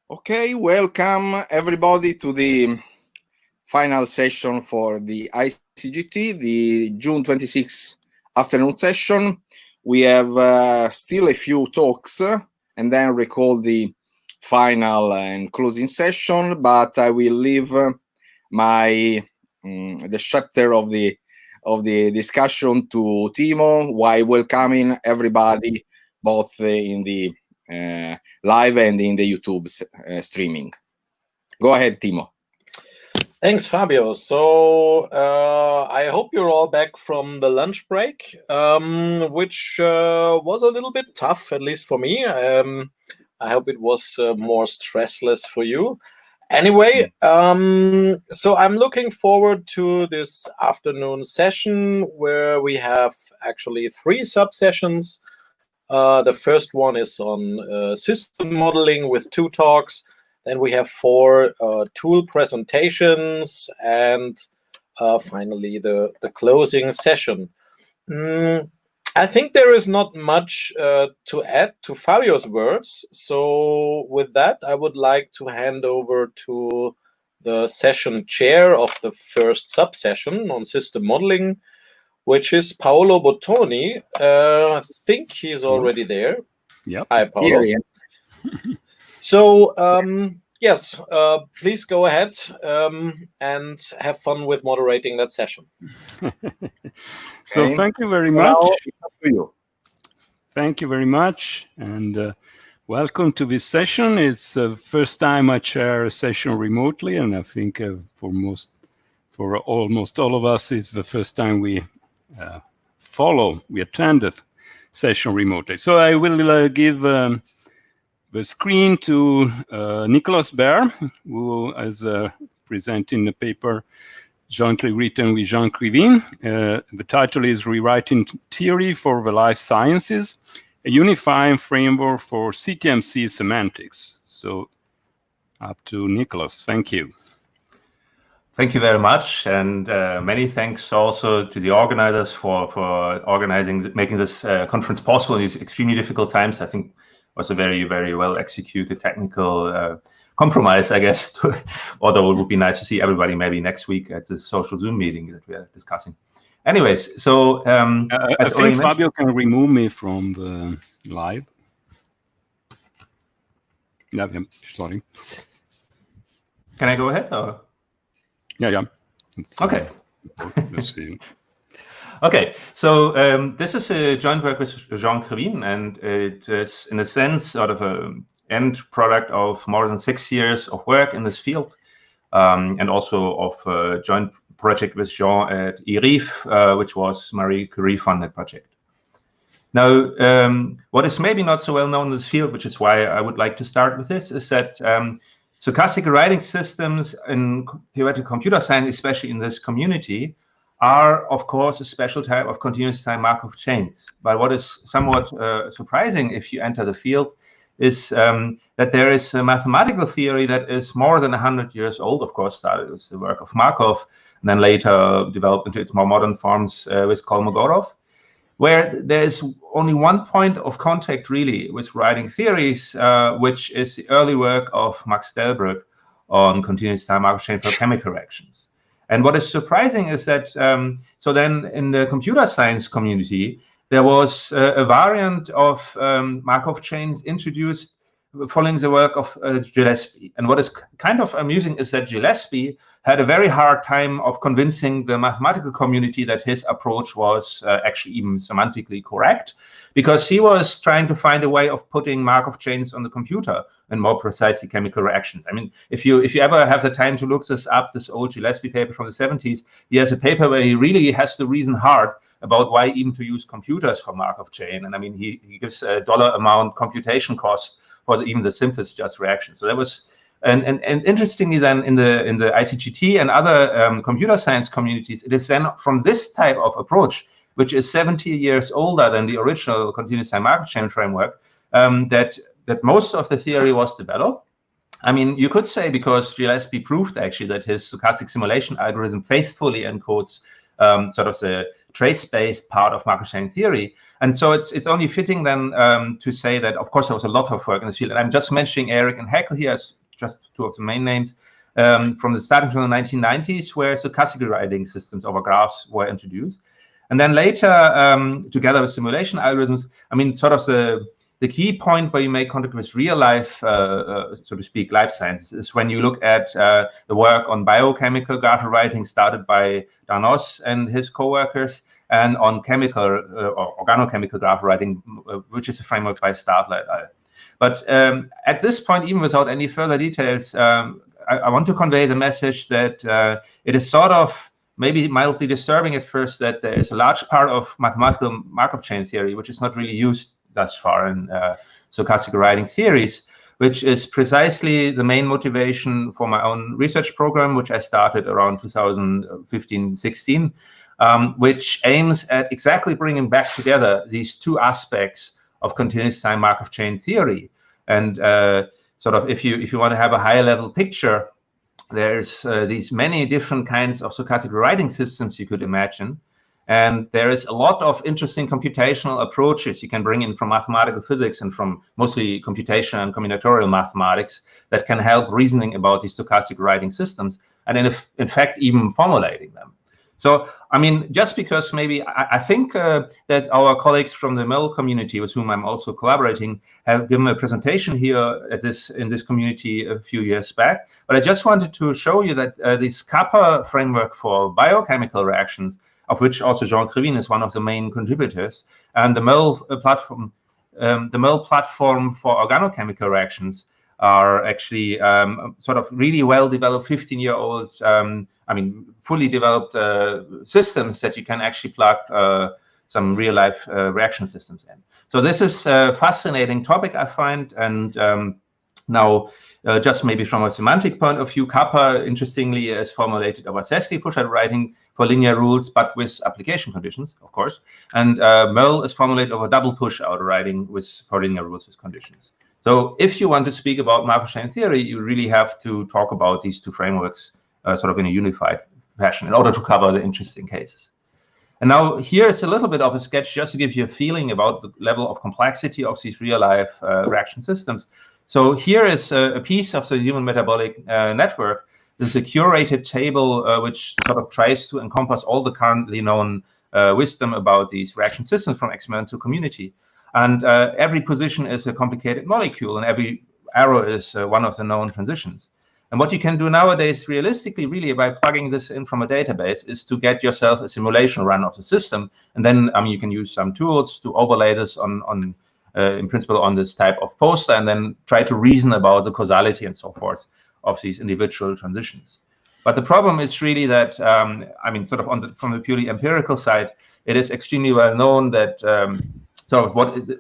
Okay, welcome everybody to the final session for the icgt, the June 26th afternoon session. We have still a few talks and then recall the final and closing session, but I will leave the chapter of the discussion to Timo, while welcoming everybody both in the live and in the YouTube streaming. Go ahead, Timo. Thanks, Fabio. So I hope you're all back from the lunch break, which was a little bit tough, at least for me. I hope it was more stressless for you. Anyway, so I'm looking forward to this afternoon session where we have actually 3 sub-sessions. The first one is on system modeling with 2 talks. Then we have 4 tool presentations, and finally the closing session. I think there is not much to add to Fabio's words. So with that, I would like to hand over to the session chair of the first sub-session on system modeling, which is Paolo Bottoni. I think he's already there. Yep. Hi, Paolo. Here, So, yes, please go ahead and have fun with moderating that session. So Okay. thank you very much. Now it's up to you. Thank you very much, and welcome to this session. It's the first time I chair a session remotely, and I think for almost all of us, it's the first time we attend a session remotely. So I will give the screen to Nicolas Baer, who is presenting the paper jointly written with Jean Krivine. The title is Rewriting Theory for the Life Sciences, a Unifying Framework for CTMC Semantics. So up to Nicolas. Thank you. Thank you very much, and many thanks also to the organizers for organizing, making this conference possible in these extremely difficult times. I think it was a very, very well executed technical compromise, I guess, although it would be nice to see everybody maybe next week at the social Zoom meeting that we are discussing. Anyways, so I think Fabio can remove me from the live. Yeah, sorry. Can I go ahead? Or? Yeah. It's, okay. Let's see. Okay, so this is a joint work with Jean Krivine, and it is, in a sense, sort of an end product of more than 6 years of work in this field, and also of a joint project with Jean at IRIF, which was Marie Curie funded project. Now, what is maybe not so well known in this field, which is why I would like to start with this, is that stochastic writing systems in theoretical computer science, especially in this community, are, of course, a special type of continuous time Markov chains. But what is somewhat surprising if you enter the field is that there is a mathematical theory that is more than 100 years old, of course, started with the work of Markov, and then later developed into its more modern forms with Kolmogorov, where there is only one point of contact, really, with writing theories, which is the early work of Max Delbrück on continuous time Markov chain for chemical reactions. And what is surprising is that, so then in the computer science community, there was a variant of Markov chains introduced following the work of Gillespie. And what is kind of amusing is that Gillespie had a very hard time of convincing the mathematical community that his approach was actually even semantically correct, because he was trying to find a way of putting Markov chains on the computer and more precisely chemical reactions. I mean, if you ever have the time to look this up, this old Gillespie paper from the 70s, he has a paper where he really has to reason hard about why even to use computers for Markov chain. And I mean, he gives a dollar amount computation cost for even the simplest just reaction. So that was, and interestingly then in the icgt and other computer science communities, it is then from this type of approach, which is 70 years older than the original continuous time Markov chain framework, that most of the theory was developed. I mean, you could say because Gillespie proved actually that his stochastic simulation algorithm faithfully encodes sort of the trace-based part of Markov chain theory. And so it's only fitting then to say that, of course, there was a lot of work in this field. And I'm just mentioning Eric and Haeckel here as just two of the main names from the starting from the 1990s, where stochastic writing systems over graphs were introduced. And then later, together with simulation algorithms, I mean, sort of the key point where you make contact with real life, so to speak, life sciences is when you look at the work on biochemical graph writing started by Danos and his co-workers, and on chemical or organochemical graph writing, which is a framework by Stadler et al. But at this point, even without any further details, I want to convey the message that it is sort of maybe mildly disturbing at first that there is a large part of mathematical Markov chain theory which is not really used thus far in stochastic writing theories, which is precisely the main motivation for my own research program, which I started around 2015-16, which aims at exactly bringing back together these two aspects of continuous time Markov chain theory. And sort of if you want to have a high level picture, there's these many different kinds of stochastic writing systems you could imagine. And there is a lot of interesting computational approaches you can bring in from mathematical physics and from mostly computation and combinatorial mathematics that can help reasoning about these stochastic writing systems, and in fact, even formulating them. So, I mean, just because maybe I think that our colleagues from the MEL community, with whom I'm also collaborating, have given a presentation here in this community a few years back. But I just wanted to show you that this Kappa framework for biochemical reactions, of which also Jean Krivine is one of the main contributors, and the MEL platform for organochemical reactions are actually sort of really well-developed 15-year-old, I mean, fully developed systems that you can actually plug some real-life reaction systems in. So this is a fascinating topic, I find, and now, just maybe from a semantic point of view, Kappa, interestingly, is formulated over Sesqui push-out writing for linear rules, but with application conditions, of course. And MEL is formulated over double push-out writing for linear rules with conditions. So if you want to speak about Markov chain theory, you really have to talk about these two frameworks sort of in a unified fashion in order to cover the interesting cases. And now here's a little bit of a sketch just to give you a feeling about the level of complexity of these real-life reaction systems. So here is a piece of the human metabolic network. This is a curated table which sort of tries to encompass all the currently known wisdom about these reaction systems from experimental community. And every position is a complicated molecule, and every arrow is one of the known transitions. And what you can do nowadays, realistically, really by plugging this in from a database, is to get yourself a simulation run of the system. And then, I mean, you can use some tools to overlay this on in principle, on this type of poster, and then try to reason about the causality and so forth of these individual transitions. But the problem is really that, I mean, sort of from the purely empirical side, it is extremely well known that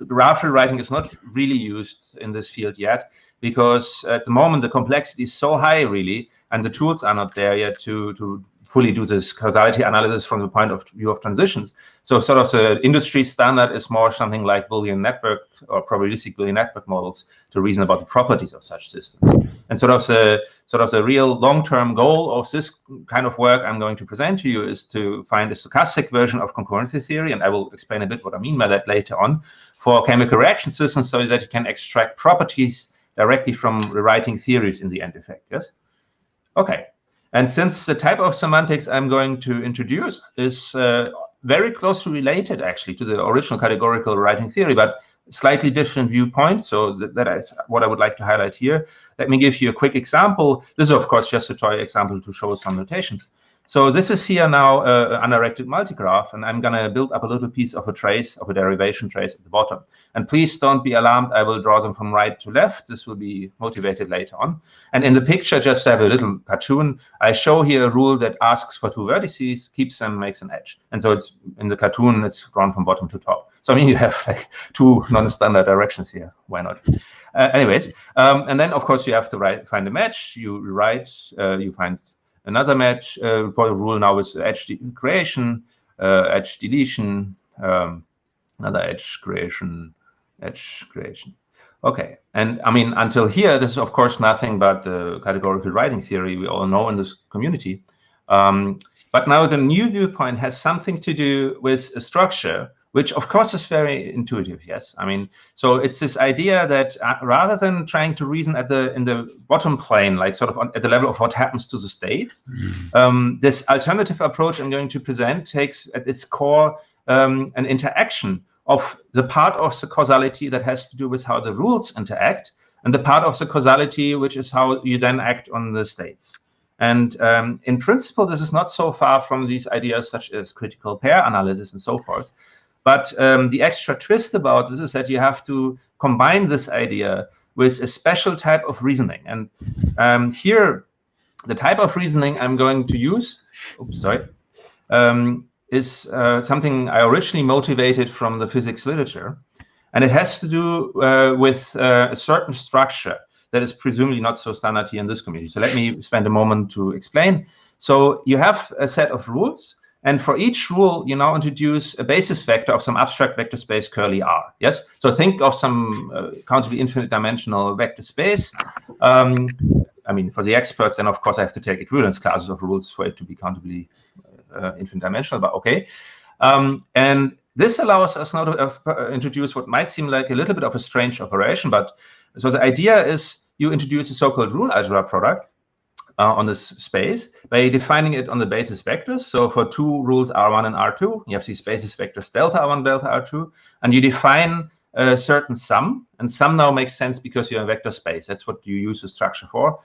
graph rewriting is not really used in this field yet, because at the moment the complexity is so high, really, and the tools are not there yet to fully do this causality analysis from the point of view of transitions. So sort of the industry standard is more something like Boolean network or probabilistic Boolean network models to reason about the properties of such systems. And sort of the real long-term goal of this kind of work I'm going to present to you is to find a stochastic version of concurrency theory, and I will explain a bit what I mean by that later on, for chemical reaction systems, so that you can extract properties directly from rewriting theories in the end effect. Yes? Okay. And since the type of semantics I'm going to introduce is very closely related, actually, to the original categorical writing theory, but slightly different viewpoints, so that is what I would like to highlight here. Let me give you a quick example. This is, of course, just a toy example to show some notations. So this is here now an undirected multigraph, and I'm going to build up a little piece of a trace, of a derivation trace at the bottom. And please don't be alarmed. I will draw them from right to left. This will be motivated later on. And in the picture, just to have a little cartoon, I show here a rule that asks for two vertices, keeps them, makes an edge. And so it's in the cartoon, it's drawn from bottom to top. So I mean, you have like two non-standard directions here. Why not? Anyways, and then, of course, you have to find a match. You write, you find another match for the rule now is edge creation, edge deletion, another edge creation, edge creation. Okay, and I mean, until here, this is of course nothing but the categorical writing theory we all know in this community. But now the new viewpoint has something to do with a structure, which of course is very intuitive. Yes, I mean, so it's this idea that rather than trying to reason in the bottom plane, like sort of at the level of what happens to the state, this alternative approach I'm going to present takes at its core an interaction of the part of the causality that has to do with how the rules interact, and the part of the causality which is how you then act on the states. And in principle, this is not so far from these ideas such as critical pair analysis and so forth. But the extra twist about this is that you have to combine this idea with a special type of reasoning. And here, the type of reasoning I'm going to use, is something I originally motivated from the physics literature. And it has to do with a certain structure that is presumably not so standard here in this community. So let me spend a moment to explain. So you have a set of rules, and for each rule, you now introduce a basis vector of some abstract vector space curly R. Yes. So think of some countably infinite dimensional vector space. I mean, for the experts, then of course I have to take equivalence classes of rules for it to be countably infinite dimensional. But okay. And this allows us now to introduce what might seem like a little bit of a strange operation. But so the idea is you introduce a so-called rule algebra product on this space by defining it on the basis vectors. So for two rules R1 and R2, you have these basis vectors delta R1, delta R2, and you define a certain sum. And sum now makes sense because you're in vector space. That's what you use the structure for.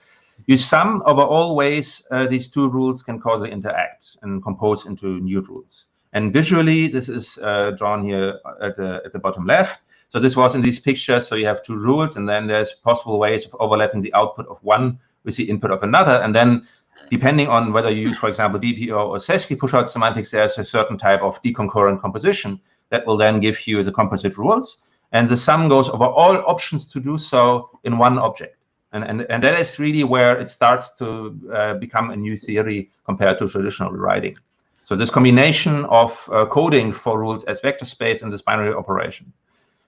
You sum over all ways these two rules can causally interact and compose into new rules. And visually, this is drawn here at the bottom left. So this was in these pictures. So you have two rules, and then there's possible ways of overlapping the output of one with the input of another. And then depending on whether you use, for example, DPO or Sesky push-out semantics, there's a certain type of deconcurrent composition that will then give you the composite rules. And the sum goes over all options to do so in one object. And that is really where it starts to become a new theory compared to traditional rewriting. So this combination of coding for rules as vector space and this binary operation.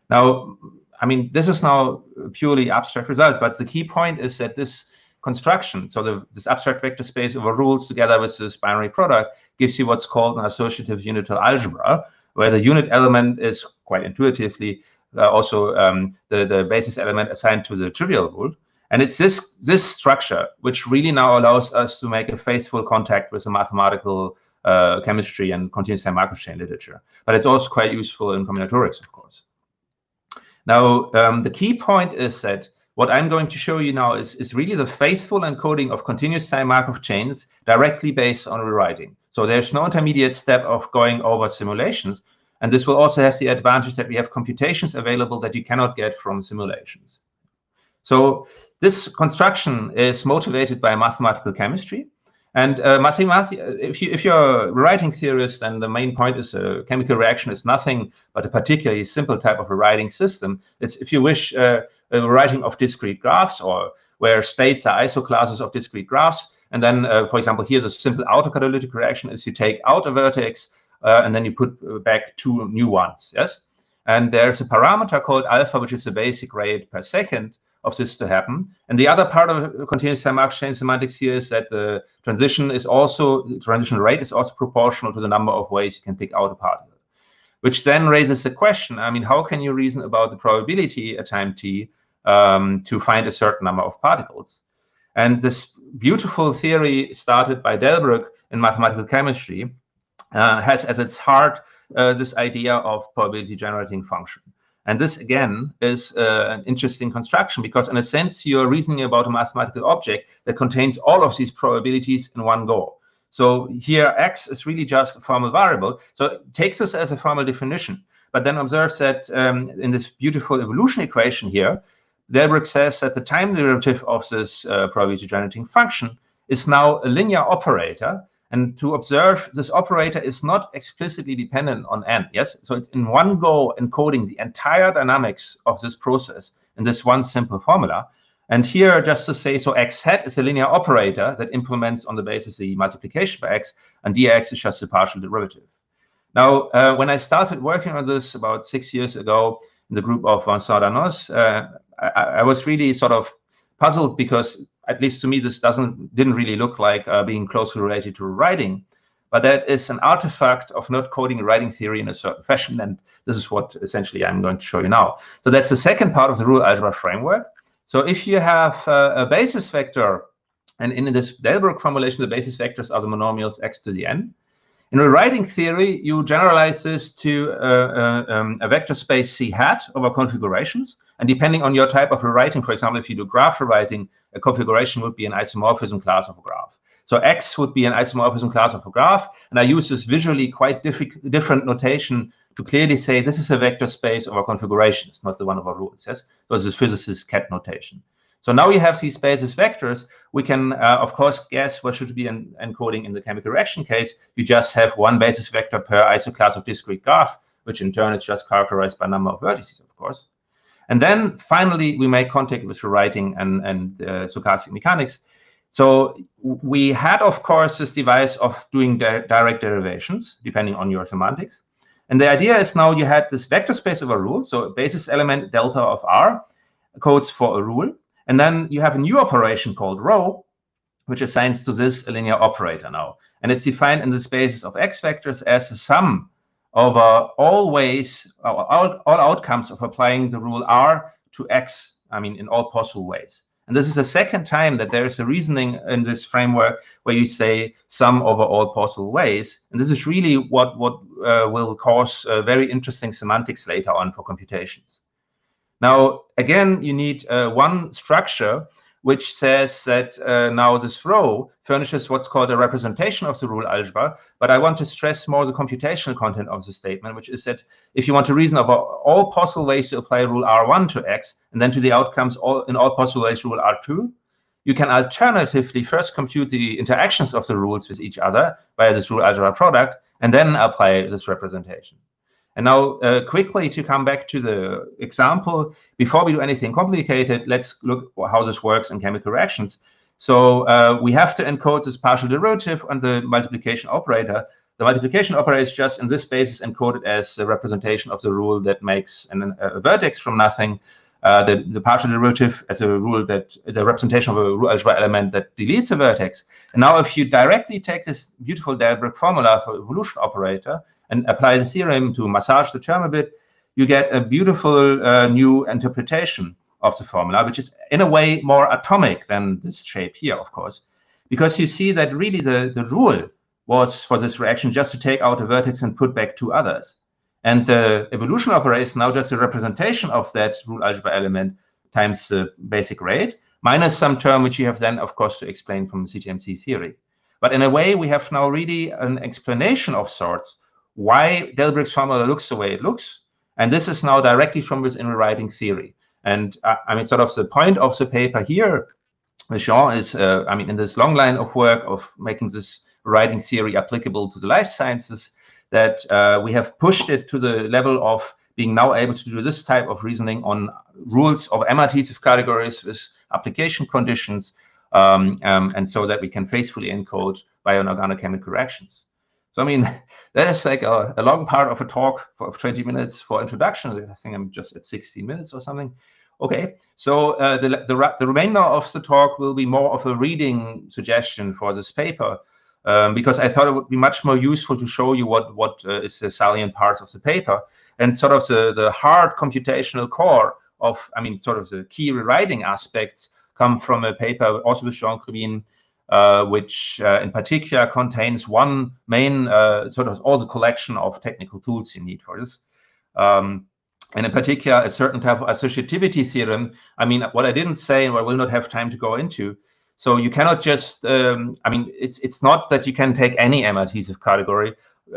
Now, I mean, this is now a purely abstract result, but the key point is that this construction, so this abstract vector space over rules together with this binary product, gives you what's called an associative unital algebra, where the unit element is quite intuitively also the basis element assigned to the trivial rule. And it's this structure which really now allows us to make a faithful contact with the mathematical chemistry and continuous time Markov chain literature. But it's also quite useful in combinatorics, of course. Now, the key point is that what I'm going to show you now is really the faithful encoding of continuous time Markov chains directly based on rewriting. So there's no intermediate step of going over simulations. And this will also have the advantage that we have computations available that you cannot get from simulations. So this construction is motivated by mathematical chemistry. And if you're a rewriting theorist, and the main point is a chemical reaction is nothing but a particularly simple type of rewriting system. It's, if you wish, a rewriting of discrete graphs, or where states are isoclasses of discrete graphs. And then, for example, here's a simple autocatalytic reaction: is you take out a vertex and then you put back two new ones. Yes, and there's a parameter called alpha, which is the basic rate per second of this to happen. And the other part of continuous time Markov chain semantics here is that the transition rate is also proportional to the number of ways you can pick out a particle, which then raises the question, I mean, how can you reason about the probability at time t to find a certain number of particles? And this beautiful theory started by Delbruck in mathematical chemistry has as its heart this idea of probability generating function. And this, again, is an interesting construction, because in a sense, you're reasoning about a mathematical object that contains all of these probabilities in one go. So here, x is really just a formal variable. So it takes us as a formal definition, but then observes that in this beautiful evolution equation here, Delbruck says that the time derivative of this probability generating function is now a linear operator. And to observe, this operator is not explicitly dependent on n. Yes, so it's in one go encoding the entire dynamics of this process in this one simple formula. And here, just to say, so x hat is a linear operator that implements on the basis the multiplication by x, and dx is just a partial derivative. Now, when I started working on this about 6 years ago in the group of Vincent Danos, I was really sort of puzzled, because at least to me, this didn't really look like being closely related to writing. but that is an artifact of not coding writing theory in a certain fashion, and this is what essentially I'm going to show you now. So that's the second part of the rule algebra framework. So if you have a basis vector, and in this Delbrück formulation, the basis vectors are the monomials x to the n. In rewriting theory, you generalize this to a vector space C hat over configurations. And depending on your type of rewriting, for example, if you do graph rewriting, a configuration would be an isomorphism class of a graph. So X would be an isomorphism class of a graph. And I use this visually quite different notation to clearly say this is a vector space over configurations, not the one over rules. Yes, so this is physicist cat notation. So now we have these basis vectors. We can, of course, guess what should be encoding in the chemical reaction case. You just have one basis vector per isoclass of discrete graph, which in turn is just characterized by number of vertices, of course. And then finally, we make contact with rewriting and stochastic mechanics. So we had, of course, this device of doing direct derivations, depending on your semantics. And the idea is now you had this vector space over rule. So a basis element delta of R codes for a rule. And then you have a new operation called row, which assigns to this a linear operator now. And it's defined in the spaces of x vectors as the sum over all ways, all outcomes of applying the rule R to x, I mean, in all possible ways. And this is the second time that there is a reasoning in this framework where you say sum over all possible ways. And this is really what will cause very interesting semantics later on for computations. Now, again, you need one structure which says that now this row furnishes what's called a representation of the rule algebra. But I want to stress more the computational content of the statement, which is that if you want to reason about all possible ways to apply rule R1 to X, and then to the outcomes in all possible ways rule R2, you can alternatively first compute the interactions of the rules with each other via this rule algebra product, and then apply this representation. And now, quickly to come back to the example, before we do anything complicated, let's look how this works in chemical reactions. So we have to encode this partial derivative on the multiplication operator. The multiplication operator is just in this basis encoded as a representation of the rule that makes a vertex from nothing. The partial derivative as a rule that the representation of a rule algebra element that deletes a vertex. And now, if you directly take this beautiful Delbrück formula for evolution operator and apply the theorem to massage the term a bit, you get a beautiful new interpretation of the formula, which is in a way more atomic than this shape here, of course, because you see that really the rule was for this reaction just to take out a vertex and put back two others. And the evolution operator is now just a representation of that rule algebra element times the basic rate, minus some term which you have then, of course, to explain from CTMC theory. But in a way, we have now really an explanation of sorts why Delbrück's formula looks the way it looks. And this is now directly from within rewriting theory. And I mean, sort of the point of the paper here with Jean is, I mean, in this long line of work of making this writing theory applicable to the life sciences, that we have pushed it to the level of being now able to do this type of reasoning on rules of M-adhesive categories with application conditions, and so that we can faithfully encode bioinorganic reactions. So, I mean, that is like a long part of a talk for 20 minutes for introduction. I think I'm just at 16 minutes or something. Okay, so the remainder of the talk will be more of a reading suggestion for this paper, because I thought it would be much more useful to show you what is the salient parts of the paper, and sort of the hard computational core of, I mean, sort of the key rewriting aspects come from a paper also with Jean Krivine, which in particular contains one main sort of all the collection of technical tools you need for this. And in particular, a certain type of associativity theorem. I mean, what I didn't say, and I will not have time to go into. So you cannot just, I mean, it's not that you can take any M-adhesive category.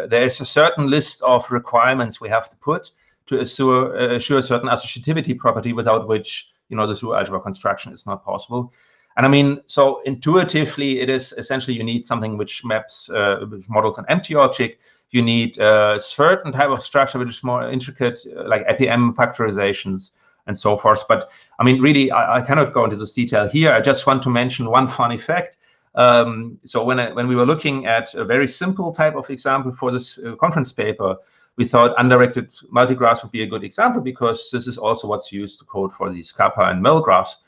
There's a certain list of requirements we have to put to assure a certain associativity property, without which, you know, this rule algebra construction is not possible. And I mean, so intuitively, it is essentially you need something which maps, which models an empty object. You need a certain type of structure which is more intricate, like APM factorizations and so forth. But I mean, really, I cannot go into this detail here. I just want to mention one fun effect. So when we were looking at a very simple type of example for this conference paper, we thought undirected multigraphs would be a good example, because this is also what's used to code for these kappa and mel graphs.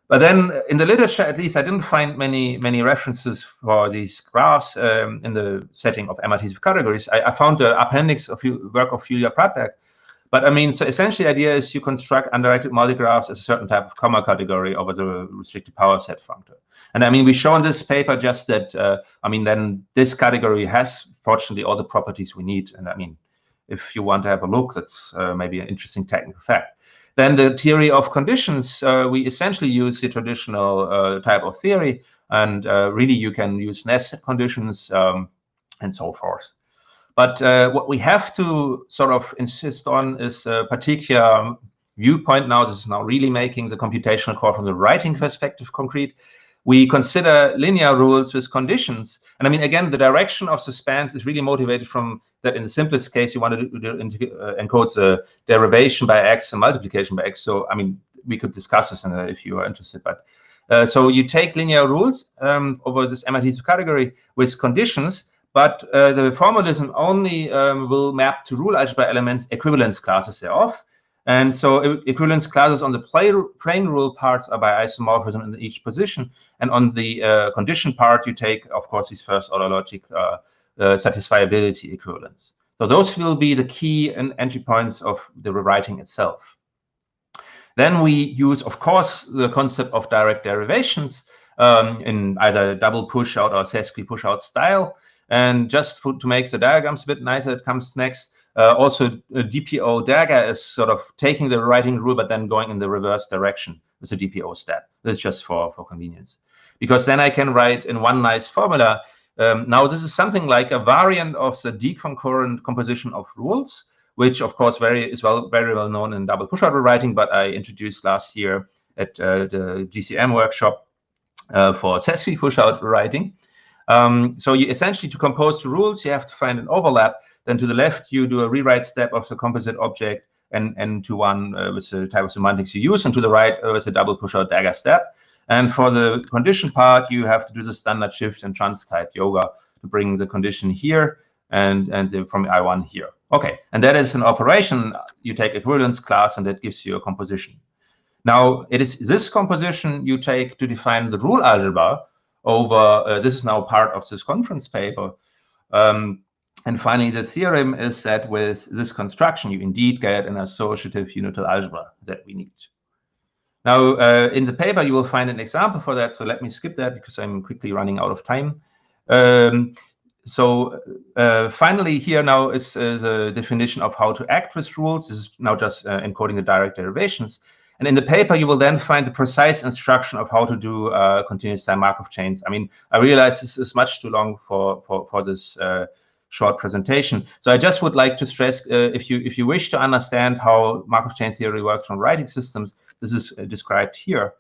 But then in the literature, at least, I didn't find many references for these graphs in the setting of MRT categories. I found the appendix of work of Julia Pratberg. But I mean, so essentially the idea is you construct undirected multigraphs as a certain type of comma category over the restricted power set functor. And I mean, we show in this paper just that, I mean, then this category has, fortunately, all the properties we need. And I mean, if you want to have a look, that's maybe an interesting technical fact. Then the theory of conditions, we essentially use the traditional type of theory. And really, you can use nested conditions and so forth. But what we have to sort of insist on is a particular viewpoint now. This is now really making the computational core from the writing perspective concrete. We consider linear rules with conditions. And I mean, again, the direction of the spans is really motivated from that in the simplest case, you want to encode the derivation by x and multiplication by x. So, I mean, we could discuss this if you are interested. But so you take linear rules over this MRT category with conditions. But the formalism only will map to rule algebra elements equivalence classes thereof. And so equivalence classes on the plane rule parts are by isomorphism in each position. And on the condition part, you take, of course, these first order logic satisfiability equivalence. So those will be the key entry points of the rewriting itself. Then we use, of course, the concept of direct derivations in either double push out or sesqui push out style. And just to make the diagrams a bit nicer, it comes next. Also, DPO dagger is sort of taking the writing rule, but then going in the reverse direction with the DPO step. That's just for convenience. Because then I can write in one nice formula. Now, this is something like a variant of the deconcurrent composition of rules, which, of course, very well known in double push-out rewriting, but I introduced last year at the GCM workshop for sesqui push-out rewriting. So you essentially, to compose the rules, you have to find an overlap. Then to the left, you do a rewrite step of the composite object and to one with the type of semantics you use, and to the right with a double push-out dagger step. And for the condition part, you have to do the standard shift and trans-type yoga to bring the condition here and from I1 here. Okay, and that is an operation. You take equivalence class, and that gives you a composition. Now, it is this composition you take to define the rule algebra over, this is now part of this conference paper. And finally, the theorem is that with this construction, you indeed get an associative unital algebra that we need. Now, in the paper, you will find an example for that. So let me skip that because I'm quickly running out of time. Finally, here now is the definition of how to act with rules. This is now just encoding the direct derivations. And in the paper, you will then find the precise instruction of how to do continuous time Markov chains. I mean, I realize this is much too long for this short presentation. So I just would like to stress, if you wish to understand how Markov chain theory works from writing systems, this is described here.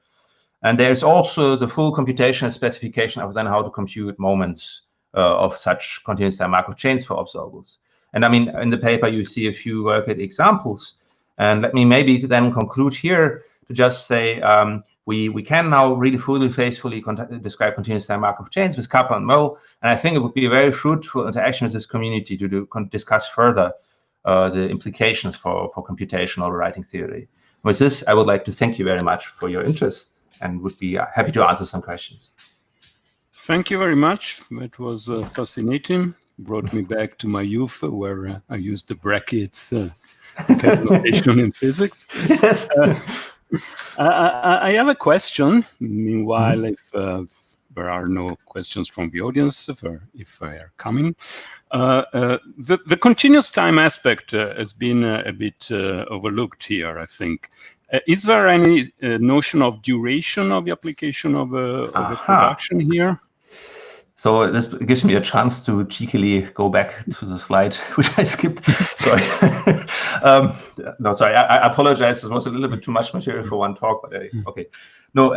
And there's also the full computational specification of then how to compute moments of such continuous time Markov chains for observables. And I mean, in the paper, you see a few worked examples. And let me maybe then conclude here to just say we can now really faithfully describe continuous time Markov chains with Kappa and Mo. And I think it would be a very fruitful interaction with this community to discuss further the implications for computational writing theory. With this, I would like to thank you very much for your interest and would be happy to answer some questions. Thank you very much. That was fascinating. Brought me back to my youth where I used the brackets notation in physics. Yes. I have a question. Meanwhile, if there are no questions from the audience, if they are coming, the continuous time aspect has been a bit overlooked here, I think. Is there any notion of duration of the application of the production here? So this gives me a chance to cheekily go back to the slide, which I skipped. Sorry. No, sorry. I apologize. It was a little bit too much material for one talk, but okay. No,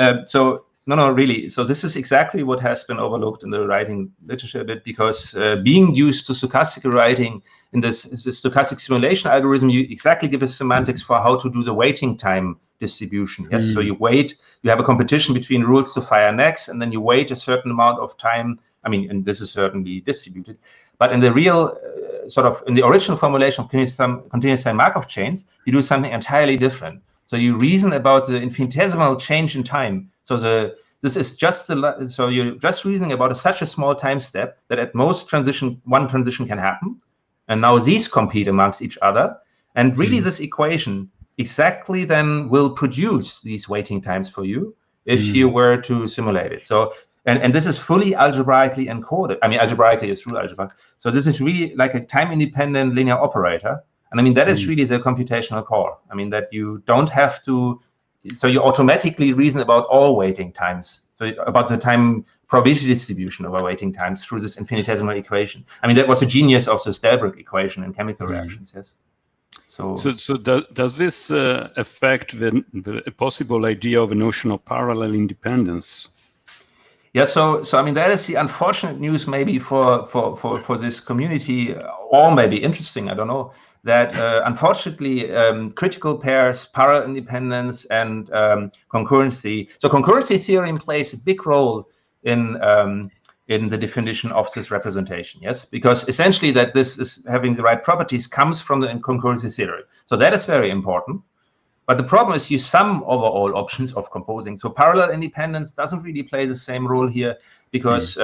no, really. So this is exactly what has been overlooked in the writing literature a bit, because being used to stochastic writing in this stochastic simulation algorithm, you exactly give the semantics for how to do the waiting time distribution. Yes, so you wait, you have a competition between rules to fire next, and then you wait a certain amount of time. I mean, and this is certainly distributed, but in the real in the original formulation of continuous time Markov chains, you do something entirely different. So you reason about the infinitesimal change in time. So this is just so you're just reasoning about such a small time step that at most one transition can happen. And now these compete amongst each other. And really this equation exactly then will produce these waiting times for you if you were to simulate it. So, and this is fully algebraically encoded. I mean, algebraically is true algebra. So this is really like a time-independent linear operator. And I mean, that is really the computational core. I mean, that you don't have to, so you automatically reason about all waiting times. So about the time probability distribution over waiting times through this infinitesimal equation. I mean, that was a genius of the Stelbrück equation in chemical reactions, yes. So does this affect the possible idea of a notion of parallel independence? Yeah, so I mean, that is the unfortunate news maybe for this community, or maybe interesting, I don't know, that unfortunately critical pairs, parallel independence, and concurrency. So concurrency theorem plays a big role in the definition of this representation, yes? Because essentially that this is having the right properties comes from the concurrency theory. So that is very important. But the problem is you sum over all options of composing. So parallel independence doesn't really play the same role here because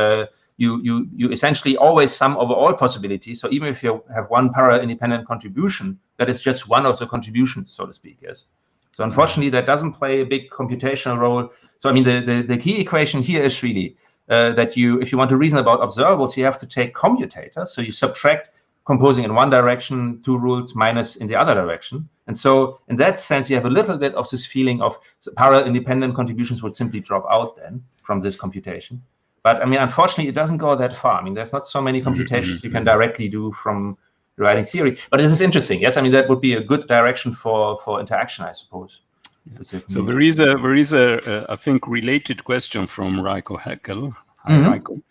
you essentially always sum over all possibilities. So even if you have one parallel independent contribution, that is just one of the contributions, so to speak, yes? So unfortunately, that doesn't play a big computational role. So I mean, the key equation here is really that if you want to reason about observables, you have to take commutators. So you subtract composing in one direction, 2 rules, minus in the other direction. And so in that sense, you have a little bit of this feeling of parallel independent contributions would simply drop out then from this computation. But I mean, unfortunately, it doesn't go that far. I mean, there's not so many computations you can directly do from writing theory. But this is interesting. Yes, I mean, that would be a good direction for interaction, I suppose. Yeah. So there is a I think related question from Raiko Heckel. Hi, Raiko.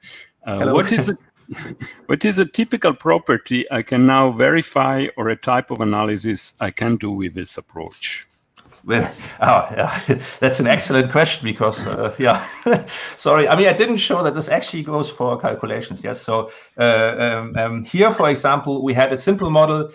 What is a typical property I can now verify or a type of analysis I can do with this approach? Well, that's an excellent question because, sorry. I mean, I didn't show that this actually goes for calculations, yes? So here, for example, we had a simple model,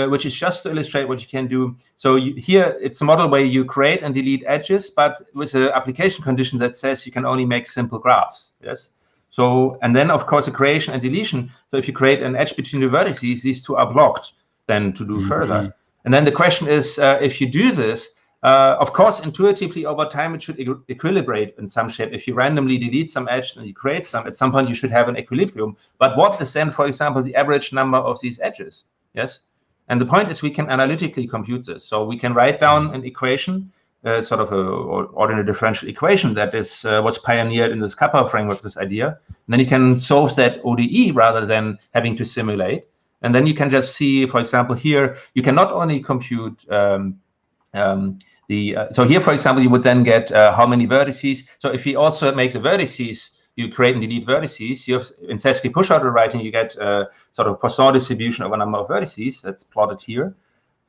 which is just to illustrate what you can do. So here, it's a model where you create and delete edges, but with an application condition that says you can only make simple graphs, yes? So, and then of course, a creation and deletion. So if you create an edge between the vertices, these two are blocked then to do further. And then the question is, if you do this, of course, intuitively over time, it should equilibrate in some shape. If you randomly delete some edge and you create some, at some point you should have an equilibrium. But what is then, for example, the average number of these edges? Yes. And the point is we can analytically compute this. So we can write down an equation, sort of an ordinary differential equation that is was pioneered in this Kappa framework, this idea. And then you can solve that ODE rather than having to simulate. And then you can just see, for example, here, you can not only compute so here, for example, you would then get how many vertices. So if you also make the vertices, you create and delete vertices. You have, in Sesky push-order writing, you get sort of Poisson distribution over a number of vertices. That's plotted here.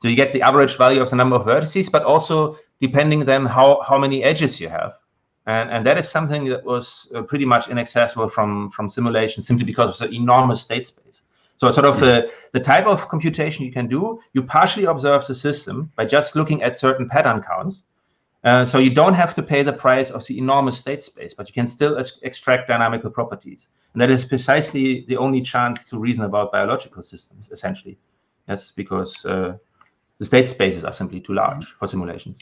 So you get the average value of the number of vertices, but also depending then how many edges you have. And that is something that was pretty much inaccessible from simulation simply because of the enormous state space. So sort of the type of computation you can do, you partially observe the system by just looking at certain pattern counts. So you don't have to pay the price of the enormous state space, but you can still extract dynamical properties. And that is precisely the only chance to reason about biological systems, essentially. Yes, because the state spaces are simply too large for simulations.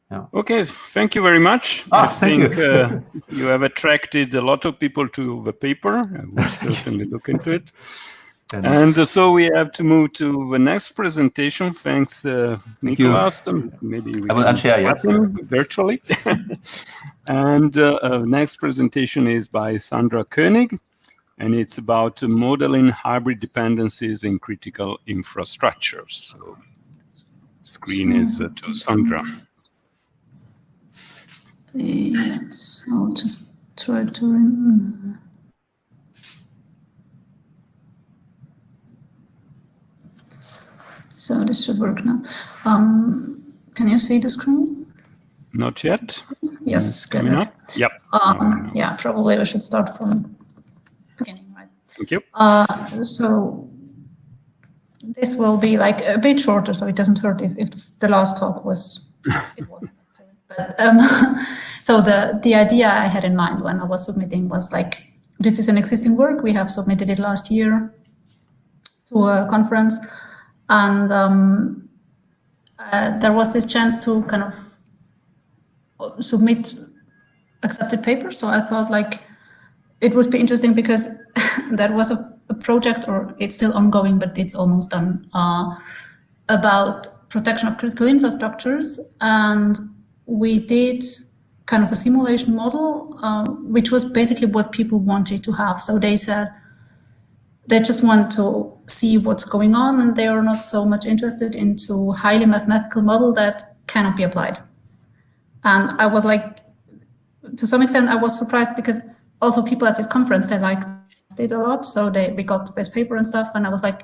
Yeah. Okay, thank you very much. I think you have attracted a lot of people to the paper. I will certainly look into it. And so we have to move to the next presentation. Thanks, Nicholas. Maybe we can chat virtually. And next presentation is by Sandra Koenig, and it's about modeling hybrid dependencies in critical infrastructures. So screen is to Sandra. Yes, I'll just try to remember. So this should work now. Can you see the screen? Not yet. Yes, it's coming up. Yep. Yeah, probably we should start from beginning, right? Thank you. So this will be like a bit shorter, so it doesn't hurt if the last talk was it wasn't actually. But so the idea I had in mind when I was submitting was like, this is an existing work. We have submitted it last year to a conference, and there was this chance to kind of submit accepted papers. So I thought like it would be interesting because that was a project, or it's still ongoing, but it's almost done, about protection of critical infrastructures. And we did kind of a simulation model, which was basically what people wanted to have. So they said they just want to see what's going on, and they are not so much interested into highly mathematical model that cannot be applied. And I was like, to some extent, I was surprised because also people at this conference, they liked it a lot. So we got the best paper and stuff. And I was like,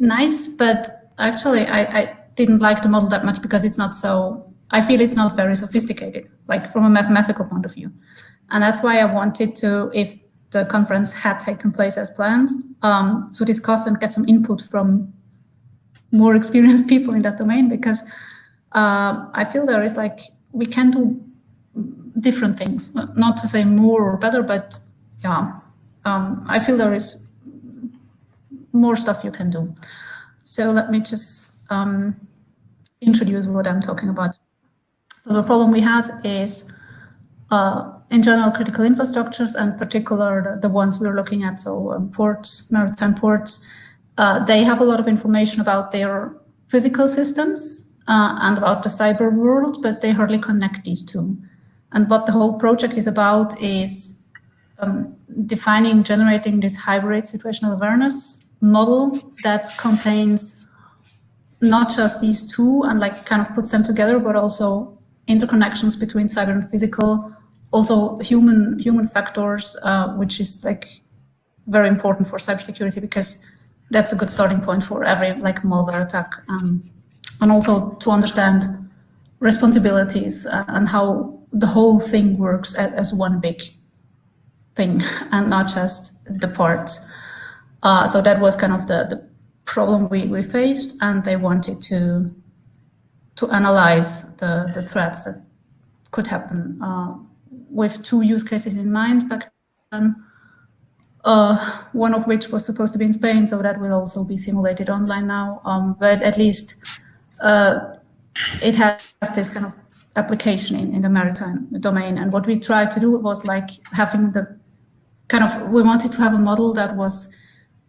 nice, but actually I didn't like the model that much because it's not so, I feel it's not very sophisticated, like from a mathematical point of view. And that's why I wanted to, if the conference had taken place as planned, to discuss and get some input from more experienced people in that domain, because I feel there is like, we can do different things, not to say more or better, but yeah, I feel there is more stuff you can do. So let me just introduce what I'm talking about. So the problem we had is, in general, critical infrastructures, and particular the ones we're looking at, so ports, maritime ports, they have a lot of information about their physical systems and about the cyber world, but they hardly connect these two. And what the whole project is about is generating this hybrid situational awareness model that contains not just these two and like kind of puts them together, but also interconnections between cyber and physical, also human factors, which is like very important for cybersecurity, because that's a good starting point for every like malware attack, and also to understand responsibilities and how the whole thing works as one big thing and not just the parts. So that was kind of the problem we faced, and they wanted to analyze the threats that could happen with two use cases in mind back then. One of which was supposed to be in Spain, so that will also be simulated online now. But at least it has this kind of application in the maritime domain. And what we tried to do was like having we wanted to have a model that was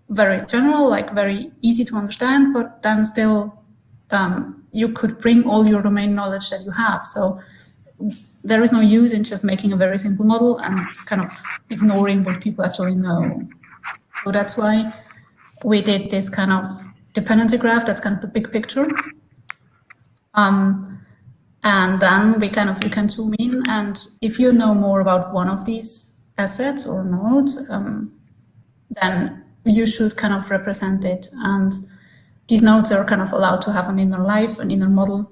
very general, like very easy to understand, but then still you could bring all your domain knowledge that you have. So there is no use in just making a very simple model and kind of ignoring what people actually know. So that's why we did this kind of dependency graph. That's kind of the big picture. And then you can zoom in, and if you know more about one of these assets or nodes, then you should kind of represent it. And these nodes are kind of allowed to have an inner life, an inner model,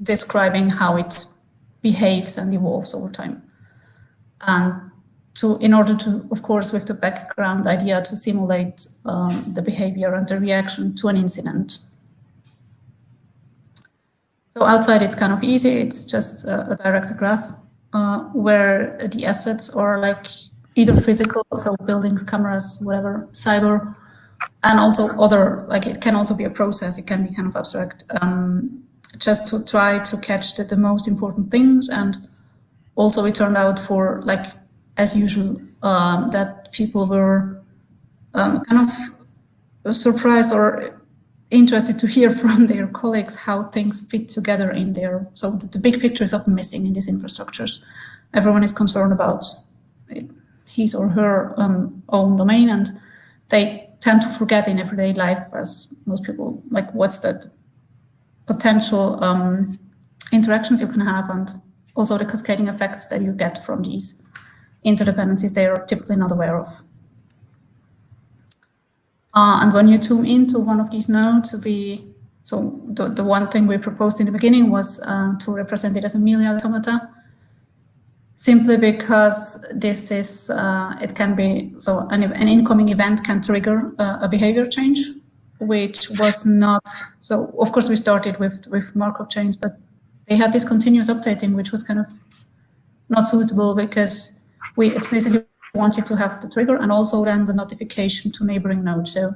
describing how it behaves and evolves over time. And in order to, of course, with the background idea to simulate the behavior and the reaction to an incident. So outside it's kind of easy, it's just a directed graph where the assets are like either physical, so buildings, cameras, whatever, cyber, and also other, like it can also be a process, it can be kind of abstract, just to try to catch the most important things. And also it turned out for, like, as usual, that people were kind of surprised or interested to hear from their colleagues how things fit together in there. So the big picture is often missing in these infrastructures. Everyone is concerned about his or her own domain, and they tend to forget in everyday life, as most people, like what's that potential interactions you can have, and also the cascading effects that you get from these interdependencies they are typically not aware of. And when you zoom into one of these nodes, so the one thing we proposed in the beginning was to represent it as a Mealy automata, simply because this is, it can be, so an incoming event can trigger a behavior change. which was not, so of course we started with Markov chains, but they had this continuous updating, which was kind of not suitable because we explicitly wanted to have the trigger and also then the notification to neighboring nodes. So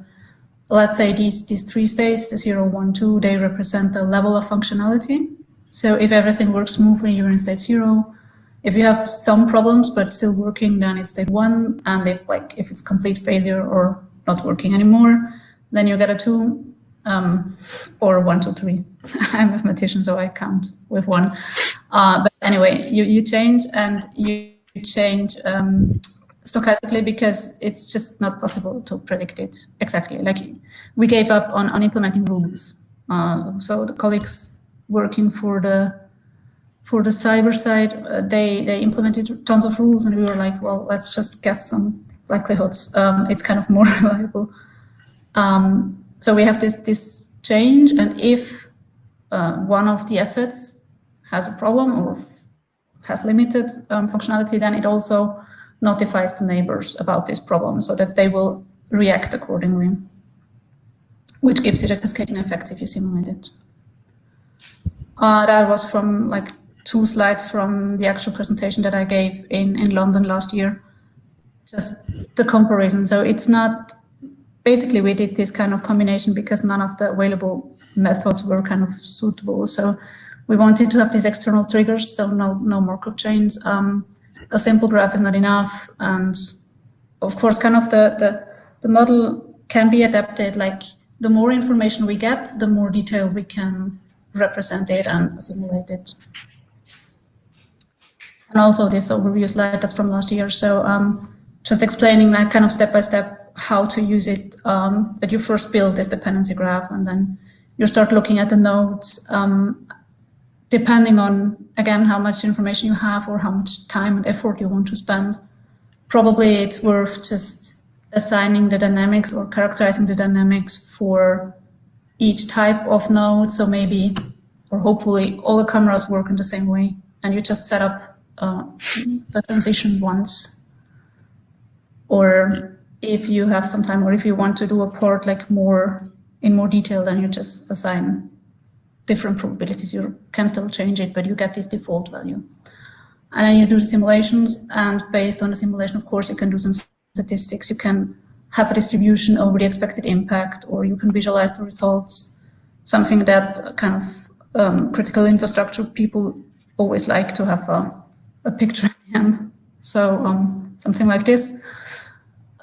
let's say these three states, the 0, 1, 2, they represent the level of functionality. So if everything works smoothly, you're in state 0. If you have some problems but still working, then it's state 1. And if it's complete failure or not working anymore, then you get a 2 or 1, 2, 3. I'm a mathematician, so I count with 1. But anyway, you change and you change stochastically because it's just not possible to predict it exactly. Like we gave up on implementing rules. So the colleagues working for the cyber side, they implemented tons of rules, and we were like, well, let's just guess some likelihoods. It's kind of more reliable. So we have this change, and if one of the assets has a problem or has limited functionality, then it also notifies the neighbors about this problem so that they will react accordingly, which gives it a cascading effect if you simulate it. That was from like 2 slides from the actual presentation that I gave in London last year. Just the comparison. So it's not, basically we did this kind of combination because none of the available methods were kind of suitable. So we wanted to have these external triggers, so no Markov chains. A simple graph is not enough. And of course, kind of the model can be adapted. Like the more information we get, the more detailed we can represent it and simulate it. And also this overview slide that's from last year. So just explaining like kind of step by step how to use it, that you first build this dependency graph and then you start looking at the nodes, depending on, again, how much information you have or how much time and effort you want to spend. Probably it's worth just assigning the dynamics or characterizing the dynamics for each type of node. So maybe, or hopefully, all the cameras work in the same way, and you just set up the transition once. Or if you have some time, or if you want to do a port like in more detail, then you just assign different probabilities. You can still change it, but you get this default value. And then you do the simulations, and based on the simulation, of course, you can do some statistics. You can have a distribution over the expected impact, or you can visualize the results, something that kind of critical infrastructure people always like to have a picture at the end. So something like this.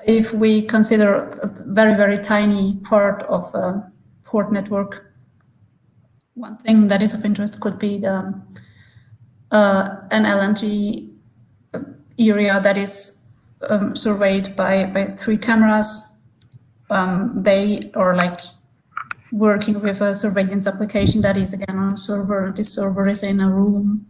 If we consider a very, very tiny part of a port network, one thing that is of interest could be the an LNG area that is surveyed by 3 cameras. They are like working with a surveillance application that is again on a server. This server is in a room,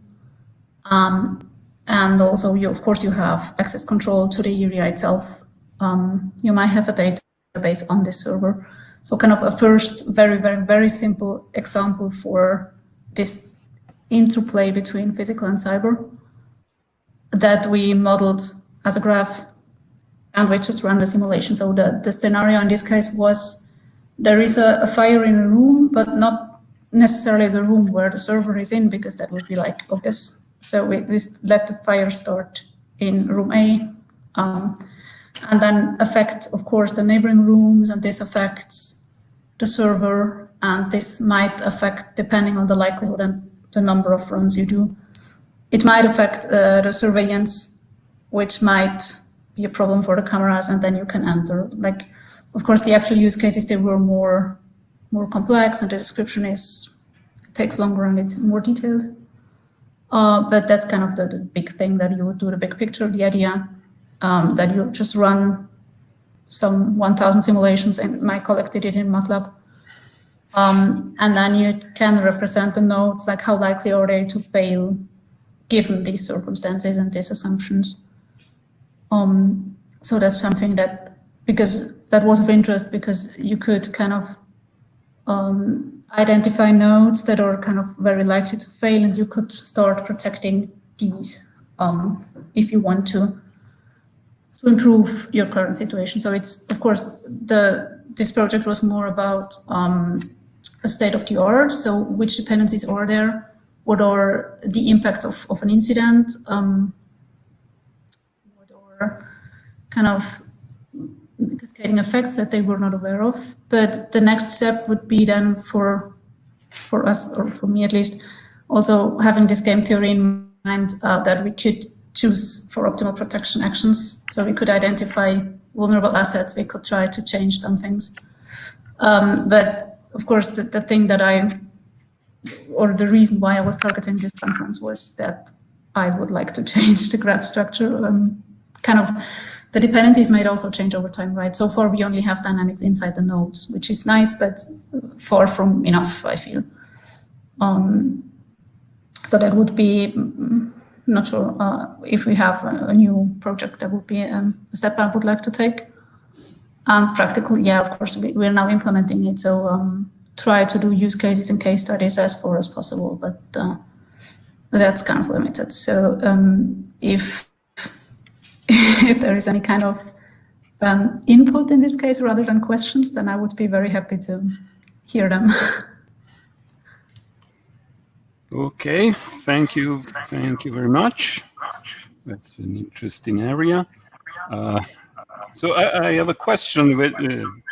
and also of course you have access control to the area itself. You might have a database on this server. So kind of a first very, very, very simple example for this interplay between physical and cyber that we modeled as a graph, and we just ran the simulation. So the scenario in this case was there is a fire in a room, but not necessarily the room where the server is in, because that would be like obvious. So we let the fire start in room A, and then affect, of course, the neighboring rooms, and this affects the server, and this might affect, depending on the likelihood and the number of runs you do, it might affect the surveillance, which might be a problem for the cameras, and then you can enter. Like, of course, the actual use cases, they were more complex, and the description takes longer and it's more detailed. But that's kind of the big thing, that you would do the big picture, the idea that you just run some 1,000 simulations, and my colleague did it in MATLAB. And then you can represent the nodes, like how likely are they to fail given these circumstances and these assumptions. So that's something that, because that was of interest, because you could kind of identify nodes that are kind of very likely to fail, and you could start protecting these if you want to improve your current situation. So it's, of course, the this project was more about a state of the art. So which dependencies are there? What are the impacts of an incident? What are kind of cascading effects that they were not aware of? But the next step would be then for us, or for me at least, also having this game theory in mind, that we could choose for optimal protection actions. So we could identify vulnerable assets, we could try to change some things. But of course, the thing that or the reason why I was targeting this conference was that I would like to change the graph structure. Kind of, the dependencies might also change over time, right? So far, we only have dynamics inside the nodes, which is nice, but far from enough, I feel. So that would be, not sure if we have a new project, that would be a step I would like to take. Practically, yeah, of course, we're now implementing it. So try to do use cases and case studies as far as possible, but that's kind of limited. So if there is any kind of input in this case rather than questions, then I would be very happy to hear them. Okay, thank you very much. That's an interesting area. So I have a question.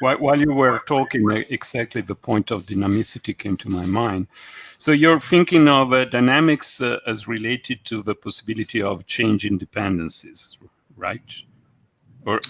While you were talking, exactly the point of dynamicity came to my mind. So you're thinking of dynamics as related to the possibility of changing dependencies, right? But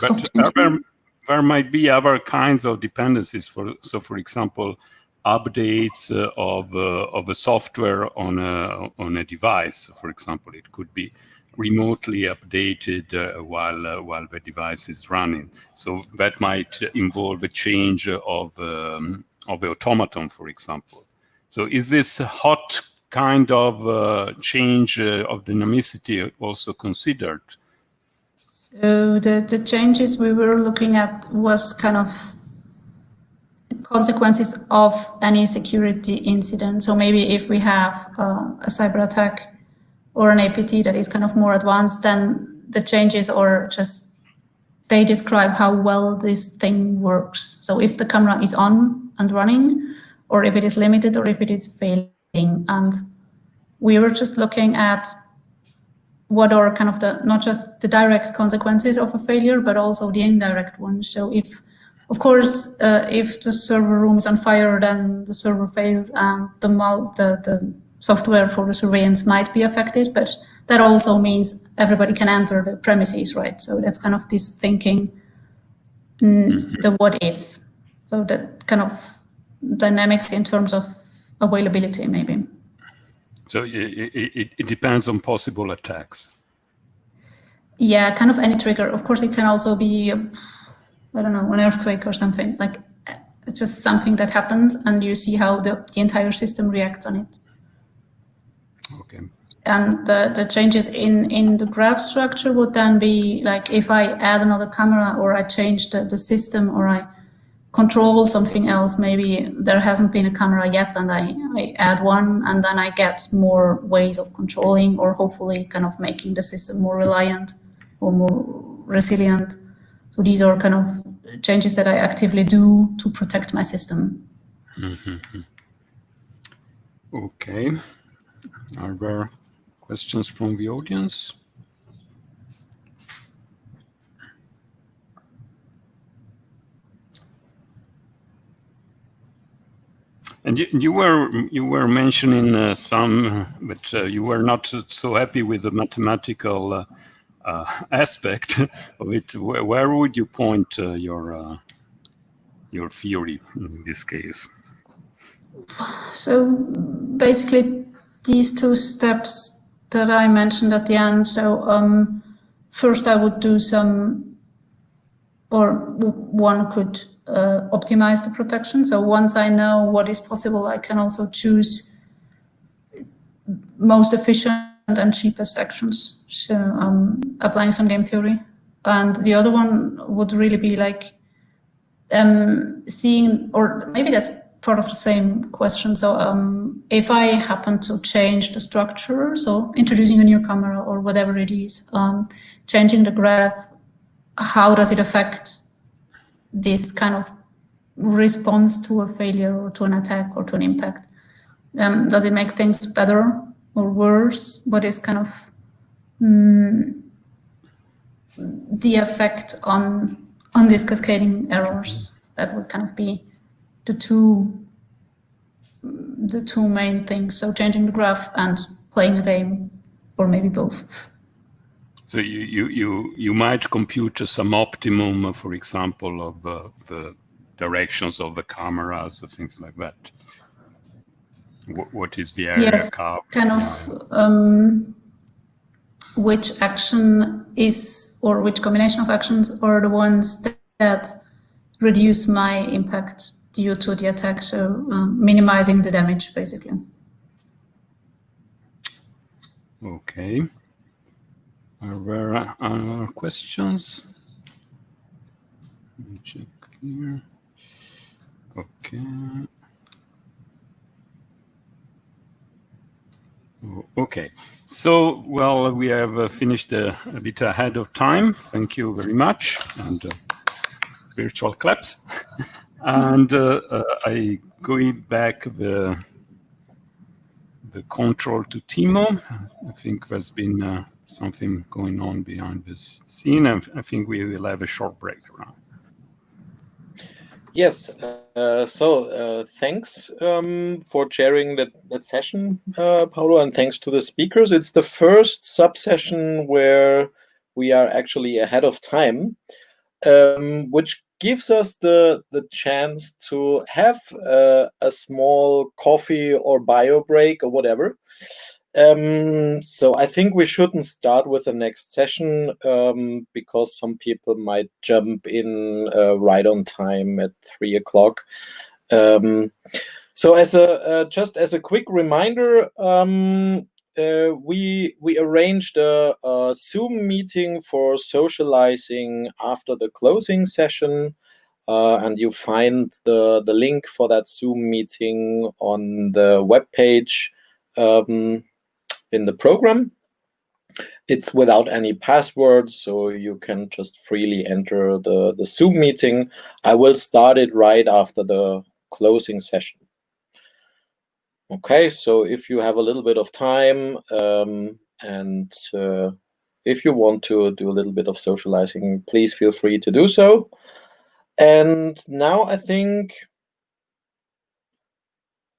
there might be other kinds of dependencies. So, for example, updates of a software on a device. For example, it could be remotely updated while the device is running. So that might involve a change of the automaton, for example. So is this hot kind of change of dynamicity also considered? So the changes we were looking at was kind of consequences of any security incident. So maybe if we have a cyber attack or an APT that is kind of more advanced, then the changes are just, they describe how well this thing works. So if the camera is on and running, or if it is limited, or if it is failing. And we were just looking at what are kind of not just the direct consequences of a failure, but also the indirect ones. So if, of course, if the server room is on fire, then the server fails and the software for the surveillance might be affected, but that also means everybody can enter the premises, right? So that's kind of this thinking, the what if. So that kind of dynamics in terms of availability, maybe. So it depends on possible attacks. Yeah, kind of any trigger. Of course, it can also be, I don't know, an earthquake or something. Like, it's just something that happened, and you see how the entire system reacts on it. Okay. And the changes in the graph structure would then be like if I add another camera, or I change the system, or I control something else. Maybe there hasn't been a camera yet, and I add one, and then I get more ways of controlling, or hopefully kind of making the system more reliant or more resilient. So these are kind of changes that I actively do to protect my system. Mm-hmm. Okay. Are there questions from the audience? And you were mentioning some, but you were not so happy with the mathematical aspect of it. Where would you point your theory in this case? So basically, these two steps that I mentioned at the end. So first, I would do some, or one could optimize the protection. So once I know what is possible, I can also choose most efficient and cheapest actions. So applying some game theory. And the other one would really be like seeing, or maybe that's part of the same question. So if I happen to change the structure, so introducing a new camera or whatever it is, changing the graph, how does it affect this kind of response to a failure or to an attack or to an impact? Does it make things better or worse? What is kind of the effect on these cascading errors? That would kind of be the two main things. So changing the graph and playing a game, or maybe both. So you might compute some optimum, for example, of the directions of the cameras or things like that. What is the area covered? Kind of which action is, or which combination of actions are the ones that reduce my impact due to the attack, so minimizing the damage, basically. Okay. Are there other questions? Let me check here. Okay. Okay. So, well, we have finished a bit ahead of time. Thank you very much. And virtual claps. And I go back the control to Timo. I think there's been something going on behind this scene. I think we will have a short break around. Yes. Thanks for chairing that session, Paulo, and thanks to the speakers. It's the first sub-session where we are actually ahead of time, which gives us the chance to have a small coffee or bio break or whatever. So I think we shouldn't start with the next session because some people might jump in right on time at 3 o'clock. So as just as a quick reminder, we arranged a Zoom meeting for socializing after the closing session, and you find the link for that Zoom meeting on the webpage in the program. It's without any passwords, so you can just freely enter the Zoom meeting. I will start it right after the closing session. Okay, so if you have a little bit of time and if you want to do a little bit of socializing, please feel free to do so. And now I think,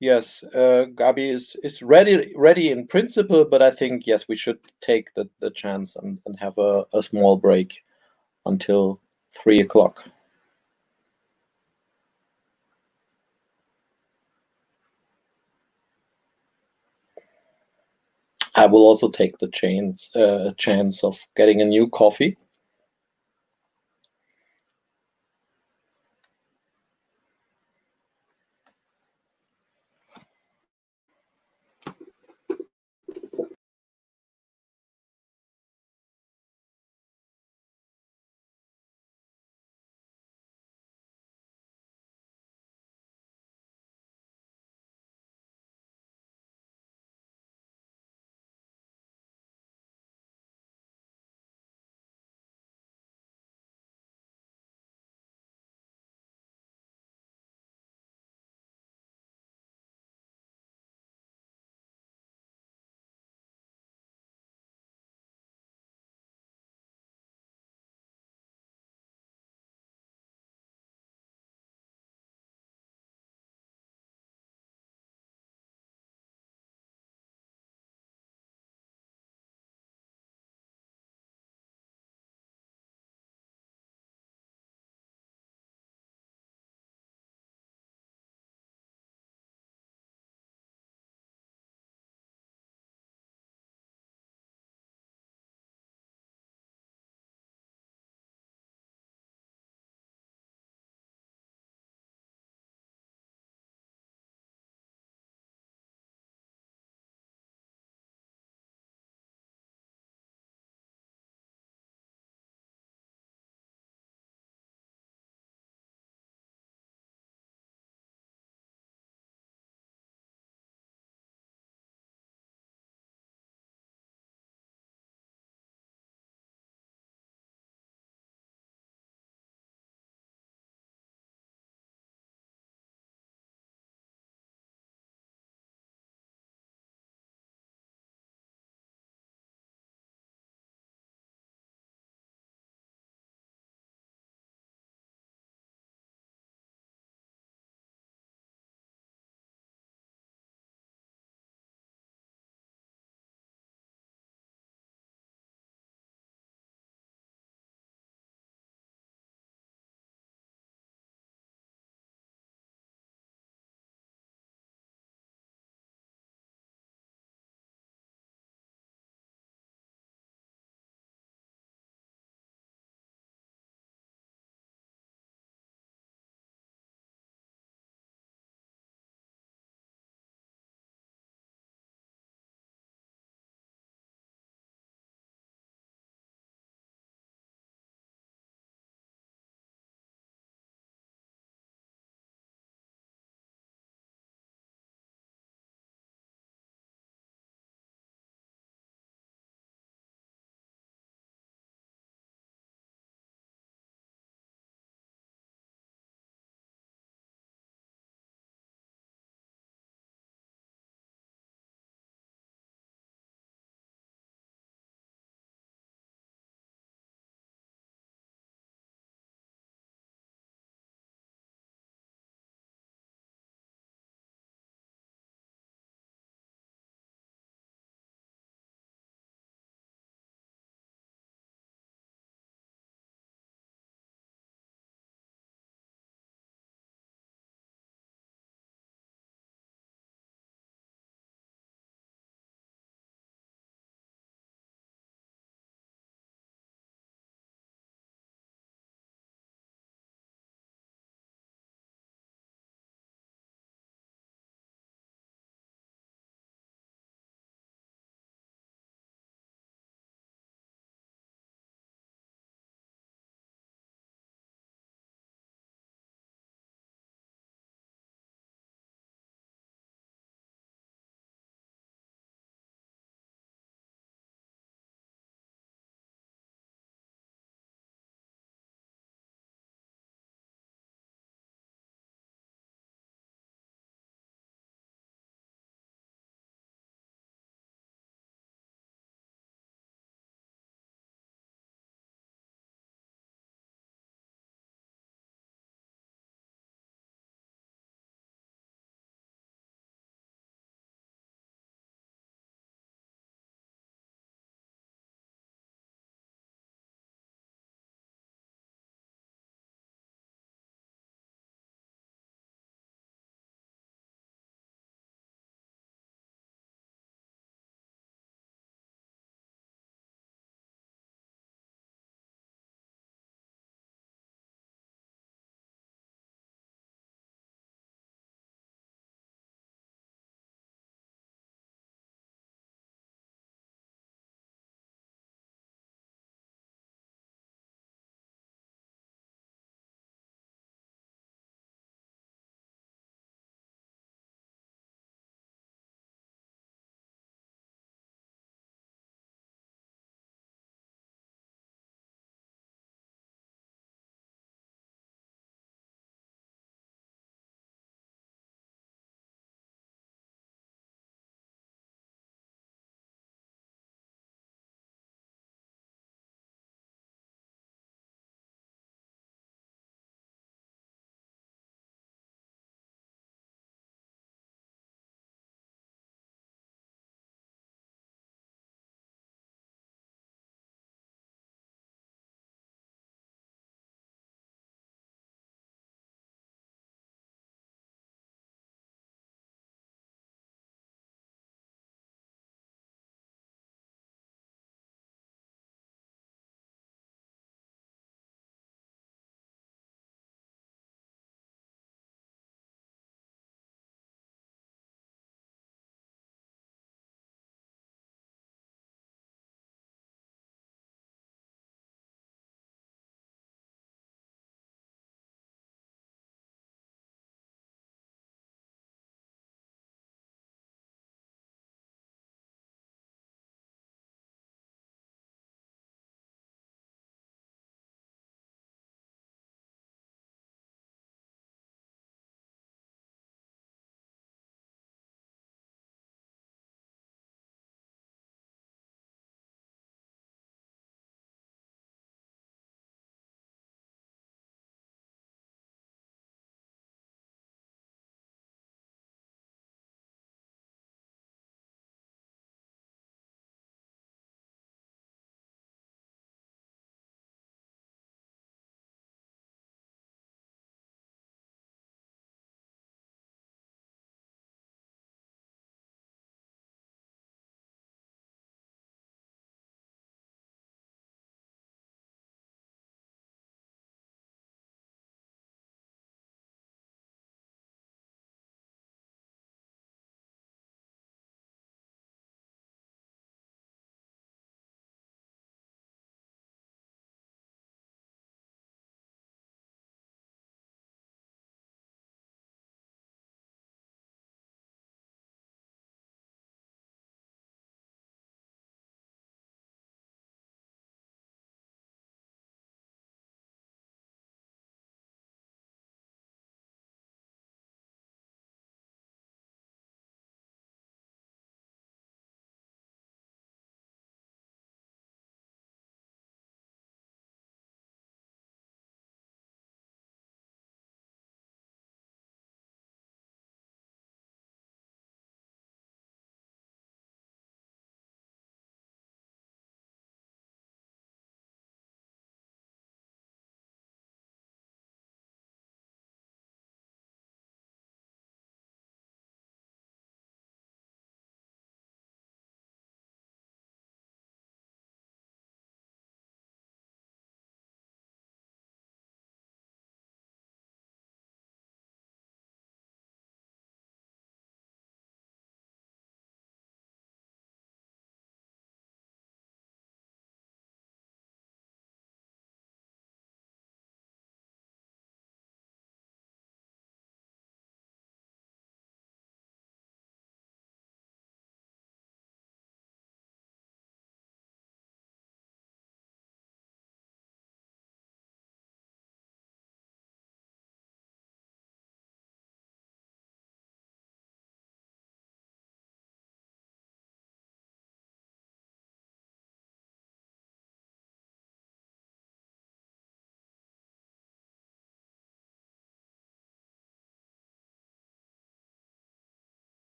yes, Gabi is ready in principle, but I think, yes, we should take the chance and have a small break until 3 o'clock. I will also take the chance of getting a new coffee.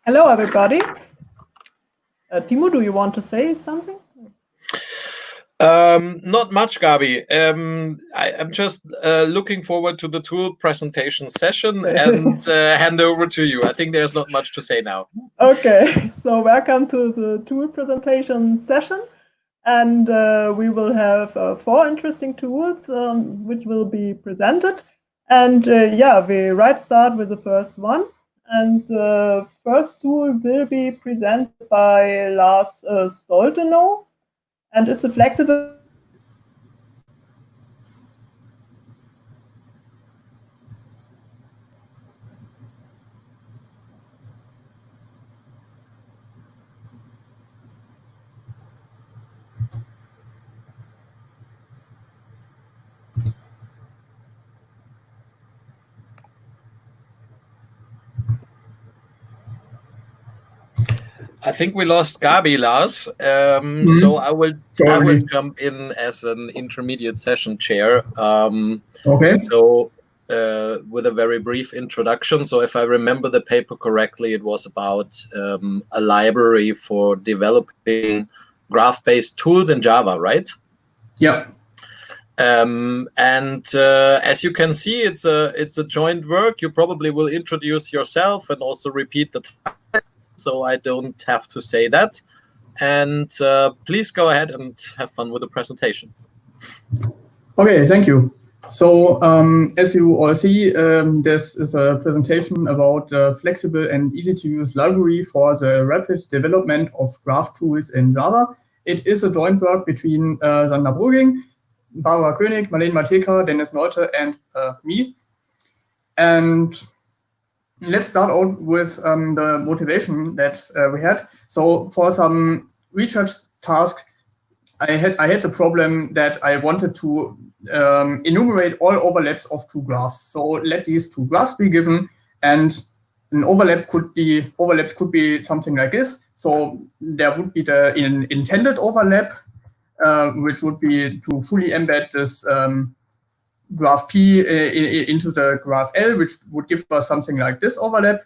Hello, everybody. Timo, do you want to say something? Not much, Gabi. I'm just looking forward to the tool presentation session and hand over to you. I think there's not much to say now. Okay, so welcome to the tool presentation session. And we will have 4 interesting tools which will be presented. And yeah, we start with the first one. And the first tool will be presented by Lars Stoltenau. And it's a flexible I think we lost Gabi, Lars. So I will jump in as an intermediate session chair. Okay. So with a very brief introduction. So if I remember the paper correctly, it was about a library for developing graph-based tools in Java, right? Yeah. And as you can see, it's a joint work. You probably will introduce yourself and also repeat the title, so I don't have to say that. And please go ahead and have fun with the presentation. Okay, thank you. So as you all see, this is a presentation about the flexible and easy to use library for the rapid development of graph tools in Java. It is a joint work between Sander Bruging, Barbara König, Marlene Mateka, Dennis Nolte, and me. And let's start out with the motivation that we had. So for some research task, I had the problem that I wanted to enumerate all overlaps of 2 graphs. So let these 2 graphs be given, and an overlaps could be something like this. So there would be the intended overlap, which would be to fully embed this graph P into the graph L, which would give us something like this overlap.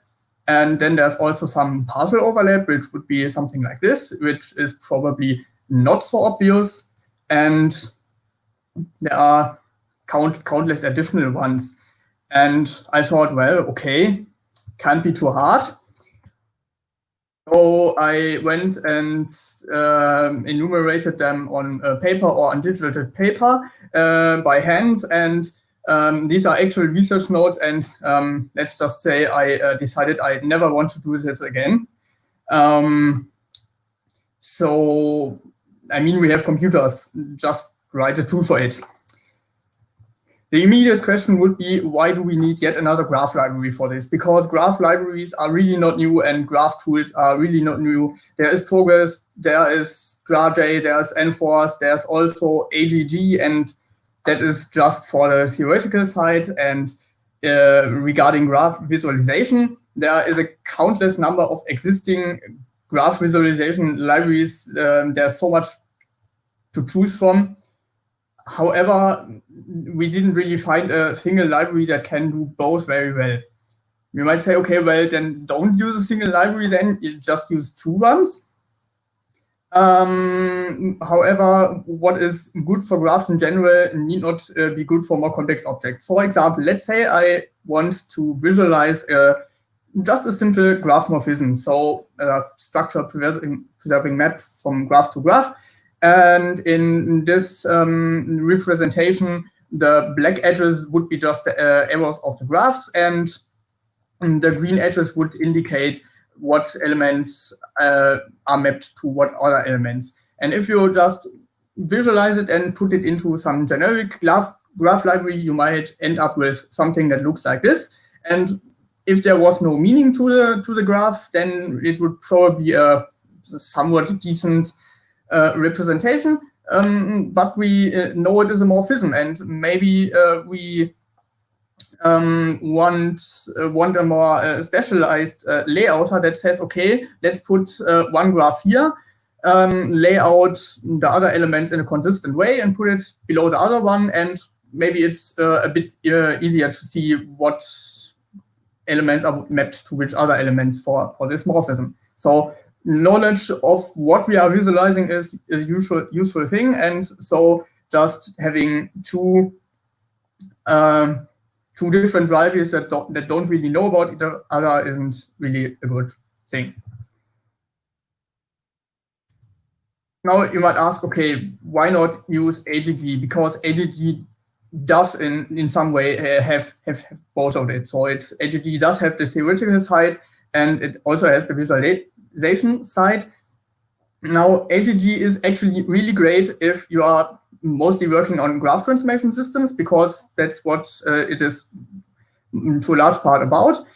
And then there's also some partial overlap, which would be something like this, which is probably not so obvious. And there are countless additional ones. And I thought, well, okay, can't be too hard. So I went and enumerated them on paper or on digital paper by hand. And these are actual research notes. And let's just say I decided I never want to do this again. So, I mean, we have computers, just write a tool for it. The immediate question would be, why do we need yet another graph library for this? Because graph libraries are really not new and graph tools are really not new. There is Progress, there is GraalJ, there's Enforce, there's also AGG, and that is just for the theoretical side. And regarding graph visualization, there is a countless number of existing graph visualization libraries. There's so much to choose from. However, we didn't really find a single library that can do both very well. You might say, okay, well, then don't use a single library, then you just use 2 ones. However, what is good for graphs in general need not be good for more complex objects. For example, let's say I want to visualize just a simple graph morphism, so a structure preserving map from graph to graph. And in this representation, the black edges would be just the errors of the graphs, and the green edges would indicate what elements are mapped to what other elements. And if you just visualize it and put it into some generic graph library, you might end up with something that looks like this. And if there was no meaning to the graph, then it would probably be a somewhat decent representation, but we know it is a morphism, and maybe we want a more specialized layouter that says, okay, let's put one graph here, lay out the other elements in a consistent way and put it below the other one, and maybe it's a bit easier to see what elements are mapped to which other elements for this morphism. So knowledge of what we are visualizing is a useful thing, and so just having two different libraries that don't really know about each other isn't really a good thing. Now you might ask, okay, why not use AGG? Because AGG does in some way have both of it. So AGG does have the theoretical side, and it also has the visualization side. Now AGG is actually really great if you are mostly working on graph transformation systems, because that's what it is to a large part about.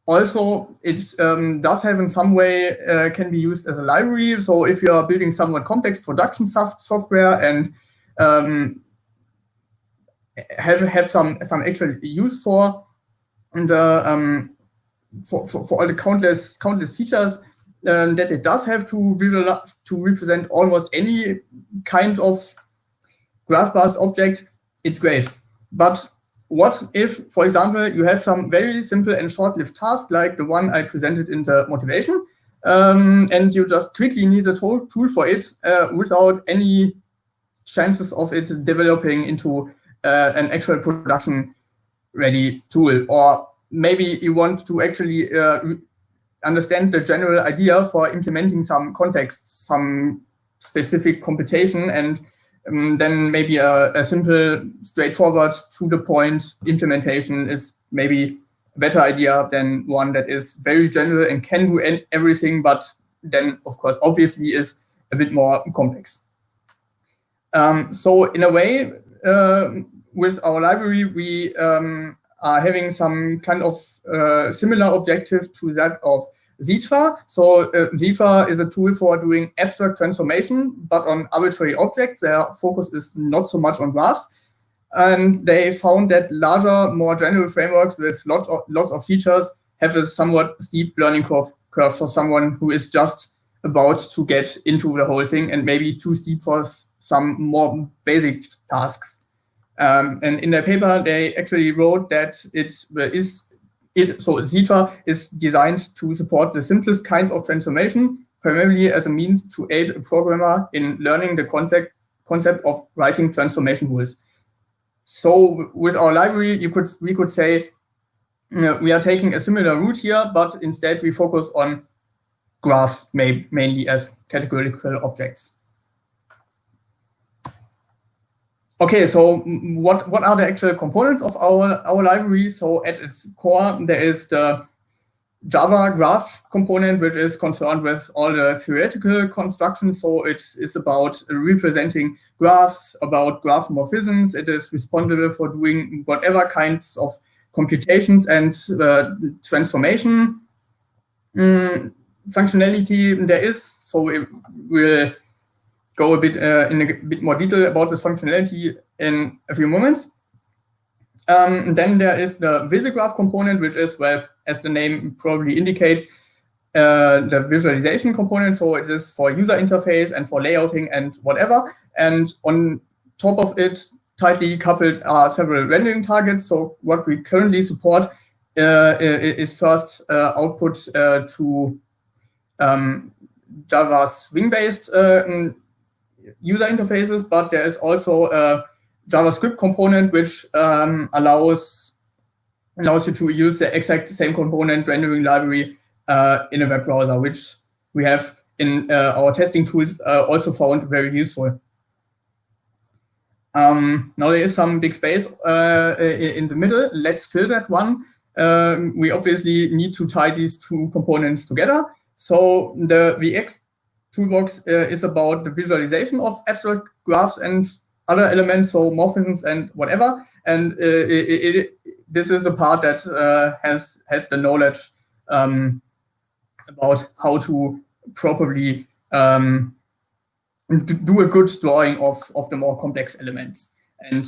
Also, it does have in some way can be used as a library. So if you are building somewhat complex production software and have some actual use for, and for all the countless features that it does have to represent almost any kind of graph-based object, it's great. But what if, for example, you have some very simple and short-lived task like the one I presented in the motivation, and you just quickly need a tool for it without any chances of it developing into an actual production-ready tool? Or maybe you want to actually understand the general idea for implementing some context, some specific computation, and then maybe a simple, straightforward, to-the-point implementation is maybe a better idea than one that is very general and can do everything, but then, of course, obviously is a bit more complex. So in a way, with our library, we are having some kind of similar objective to that of Zitra. So Zitra is a tool for doing abstract transformation, but on arbitrary objects. Their focus is not so much on graphs. And they found that larger, more general frameworks with lots of features have a somewhat steep learning curve for someone who is just about to get into the whole thing, and maybe too steep for some more basic tasks. And in their paper, they actually wrote that so Zitra is designed to support the simplest kinds of transformation, primarily as a means to aid a programmer in learning the concept of writing transformation rules. So with our library, we could say we are taking a similar route here, but instead we focus on graphs mainly as categorical objects. Okay, so what are the actual components of our library? So at its core, there is the Java graph component, which is concerned with all the theoretical constructions. So it's about representing graphs, about graph morphisms. It is responsible for doing whatever kinds of computations and transformation functionality there is. So we'll go a bit in a bit more detail about this functionality in a few moments. Then there is the VisiGraph component, which is, well, as the name probably indicates, the visualization component. So it is for user interface and for layouting and whatever. And on top of it, tightly coupled are several rendering targets. So what we currently support is first output to Java Swing-based user interfaces, but there is also a JavaScript component which allows you to use the exact same component rendering library in a web browser, which we have in our testing tools also found very useful. Now there is some big space in the middle. Let's fill that one. We obviously need to tie these two components together. So the VX toolbox is about the visualization of abstract graphs and other elements, so morphisms and whatever. And this is a part that has the knowledge about how to properly do a good drawing of the more complex elements. And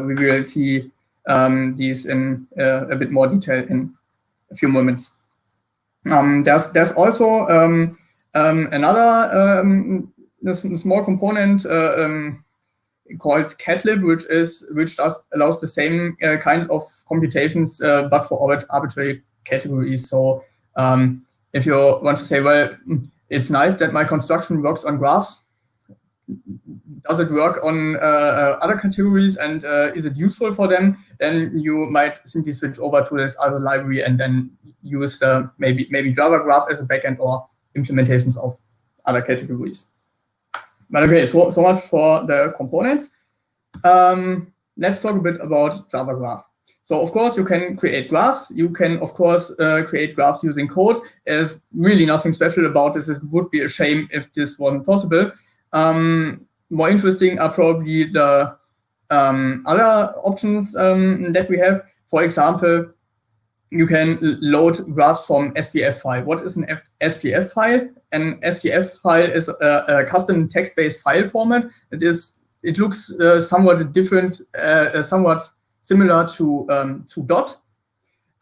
we will see these in a bit more detail in a few moments. There's also another small component called catlib, which just allows the same kind of computations, but for arbitrary categories. So if you want to say, well, it's nice that my construction works on graphs, does it work on other categories, and is it useful for them? Then you might simply switch over to this other library and then use maybe Java Graph as a backend or implementations of other categories. But okay, so much for the components. Let's talk a bit about Java Graph. So of course you can create graphs. You can of course create graphs using code. There's really nothing special about this. It would be a shame if this wasn't possible. More interesting are probably the other options that we have. For example, you can load graphs from SDF file. What is an SDF file? An SDF file is a custom text-based file format. It looks somewhat different, somewhat similar to dot,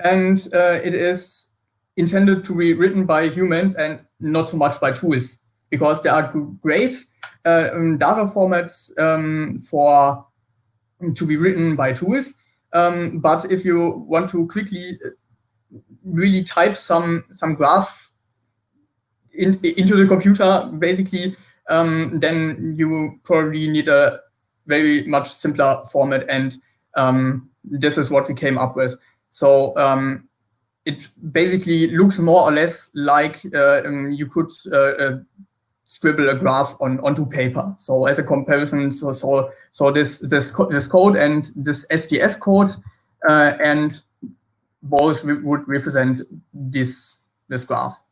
and it is intended to be written by humans and not so much by tools, because there are great data formats to be written by tools. But if you want to quickly really type some graph into the computer, basically, then you probably need a very much simpler format, and this is what we came up with. So it basically looks more or less like you could scribble a graph onto paper. So as a comparison, so this code and this SDF code, and both would represent this graph.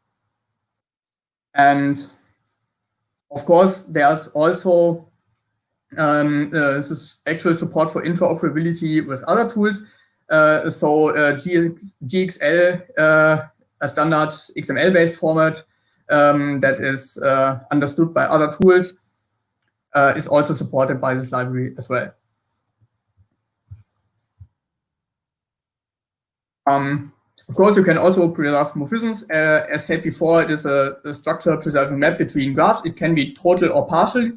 And of course, there's also actual support for interoperability with other tools. So GXL, a standard XML-based format that is understood by other tools, is also supported by this library as well. Of course, you can also preserve morphisms. As said before, it is a structure preserving map between graphs. It can be total or partial.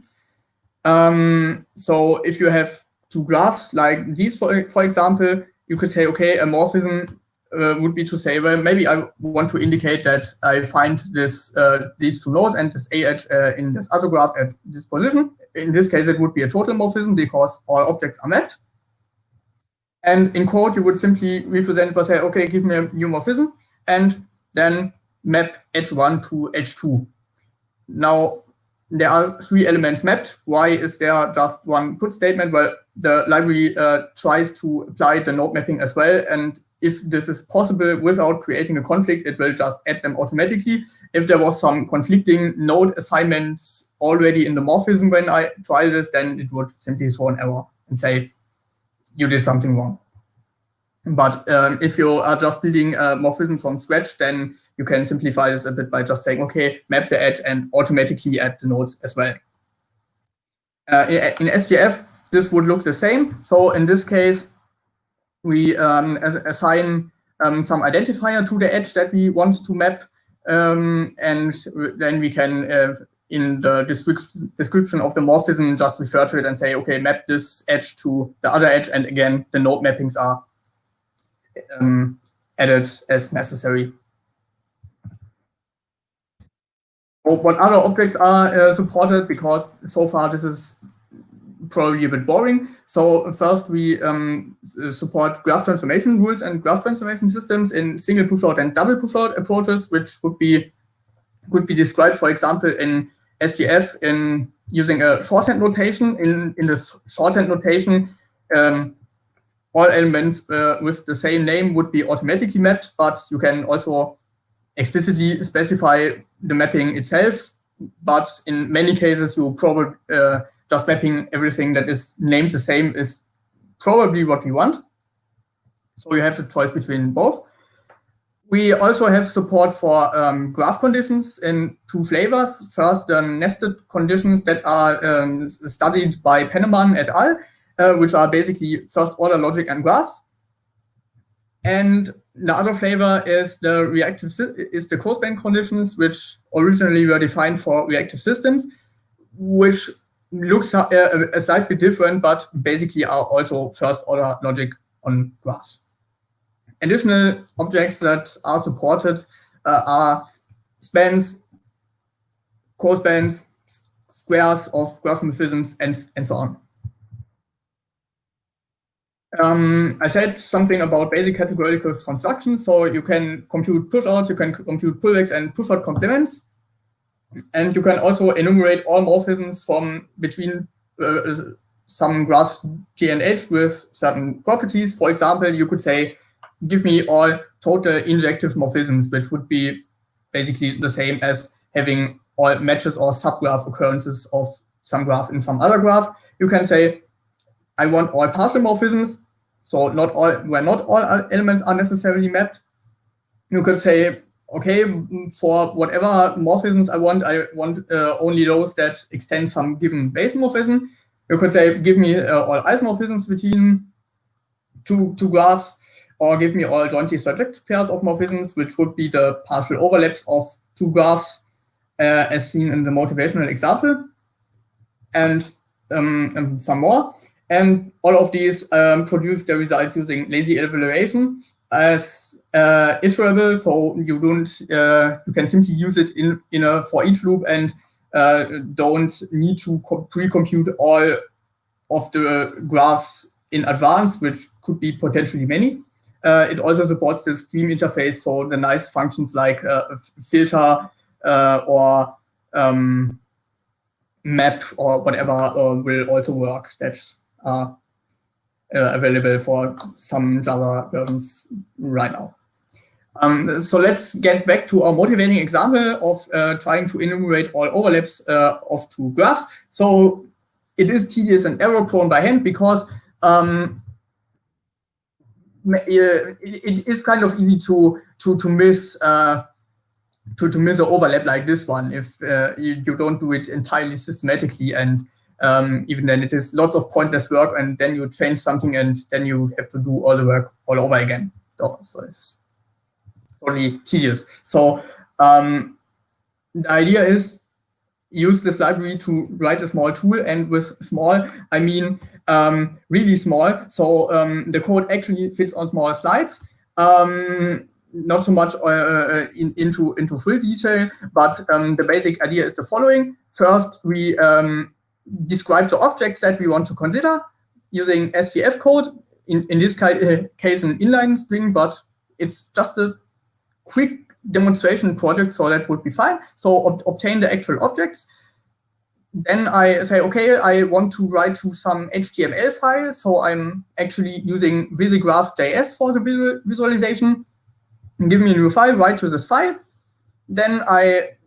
So if you have two graphs like these, for example, you could say, okay, a morphism would be to say, well, maybe I want to indicate that I find this these two nodes and this A edge in this other graph at this position. In this case, it would be a total morphism because all objects are mapped. And in code, you would simply represent by say, okay, give me a new morphism, and then map edge 1 to edge 2. Now, there are 3 elements mapped. Why is there just one put statement? Well, the library tries to apply the node mapping as well. And if this is possible without creating a conflict, it will just add them automatically. If there was some conflicting node assignments already in the morphism when I try this, then it would simply throw an error and say, you did something wrong. But if you are just building morphisms from scratch, then you can simplify this a bit by just saying, okay, map the edge and automatically add the nodes as well. In SDF, this would look the same. So in this case, we assign some identifier to the edge that we want to map. And then we can, in the description of the morphism, just refer to it and say, okay, map this edge to the other edge. And again, the node mappings are added as necessary. What other objects are supported? Because so far this is probably a bit boring. So first we support graph transformation rules and graph transformation systems in single push-out and double push-out approaches, which could be described, for example, in SDF in using a shorthand notation. In the shorthand notation, all elements with the same name would be automatically mapped, but you can also explicitly specify the mapping itself. But in many cases, you probably just mapping everything that is named the same is probably what we want. So you have the choice between both. We also have support for graph conditions in 2 flavors. First, the nested conditions that are studied by Penneman et al., which are basically first-order logic and graphs. And the other flavor is the coseband conditions, which originally were defined for reactive systems, which looks a slightly different, but basically are also first-order logic on graphs. additional objects that are supported are spans, cospans, squares of graph morphisms, and so on. I said something about basic categorical construction. So you can compute push-outs, you can compute pullbacks and push-out complements. And you can also enumerate all morphisms from between some graphs G and H with certain properties. For example, you could say, give me all total injective morphisms, which would be basically the same as having all matches or subgraph occurrences of some graph in some other graph. You can say, I want all partial morphisms, so not all, where not all elements are necessarily mapped. You could say, okay, for whatever morphisms I want only those that extend some given base morphism. You could say, give me all isomorphisms between two graphs, or give me all jointly surjective pairs of morphisms, which would be the partial overlaps of two graphs, as seen in the motivational example, and some more. And all of these produce the results using lazy evaluation as iterable, so you don't you can simply use it in a for each loop and don't need to pre-compute all of the graphs in advance, which could be potentially many. It also supports the stream interface, so the nice functions like filter or map or whatever will also work. That are available for some Java versions right now. So let's get back to our motivating example of trying to enumerate all overlaps of two graphs. So it is tedious and error prone by hand because it is kind of easy to miss an overlap like this one if you don't do it entirely systematically, and even then it is lots of pointless work, and then you change something and then you have to do all the work all over again. So it's totally tedious. So the idea is use this library to write a small tool, and with small I mean really small. So the code actually fits on small slides. Not so much into full detail, but the basic idea is the following. First, we describe the objects that we want to consider using SVF code. In this case, an inline string, but it's just a quick demonstration project, so that would be fine. So obtain the actual objects. Then I say, okay, I want to write to some HTML file, so I'm actually using visigraph.js for the visualization. Give me a new file, write to this file. Then I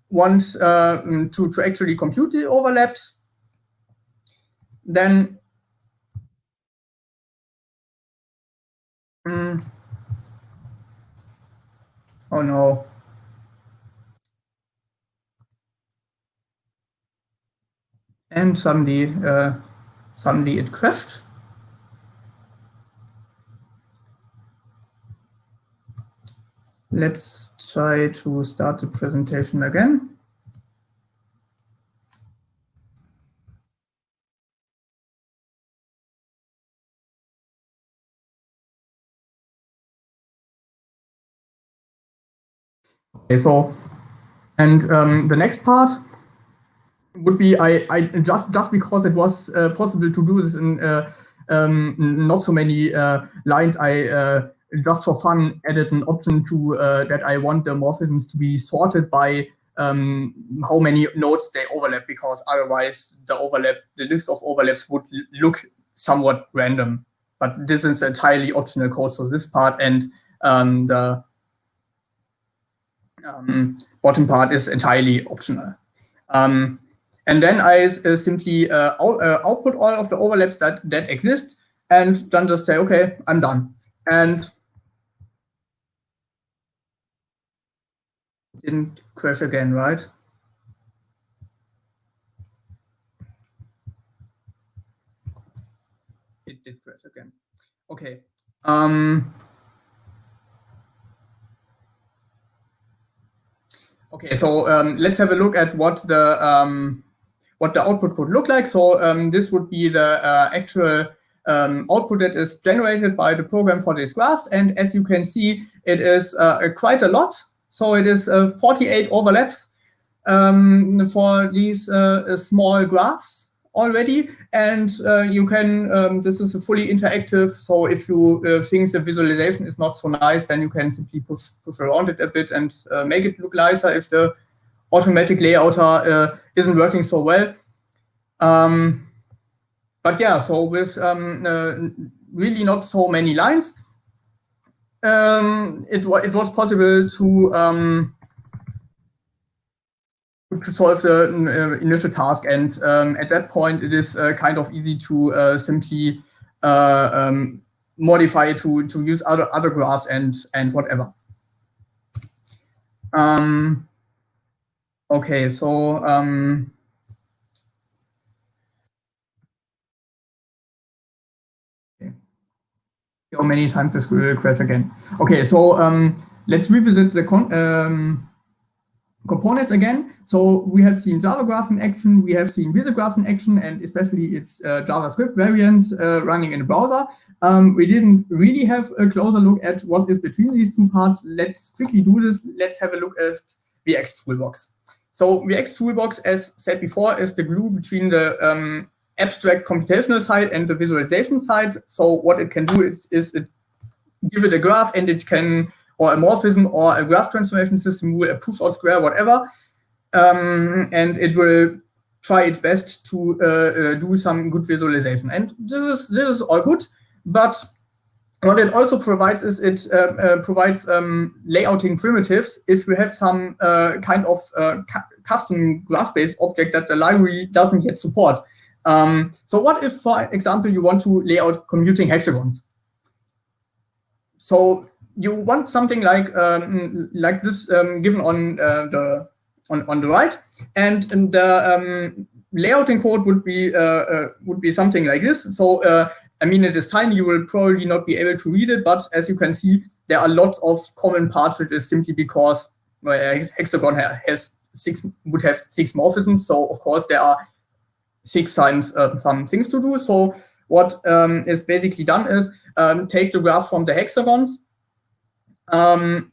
want to actually compute the overlaps. Then oh no. And suddenly it crashed. Let's try to start the presentation again. Okay, so, and the next part would be I just because it was possible to do this in not so many lines, I just for fun added an option to that I want the morphisms to be sorted by how many nodes they overlap, because otherwise the list of overlaps would look somewhat random. But this is entirely optional code, so this part and the bottom part is entirely optional. And then I simply output all of the overlaps that exist, and then just say, okay, I'm done. And didn't crash again, right? It did crash again. Okay. Okay, so let's have a look at what the output would look like. So this would be the actual output that is generated by the program for these graphs. And as you can see, it is quite a lot. So it is 48 overlaps for these small graphs already. And you can, this is a fully interactive. So if you think the visualization is not so nice, then you can simply push around it a bit and make it look nicer if the automatic layouter isn't working so well. But yeah, so with really not so many lines, it was possible to solve the initial task, and at that point it is kind of easy to simply modify to use other graphs and whatever. Okay, so how many times this will crash again? Okay, so let's revisit the components again. So we have seen Java graph in action, we have seen Visa graph in action, and especially its JavaScript variant running in a browser. We didn't really have a closer look at what is between these two parts. Let's quickly do this. Let's have a look at VX Toolbox. So VX Toolbox, as said before, is the glue between the abstract computational side and the visualization side. So what it can do is it give it a graph, and it can, or a morphism or a graph transformation system rule, a push out square, whatever, and it will try its best to do some good visualization. And this is all good, but what it also provides is it provides layouting primitives if you have some kind of custom graph-based object that the library doesn't yet support. So what if, for example, you want to lay out commuting hexagons? So you want something like this given on the right, and the layouting code would be something like this. So I mean, it is tiny. You will probably not be able to read it, but as you can see, there are lots of common parts, which is simply because a hexagon would have 6 morphisms. So of course there are 6 times some things to do. So what is basically done is take the graph from the hexagons, then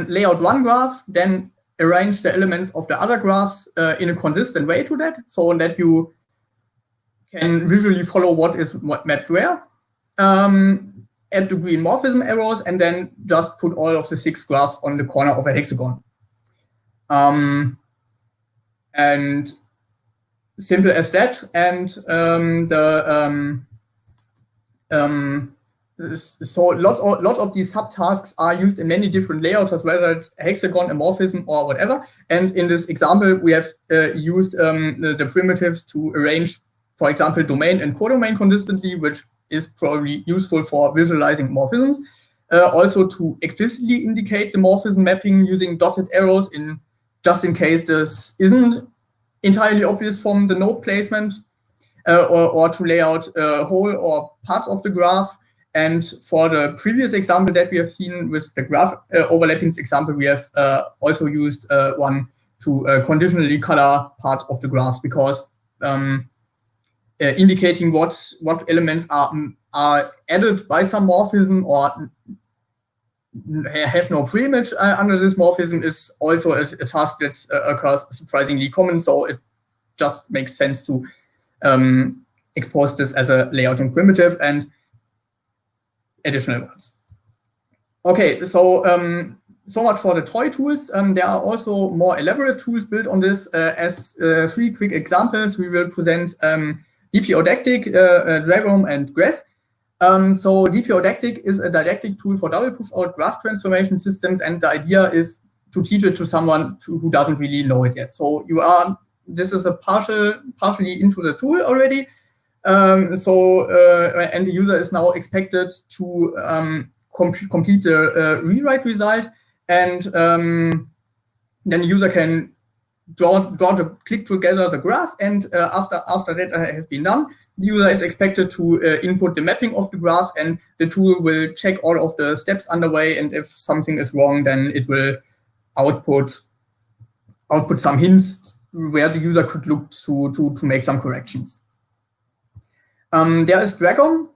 lay out one graph, then arrange the elements of the other graphs in a consistent way to that, so that you can visually follow what is mapped where, add the green morphism arrows, and then just put all of the 6 graphs on the corner of a hexagon. And simple as that. And so lots of these subtasks are used in many different layouts, whether it's a hexagon, a morphism, or whatever. And in this example, we have used the primitives to arrange, for example, domain and codomain consistently, which is probably useful for visualizing morphisms. Also to explicitly indicate the morphism mapping using dotted arrows, just in case this isn't entirely obvious from the node placement, or to lay out a whole or part of the graph. And for the previous example that we have seen with the graph overlappings example, we have also used one to conditionally color part of the graphs, because indicating what elements are added by some morphism or have no preimage under this morphism is also a task that occurs surprisingly common. So it just makes sense to expose this as a layouting primitive and additional ones. Okay, so so much for the toy tools. There are also more elaborate tools built on this. As 3 quick examples, we will present dpodactic, Dragom, and Gress. So dpodactic is a didactic tool for double push-out graph transformation systems, and the idea is to teach it to someone who doesn't really know it yet. So this is a partially into the tool already. And the user is now expected to complete the rewrite result, and then the user can click together the graph, and after that has been done, the user is expected to input the mapping of the graph, and the tool will check all of the steps underway, and if something is wrong, then it will output some hints where the user could look to make some corrections. There is Dragon,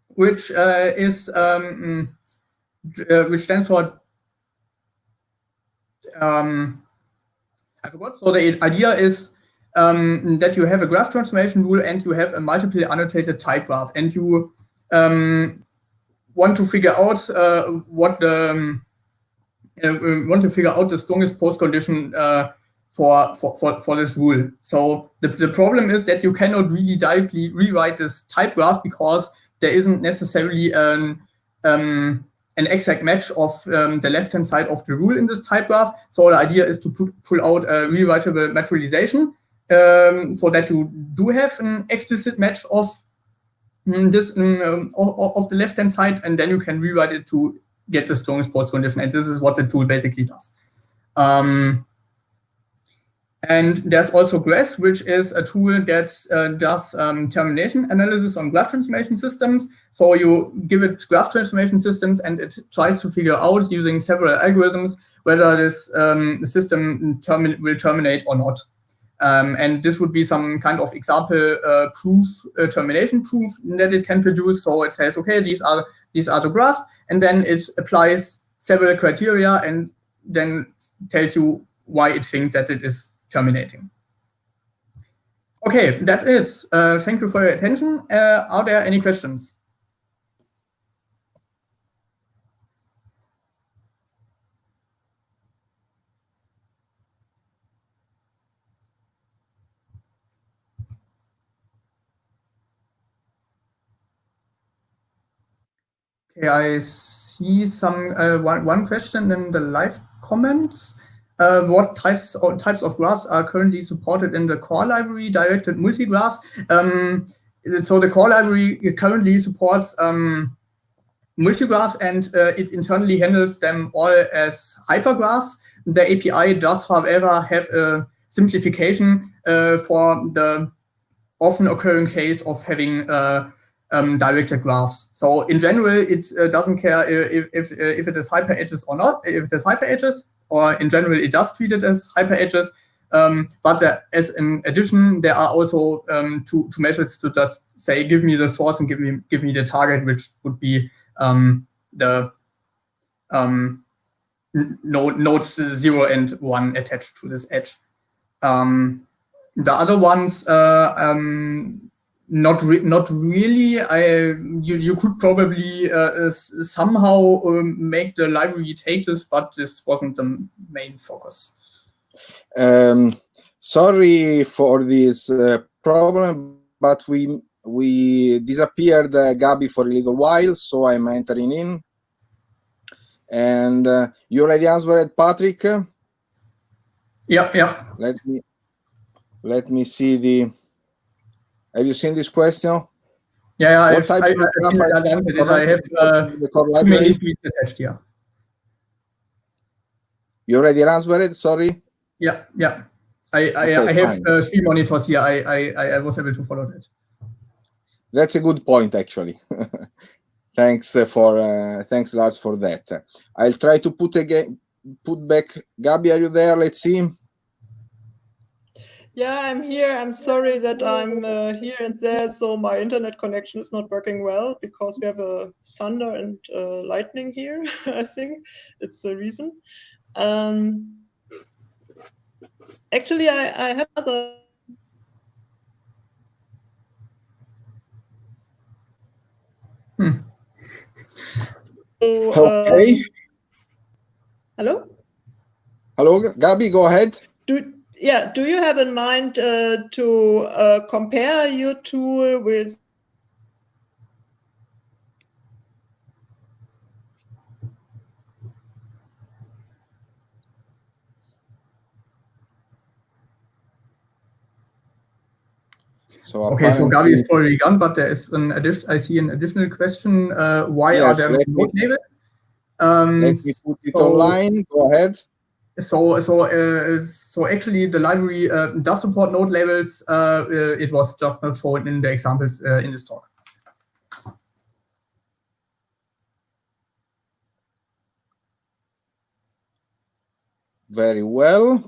which which stands for I forgot. So the idea is that you have a graph transformation rule and you have a multiple annotated type graph, and you want to figure out the strongest postcondition for this rule. So the problem is that you cannot really directly rewrite this type graph because there isn't necessarily an exact match of the left-hand side of the rule in this type graph. So the idea is to pull out a rewritable materialization so that you do have an explicit match of this of the left-hand side, and then you can rewrite it to get the strongest postcondition. And this is what the tool basically does. And there's also Gress, which is a tool that does termination analysis on graph transformation systems. So you give it graph transformation systems, and it tries to figure out, using several algorithms, whether this system will terminate or not. And this would be some kind of example termination proof that it can produce. So it says, okay, these are the graphs, and then it applies several criteria and then tells you why it thinks that it is terminating. Okay, that's it. Thank you for your attention. Are there any questions? Okay, I see some one question in the live comments. What types of graphs are currently supported in the core library, directed multigraphs? So the core library currently supports multigraphs, and it internally handles them all as hypergraphs. The API does, however, have a simplification for the often occurring case of having directed graphs. So in general, it doesn't care if it is hyperedges or not. If it is hyperedges, or in general, it does treat it as hyperedges. But as an addition, there are also two methods to just say, give me the source and give me the target, which would be the nodes 0 and 1 attached to this edge. The other ones, not really. You could probably somehow make the library take this, but this wasn't the main focus. Sorry for this problem, but we disappeared Gabi for a little while, so I'm entering in. And you already answered, Patrick? Yeah. Let me see the. Have you seen this question? Yeah, I have too many speeds attached here. You already answered it? Sorry. Yeah. I have 3 monitors here. I was able to follow that. That's a good point, actually. Thanks, Lars, for that. I'll try to put back. Gabi, are you there? Let's see. Yeah, I'm here. I'm sorry that I'm here and there, so my internet connection is not working well because we have a thunder and lightning here. I think it's the reason. Actually, I have other. Okay. Hello, Gabi, go ahead. Do you have in mind to compare your tool with? Okay, so Gabi is probably gone, but there is I see an additional question. Why are there no labels? Let me put it online. Go ahead. So actually, the library does support node labels. It was just not shown in the examples in this talk. Very well.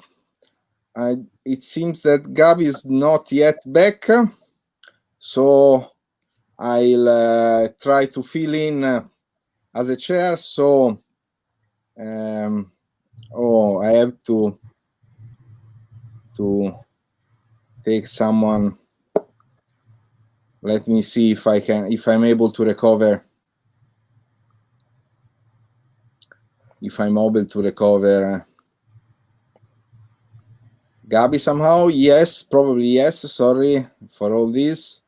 It seems that Gabi is not yet back. So I'll try to fill in as a chair. So, oh, I have to take someone. Let me see if I'm able to recover. If I'm able to recover Gabi somehow. Yes, probably yes. Sorry for all this.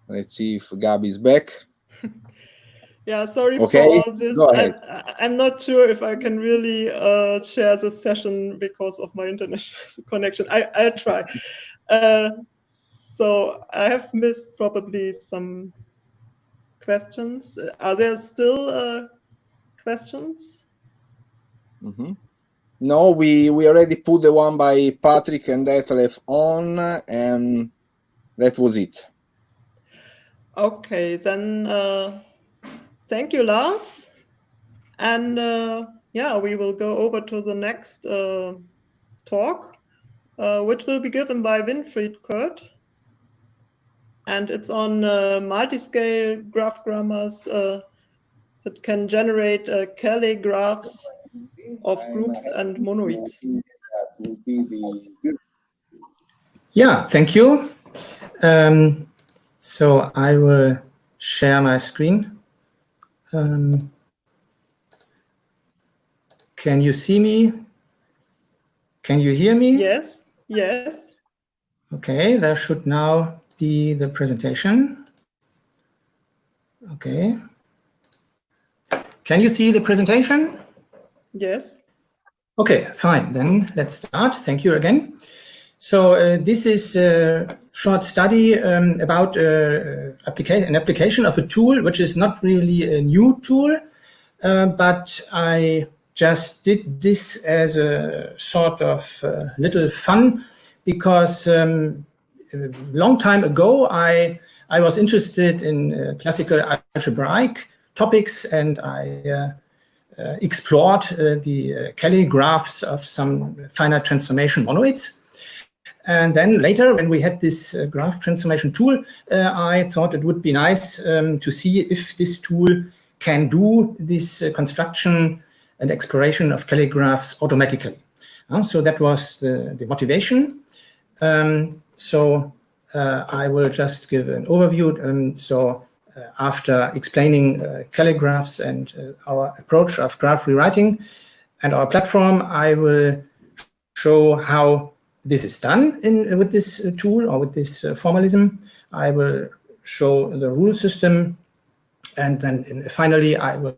Let's see if Gabi is back. Yeah, sorry Okay, for all this. go ahead. I'm not sure if I can really share this session because of my internet connection. I'll try. So I have missed probably some questions. Are there still questions? Mm-hmm. No, we already put the one by Patrick and Detlef on, and that was it. Okay, then thank you, Lars. And yeah, we will go over to the next talk, which will be given by Winfried Kurt. And it's on multi-scale graph grammars that can generate Cayley graphs of groups and monoids. Yeah, thank you. So I will share my screen. Can you see me? Can you hear me? Yes, yes. Okay, there should now be the presentation. Okay. Can you see the presentation? Yes. Okay, fine. Then let's start. Thank you again. So this is a short study about an application of a tool, which is not really a new tool, but I just did this as a sort of little fun because a long time ago I was interested in classical algebraic topics, and I explored the Cayley graphs of some finite transformation monoids. And then later, when we had this graph transformation tool, I thought it would be nice to see if this tool can do this construction and exploration of Cayley graphs automatically. So that was the motivation. I will just give an overview. After explaining Cayley graphs and our approach of graph rewriting and our platform, I will show how this is done with this tool or with this formalism. I will show the rule system, and then finally I will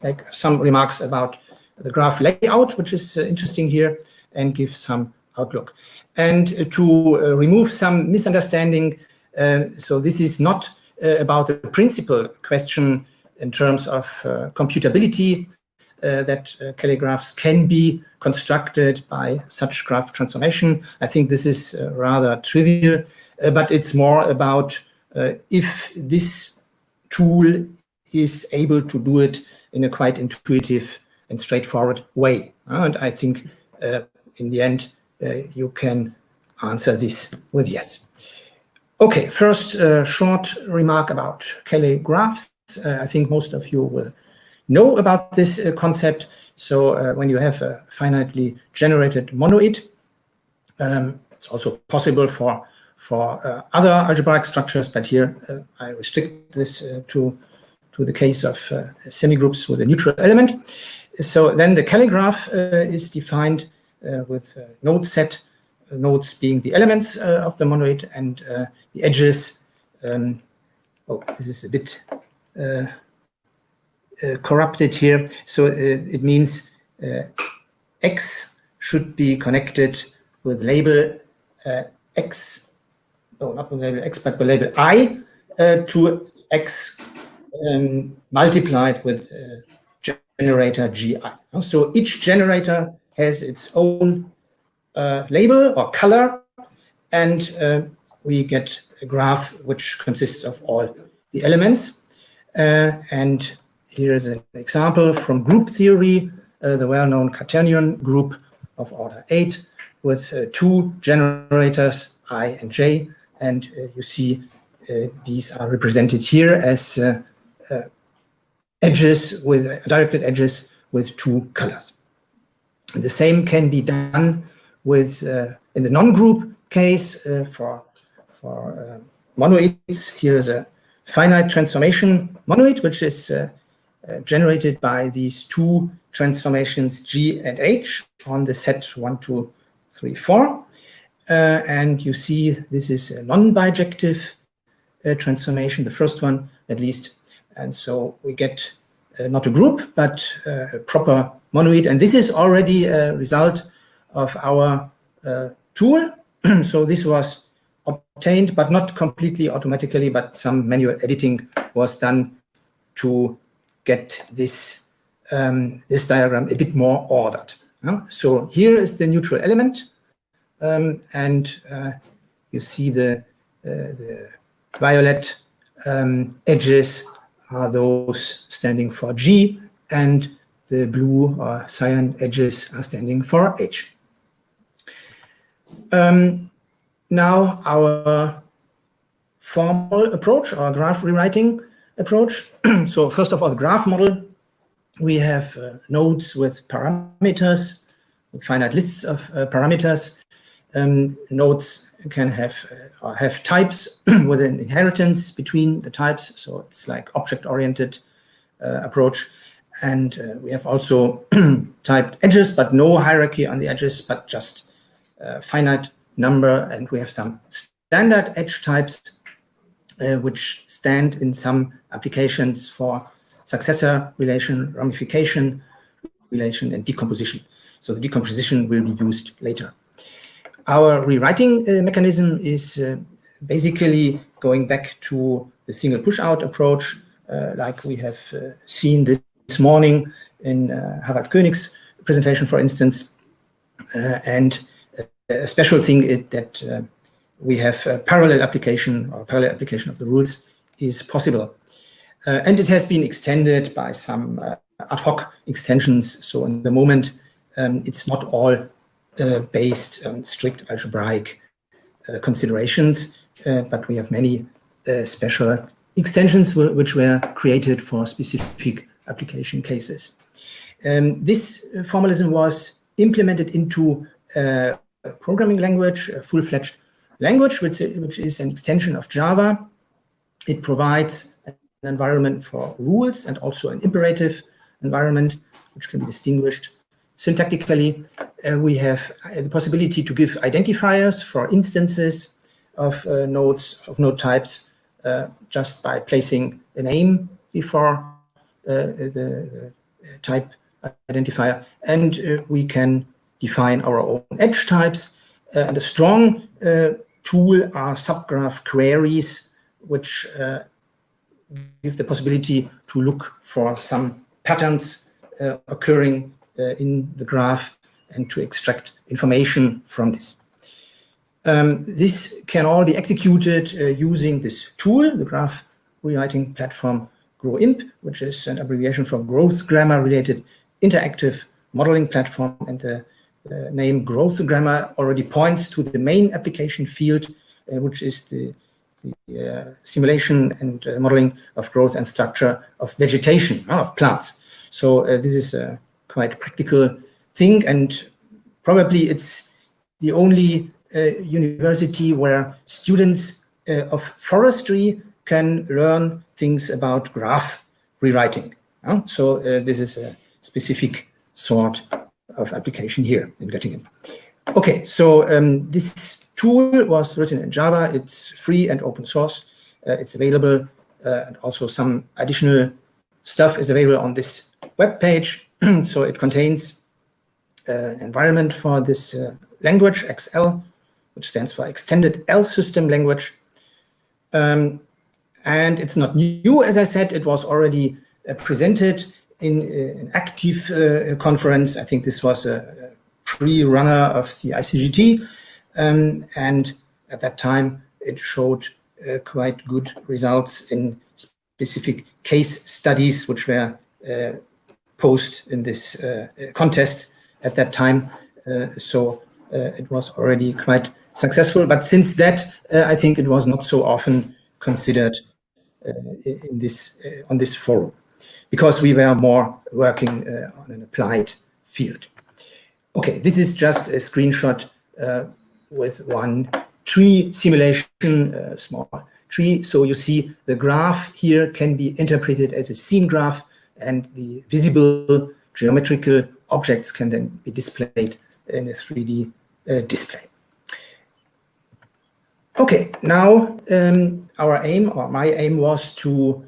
make some remarks about the graph layout, which is interesting here, and give some outlook. And to remove some misunderstanding, so this is not about the principal question in terms of computability, that Cayley graphs can be constructed by such graph transformation. I think this is rather trivial, but it's more about if this tool is able to do it in a quite intuitive and straightforward way. And I think in the end, you can answer this with yes. Okay, first short remark about Cayley graphs. I think most of you will know about this concept. So when you have a finitely generated monoid, it's also possible for other algebraic structures, but here I restrict this to the case of semigroups with a neutral element. So then the Cayley graph is defined with a node set, nodes being the elements of the monoid, and the edges. This is a bit corrupted here. So it means X should be connected with label X, not with label X, but with label I to X multiplied with generator GI. So each generator has its own label or color, and we get a graph which consists of all the elements. And here is an example from group theory, the well-known quaternion group of order 8 with two generators I and J. And you see these are represented here as edges with directed edges with 2 colors. And the same can be done with in the non-group case for monoids. Here is a finite transformation monoid, which is generated by these 2 transformations G and H on the set 1, 2, 3, 4. And you see this is a non-bijective transformation, the first one at least. And so we get not a group, but a proper monoid. And this is already a result of our tool. So this was obtained, but not completely automatically, but some manual editing was done to get this, this diagram a bit more ordered. So here is the neutral element. And you see the violet edges are those standing for G, and the blue or cyan edges are standing for H. Now our formal approach, our graph rewriting approach. So first of all, the graph model, we have nodes with parameters, with finite lists of parameters. Nodes can have types with an inheritance between the types, so it's like object-oriented approach. And we have also typed edges, but no hierarchy on the edges, but just finite number. And we have some standard edge types, which stand in some applications for successor relation, ramification relation, and decomposition. So the decomposition will be used later. Our rewriting mechanism is basically going back to the single push-out approach, like we have seen this morning in Harald Koenig's presentation, for instance. And a special thing is that we have a parallel application, or parallel application of the rules is possible. And it has been extended by some ad hoc extensions. So in the moment, it's not all based on strict algebraic considerations, but we have many special extensions which were created for specific application cases. This formalism was implemented into a programming language, a full-fledged language, which is an extension of Java. It provides an environment for rules and also an imperative environment, which can be distinguished syntactically. We have the possibility to give identifiers for instances of nodes, of node types, just by placing a name before the type identifier. And we can define our own edge types. And a strong tool are subgraph queries, which give the possibility to look for some patterns occurring in the graph and to extract information from this. This can all be executed using this tool, the graph rewriting platform GrowImp, which is an abbreviation for Growth Grammar Related Interactive Modeling Platform. And the name Growth Grammar already points to the main application field, which is the simulation and modeling of growth and structure of vegetation, of plants. So this is a quite practical thing, and probably it's the only university where students of forestry can learn things about graph rewriting. So this is a specific sort of application here in Göttingen. Okay, so this tool was written in Java. It's free and open source. It's available, and also some additional stuff is available on this web page. So it contains an environment for this language, XL, which stands for Extended L System Language. And it's not new, as I said. It was already presented in an active conference. I think this was a pre-runner of the icgt. And at that time, it showed quite good results in specific case studies, which were posted in this contest at that time. So it was already quite successful. But since that, I think it was not so often considered in this on this forum, because we were more working on an applied field. Okay, this is just a screenshot with one tree simulation, small tree. So you see the graph here can be interpreted as a scene graph, and the visible geometrical objects can then be displayed in a 3D display. Okay, now our aim, or my aim, was to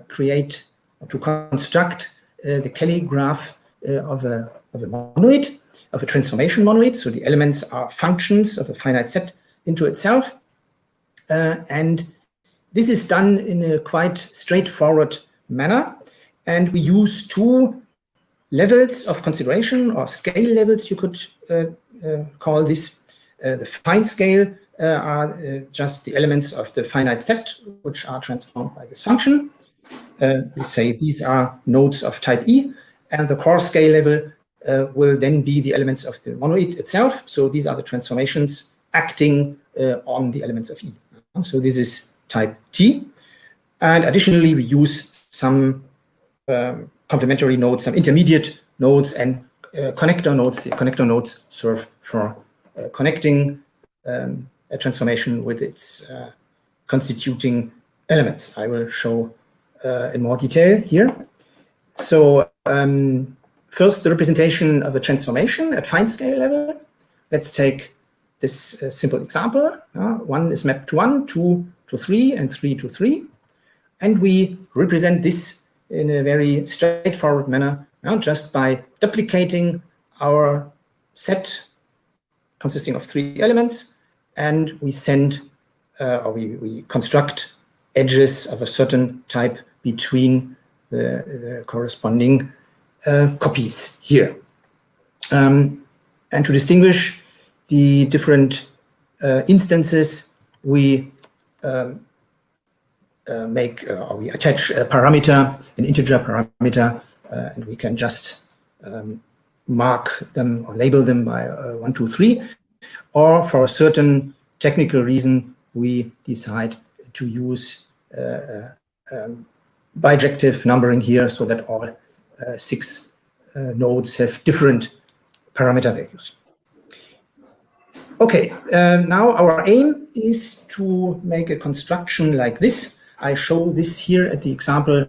create, to construct the Kelly graph of a monoid, of a transformation monoid. So the elements are functions of a finite set into itself. And this is done in a quite straightforward manner. And we use two levels of consideration, or scale levels, you could call this. The fine scale are just the elements of the finite set, which are transformed by this function. We say these are nodes of type E, and the coarse scale level will then be the elements of the monoid itself. So these are the transformations acting on the elements of E. So this is type T. And additionally, we use some complementary nodes, some intermediate nodes, and connector nodes. The connector nodes serve for connecting a transformation with its constituting elements. I will show in more detail here. So first, the representation of a transformation at fine scale level. Let's take this simple example. 1 is mapped to 1, 2 to 3, and 3 to 3. And we represent this in a very straightforward manner, just by duplicating our set consisting of 3 elements, and we send, or we construct edges of a certain type between the corresponding copies here. And to distinguish the different instances, we make, or we attach a parameter, an integer parameter, and we can just mark them or label them by 1, 2, 3. Or for a certain technical reason, we decide to use bijective numbering here, so that all 6 nodes have different parameter values. Okay, now our aim is to make a construction like this. I show this here at the example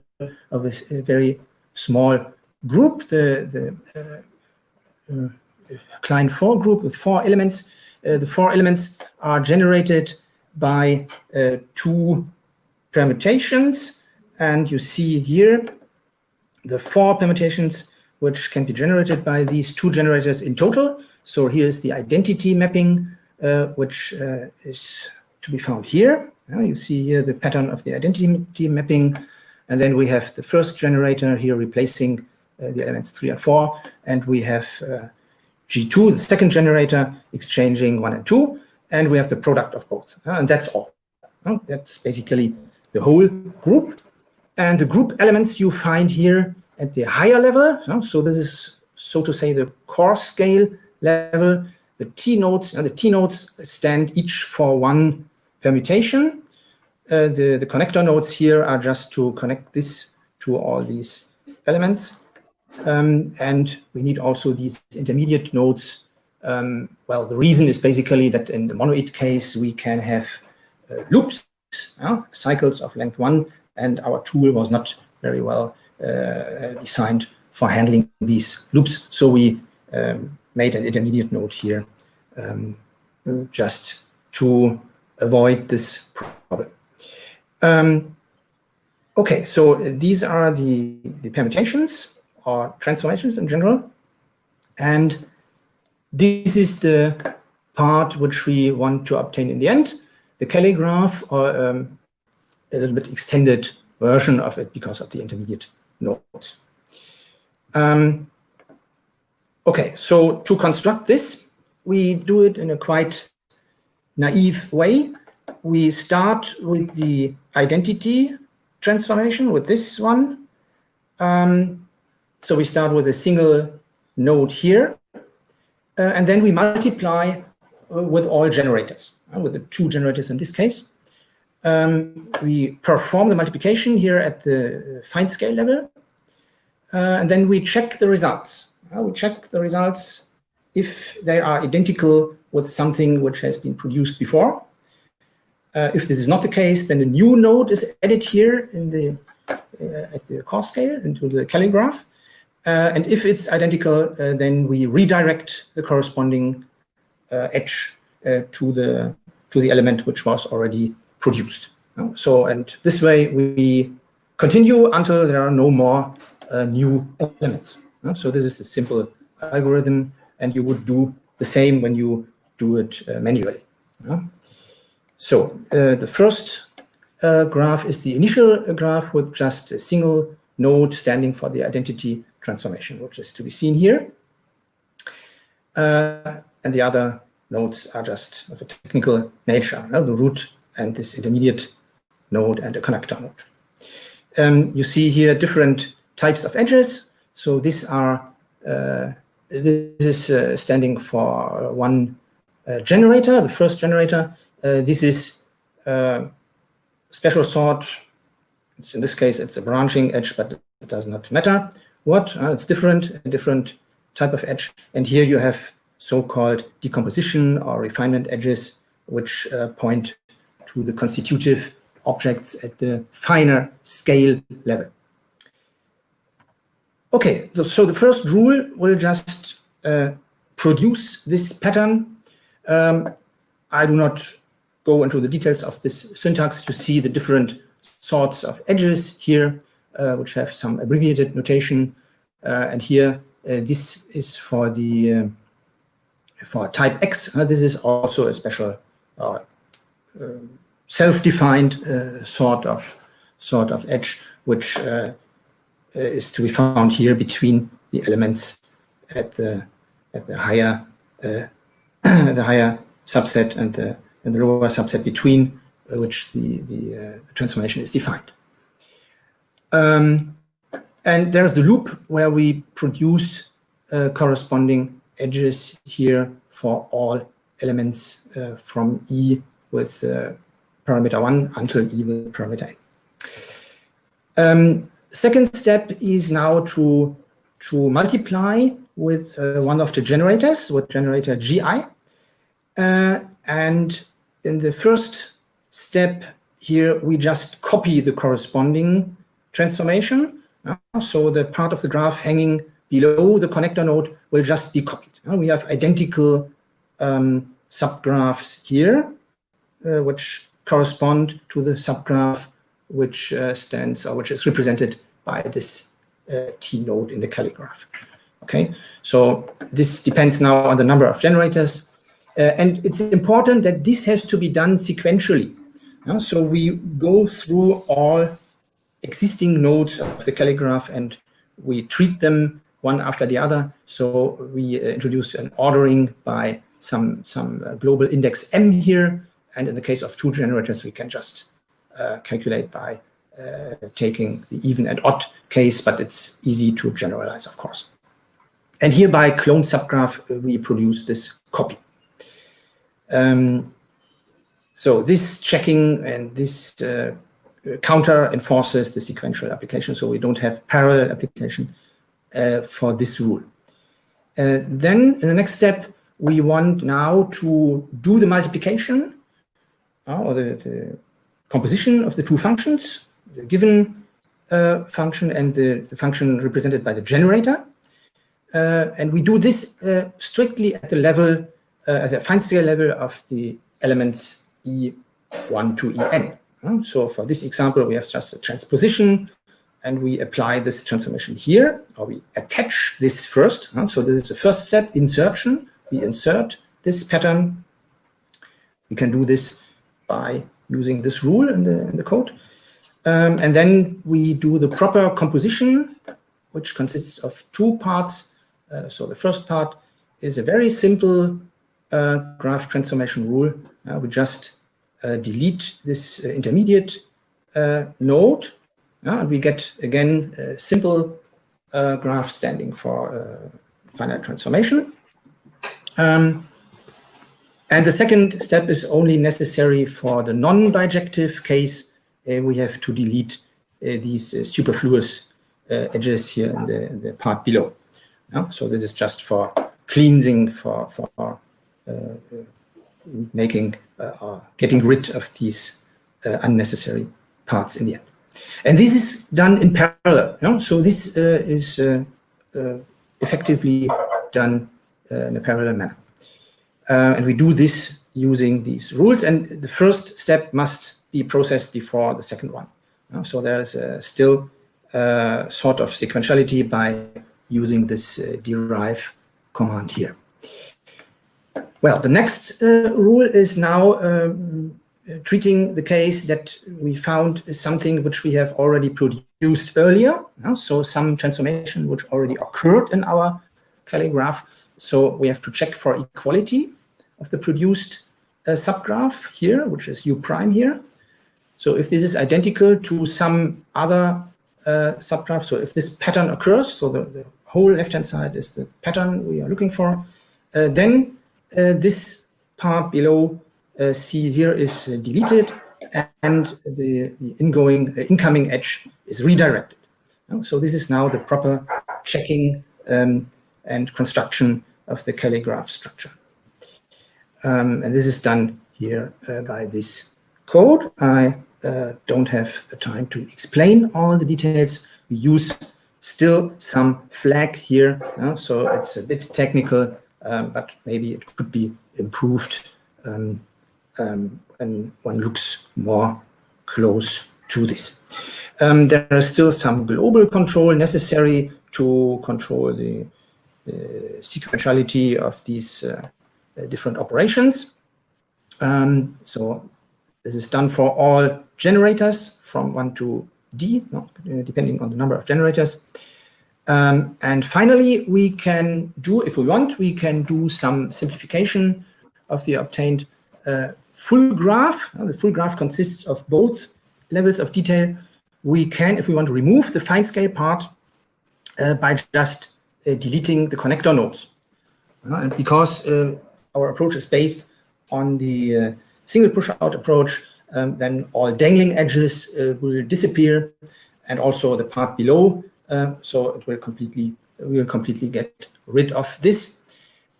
of a very small group, the Klein 4 group with 4 elements. The 4 elements are generated by 2 permutations, and you see here the 4 permutations which can be generated by these 2 generators in total. So here's the identity mapping, which is to be found here. You see here the pattern of the identity mapping, and then we have the first generator here replacing the elements 3 and 4, and we have G2, the second generator, exchanging 1 and 2, and we have the product of both, and that's all. That's basically the whole group. And the group elements you find here at the higher level. So this is, so to say, the coarse scale level. The T nodes, and the T nodes stand each for 1 permutation. The connector nodes here are just to connect this to all these elements. And we need also these intermediate nodes. Well, the reason is basically that in the monoid case, we can have loops, cycles of length 1, and our tool was not very well designed for handling these loops. So we made an intermediate node here just to avoid this problem. Okay, so these are the permutations or transformations in general. And this is the part which we want to obtain in the end, the Kelly graph, or a little bit extended version of it because of the intermediate nodes. Okay, so to construct this, we do it in a quite naive way. We start with the identity transformation, with this one. So we start with a single node here, and then we multiply with all generators, with the 2 generators in this case. we perform the multiplication here at the fine scale level, and then we check the results. We check the results if they are identical with something which has been produced before. If this is not the case, then a new node is added here in the at the cause scale into the calligraph. And if it's identical, then we redirect the corresponding edge to the element which was already produced. So, and this way we continue until there are no more new elements. So this is the simple algorithm, and you would do the same when you do it manually. So the first graph is the initial graph with just a single node standing for the identity transformation, which is to be seen here. And the other nodes are just of a technical nature, the root and this intermediate node and a connector node. You see here different types of edges. So these are, this is standing for one generator, the first generator. This is special sort. In this case, it's a branching edge, but it does not matter what. It's different, a different type of edge. And here you have so-called decomposition or refinement edges, which point to the constitutive objects at the finer scale level. Okay, so the first rule will just produce this pattern. I do not go into the details of this syntax. You see the different sorts of edges here, which have some abbreviated notation. And here, this is for the for type X. This is also a special self-defined sort of edge, which is to be found here between the elements at the higher the higher subset and the lower subset between which the transformation is defined. And there's the loop where we produce corresponding edges here for all elements from E with parameter 1 until E with parameter n. Second step is now to multiply with one of the generators, with generator GI. And in the first step here, we just copy the corresponding transformation. So the part of the graph hanging below the connector node will just be copied. We have identical subgraphs here, which correspond to the subgraph which stands or which is represented by this T node in the calligraph. Okay, so this depends now on the number of generators. And it's important that this has to be done sequentially. So we go through all existing nodes of the calligraph and we treat them one after the other. So we introduce an ordering by some global index M here. And in the case of two generators, we can just calculate by taking the even and odd case, but it's easy to generalize, of course. And here by clone subgraph, we produce this copy. So this checking and this counter enforces the sequential application, so we don't have parallel application for this rule. Then in the next step, we want now to do the multiplication or the composition of the two functions, the given function and the function represented by the generator. And we do this strictly at the level, as a fine scale level of the elements E1 to En. So for this example, we have just a transposition and we apply this transformation here, or we attach this first. So this is the first step, insertion. We insert this pattern. We can do this by using this rule in the code. And then we do the proper composition, which consists of two parts. So the first part is a very simple graph transformation rule. We just delete this intermediate node. And we get, again, a simple graph standing for finite transformation. And And the second step is only necessary for the non-bijective case. We have to delete these superfluous edges here in the part below. So this is just for cleansing, for making or getting rid of these unnecessary parts in the end. And this is done in parallel. So this is effectively done in a parallel manner. And we do this using these rules. And the first step must be processed before the second one. So there's still sort of sequentiality by using this derive command here. Well, the next rule is now treating the case that we found is something which we have already produced earlier. So some transformation which already occurred in our calligraph. So we have to check for equality of the produced subgraph here, which is U prime here. So if this is identical to some other subgraph, so if this pattern occurs, so the whole left-hand side is the pattern we are looking for, then this part below C here is deleted, and the incoming edge is redirected. So this is now the proper checking and construction of the calligraph structure. And this is done here by this code. I don't have the time to explain all the details. We use still some flag here, so it's a bit technical, but maybe it could be improved when one looks more close to this. There is still some global control necessary to control the sequentiality of these different operations. So this is done for all generators from 1 to D, depending on the number of generators. And finally, we can do, if we want, we can do some simplification of the obtained full graph. The full graph consists of both levels of detail. We can, if we want to remove the fine scale part, by just deleting the connector nodes. And because our approach is based on the single push-out approach, then all dangling edges will disappear, and also the part below. So it will we will completely get rid of this.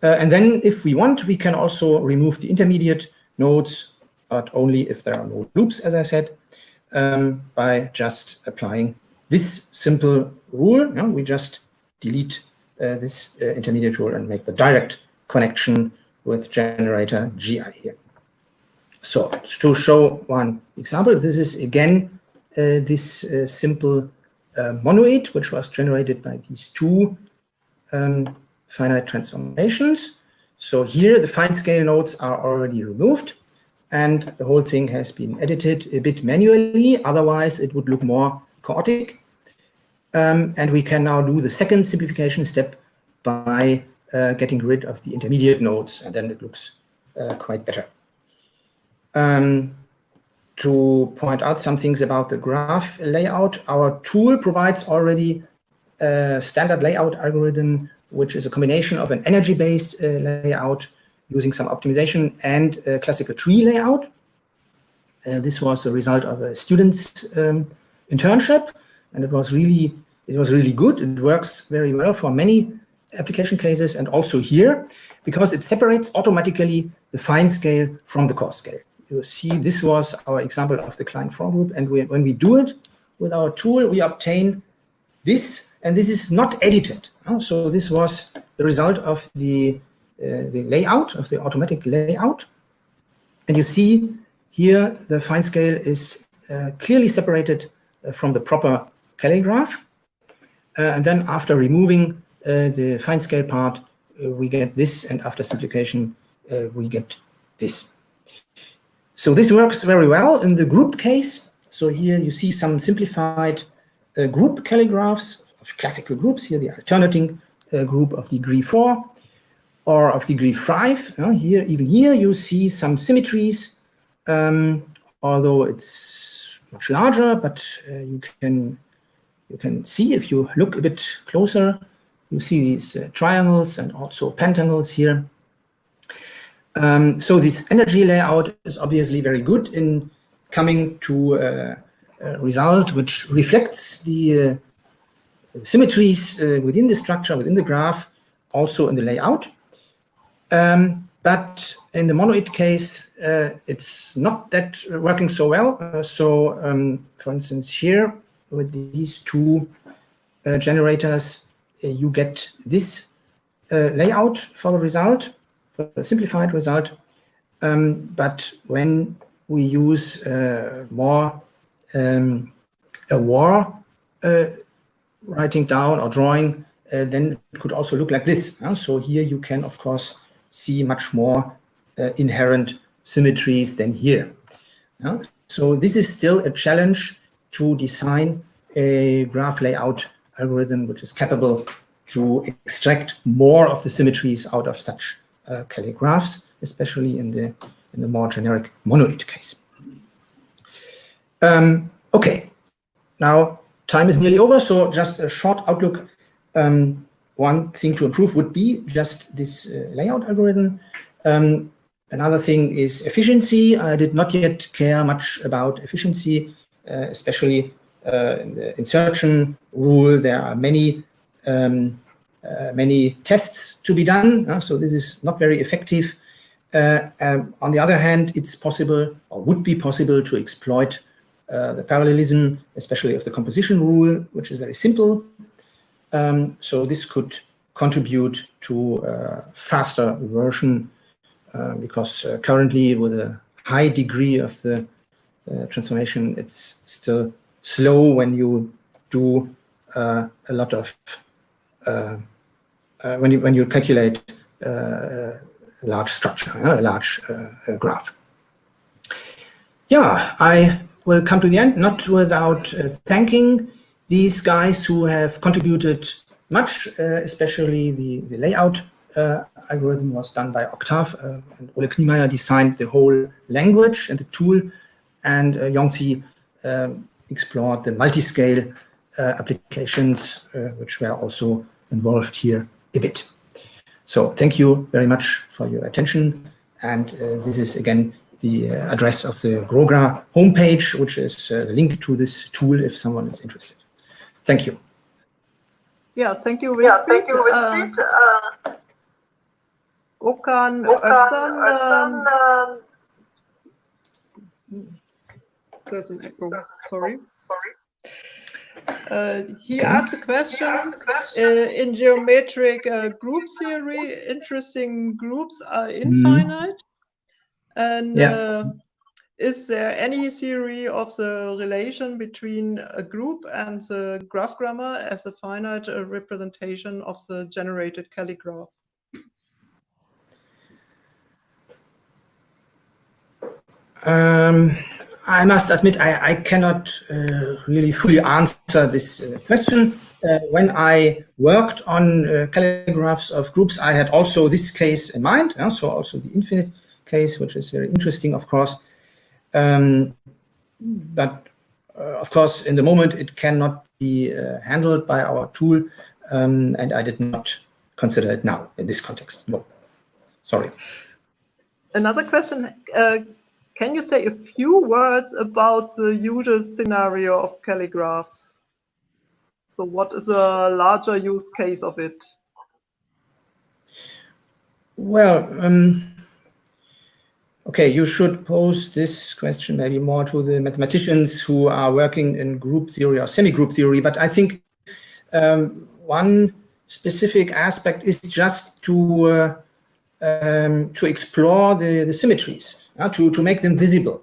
And then, if we want, we can also remove the intermediate nodes, but only if there are no loops, as I said, by just applying this simple rule. We just delete this intermediate rule and make the direct connection with generator GI here. So to show one example, this is again this simple monoid, which was generated by these two finite transformations. So here the fine scale nodes are already removed, and the whole thing has been edited a bit manually. Otherwise, it would look more chaotic. And we can now do the second simplification step by getting rid of the intermediate nodes, and then it looks quite better. To point out some things about the graph layout, our tool provides already a standard layout algorithm, which is a combination of an energy-based layout using some optimization and a classical tree layout. This was the result of a student's internship, and it was really good. It works very well for many application cases, and also here, because it separates automatically the fine scale from the coarse scale. You see, this was our example of the Klein for group, and when we do it with our tool, we obtain this, and this is not edited. So this was the result of the layout, of the automatic layout. And you see here the fine scale is clearly separated from the proper calligraph. And then after removing the fine scale part, we get this, and after simplification, we get this. So this works very well in the group case. So here you see some simplified group calligraphs of classical groups. Here the alternating group of degree 4 or of degree 5. Even here you see some symmetries, although it's much larger, but you can see, if you look a bit closer, you see these triangles and also pentangles here. So this energy layout is obviously very good in coming to a result which reflects the symmetries within the structure, within the graph, also in the layout. But in the monoid case, it's not that working so well. For instance, here with these two generators, you get this layout for the result, for the simplified result. But when we use more a war writing down or drawing, then it could also look like this. So here you can, of course, see much more inherent symmetries than here. So this is still a challenge to design a graph layout algorithm which is capable to extract more of the symmetries out of such calligraphs, especially in the more generic monoid case. Okay, now time is nearly over, so just a short outlook. One thing to improve would be just this layout algorithm. Another thing is efficiency. I did not yet care much about efficiency, especially in the insertion rule. There are many tests to be done, so this is not very effective. On the other hand, it's possible, or would be possible, to exploit the parallelism, especially of the composition rule, which is very simple. So this could contribute to a faster version, because currently with a high degree of the transformation, it's still slow when you do a lot of when you calculate a large structure, a large graph. Yeah, I will come to the end, not without thanking these guys who have contributed much, especially the layout algorithm was done by Octave, and Ole Kniemeyer designed the whole language and the tool, and Yongzi explored the multi-scale applications, which were also involved here a bit. So thank you very much for your attention, and this is again the address of the Grogra homepage, which is the link to this tool if someone is interested. Thank you. Yeah, thank you, Wilfried. Okan Özcan, there's an echo, sorry. He asked a question, in geometric group theory, interesting groups are infinite. And is there any theory of the relation between a group and the graph grammar as a finite representation of the generated calligraph? I must admit, I cannot really fully answer this question. When I worked on calligraphs of groups, I had also this case in mind, so also the infinite case, which is very interesting, of course. But of course, in the moment, it cannot be handled by our tool, and I did not consider it now in this context. No, sorry. Another question. Can you say a few words about the usual scenario of calligraphs? So what is a larger use case of it? Well, okay, you should pose this question maybe more to the mathematicians who are working in group theory or semi-group theory, but I think one specific aspect is just to explore the symmetries. To make them visible,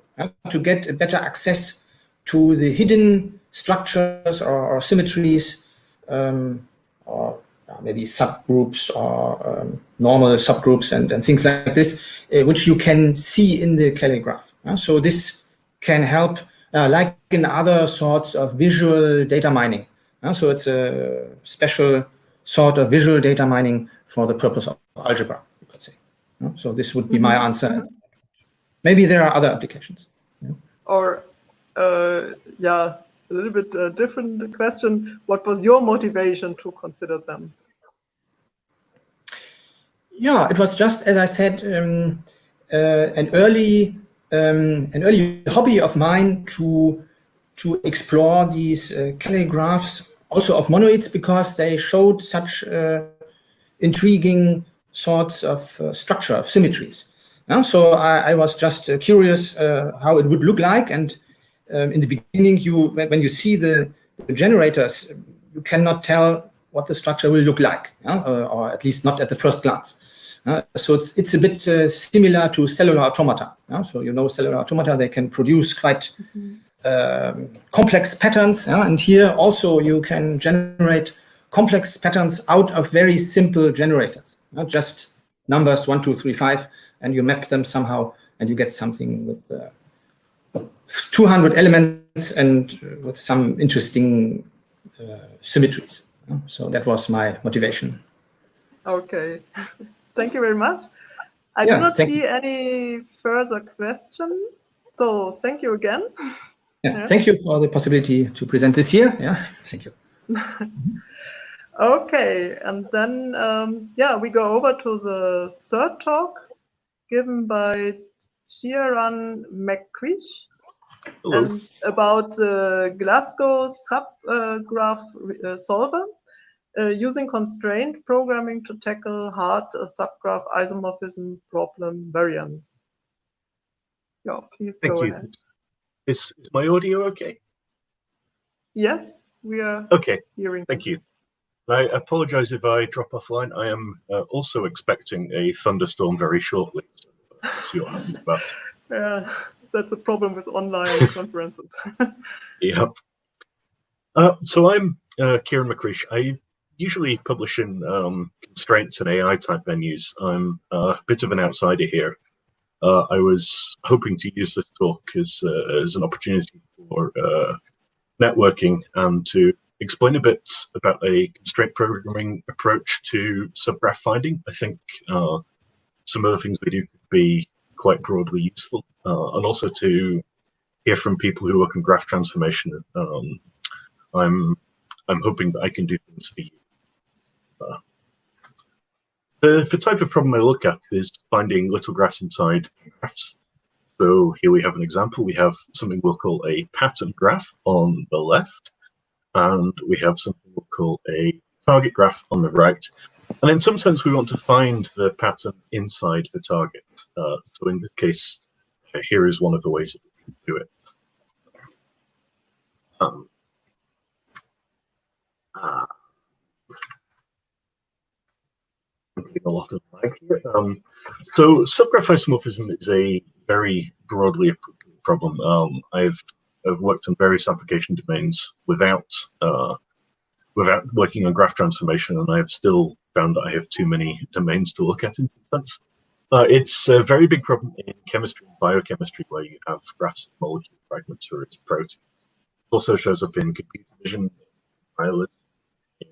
to get a better access to the hidden structures or symmetries, or maybe subgroups or normal subgroups and things like this, which you can see in the calligraph. So this can help, like in other sorts of visual data mining. So it's a special sort of visual data mining for the purpose of algebra, you could say. So this would be my answer. Maybe there are other applications. Or, yeah, a little bit different question. What was your motivation to consider them? Yeah, it was just, as I said, an early hobby of mine to explore these calligraphs also of monoids, because they showed such intriguing sorts of structure, of symmetries. So I was just curious how it would look like. And in the beginning, when you see the generators, you cannot tell what the structure will look like, or at least not at the first glance. So it's a bit similar to cellular automata. So cellular automata, they can produce quite complex patterns. And here also you can generate complex patterns out of very simple generators. Just numbers 1, 2, 3, 5, and you map them somehow, and you get something with 200 elements and with some interesting symmetries. So that was my motivation. Okay, thank you very much. I do not see any further questions, so thank you again. Yeah, thank you for the possibility to present this here. Yeah, thank you. Okay, and then we go over to the third talk given by Ciaran McCreesh and about the Glasgow subgraph solver using constraint programming to tackle hard subgraph isomorphism problem variants. Yeah, please go ahead. Is my audio okay? Yes, we are hearing. Thank you. I apologize if I drop offline. I am also expecting a thunderstorm very shortly. So see what happens about. Yeah, that's a problem with online conferences. Yeah. So I'm Ciaran McCreesh. I usually publish in constraints and AI type venues. I'm a bit of an outsider here. I was hoping to use this talk as an opportunity for networking and to explain a bit about a constraint programming approach to subgraph finding. I think some of the things we do could be quite broadly useful, and also to hear from people who work on graph transformation. I'm hoping that I can do things for you. The type of problem I look at is finding little graphs inside graphs. So here we have an example. We have something we'll call a pattern graph on the left, and we have something we'll call a target graph on the right. And in some sense, we want to find the pattern inside the target. So in this case, here is one of the ways that we can do it. A lot of lag here. So subgraph isomorphism is a very broadly applicable problem. I've worked on various application domains without working on graph transformation, and I've still found that I have too many domains to look at in some sense. It's a very big problem in chemistry and biochemistry, where you have graphs of molecule fragments or its proteins. It also shows up in computer vision,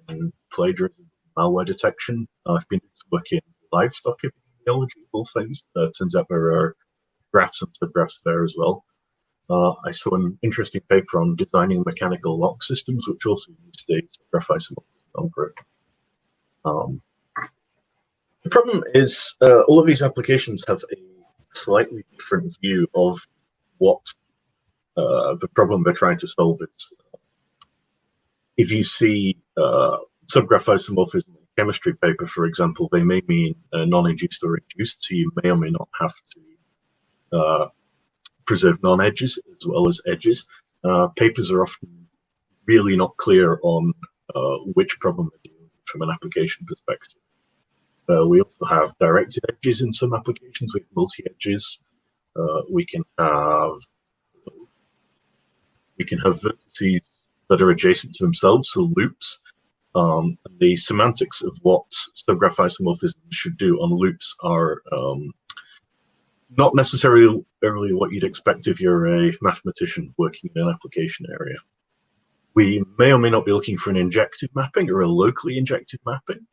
in plagiarism, malware detection. I've been working in livestock epidemiology, all things. Turns out there are graphs and subgraphs there as well. I saw an interesting paper on designing mechanical lock systems, which also used a subgraph isomorphism algorithm. The problem is all of these applications have a slightly different view of what the problem they're trying to solve is. If you see subgraph isomorphism in a chemistry paper, for example, they may mean non-induced or induced, so you may or may not have to preserve non-edges as well as edges. Papers are often really not clear on which problem they're dealing with from an application perspective. We also have directed edges in some applications with multi-edges. We can have vertices that are adjacent to themselves, so loops. The semantics of what subgraph isomorphism should do on loops are not necessarily what you'd expect if you're a mathematician working in an application area. We may or may not be looking for an injective mapping or a locally injective mapping.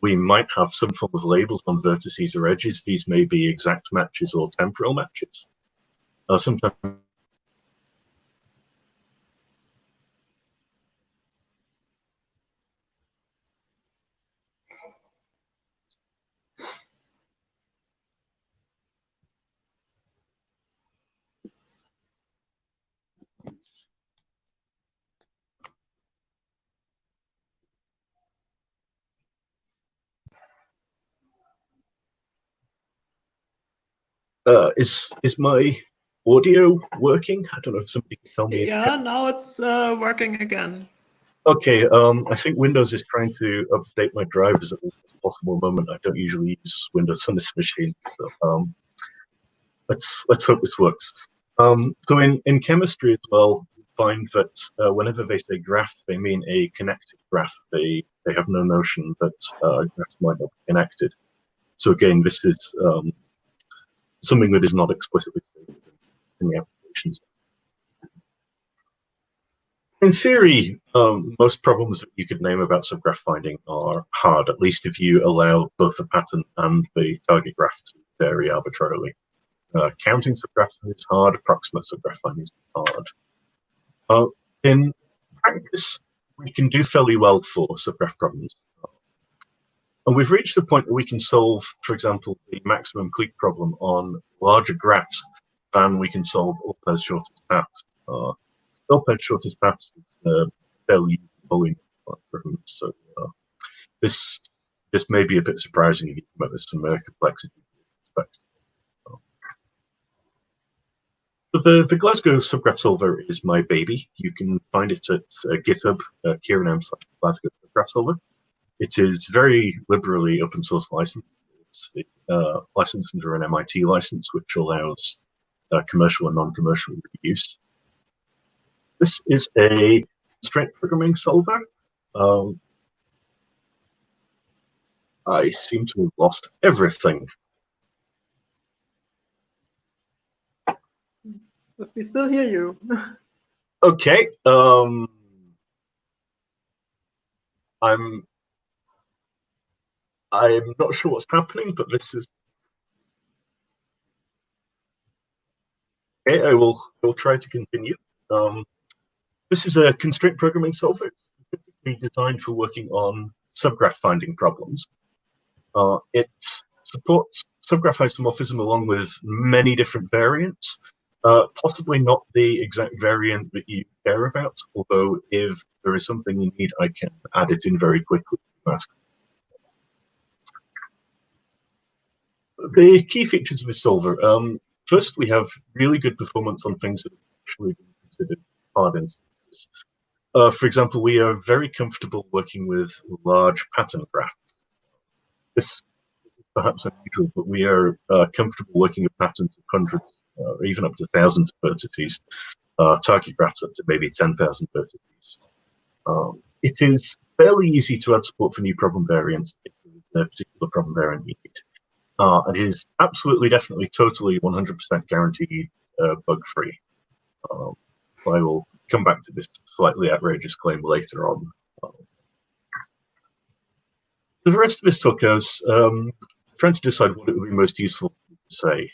We might have some form of labels on vertices or edges. These may be exact matches or temporal matches. Sometimes Is my audio working? I don't know if somebody can tell me. Yeah, now it's working again. Okay, I think Windows is trying to update my drivers at the worst possible moment. I don't usually use Windows on this machine, so let's hope this works. So in chemistry as well, we find that whenever they say graph, they mean a connected graph. They have no notion that graphs might not be connected. So again, this is something that is not explicitly stated in the applications. In theory, most problems that you could name about subgraph finding are hard, at least if you allow both the pattern and the target graph to vary arbitrarily. Counting subgraphs is hard, approximate subgraph finding is hard. In practice, we can do fairly well for subgraph problems. And we've reached the point where we can solve, for example, the maximum clique problem on larger graphs than we can solve Alpers shortest paths. Alpers shortest paths is fairly volume problem, so this may be a bit surprising if you come up with some complexity. The Glasgow subgraph solver is my baby. You can find it at GitHub, kieran.m/Glasgow subgraph solver. It is very liberally open source licensed. It's licensed under an MIT license, which allows commercial and non-commercial use. This is a constraint programming solver. I seem to have lost everything. But we still hear you. Okay. I'm not sure what's happening, but this is okay. I will try to continue. This is a constraint programming solver. It's specifically designed for working on subgraph finding problems. It supports subgraph isomorphism along with many different variants. Possibly not the exact variant that you care about, although if there is something you need, I can add it in very quickly. The key features of this solver. First, we have really good performance on things that have actually been considered hard instances. For example, we are very comfortable working with large pattern graphs. This is perhaps unusual, but we are comfortable working with patterns of hundreds or even up to thousands of vertices, target graphs up to maybe 10,000 vertices. It is fairly easy to add support for new problem variants if there is a particular problem variant you need. It is absolutely, definitely, totally 100% guaranteed bug-free. I will come back to this slightly outrageous claim later on. The rest of this talk goes trying to decide what it would be most useful to say.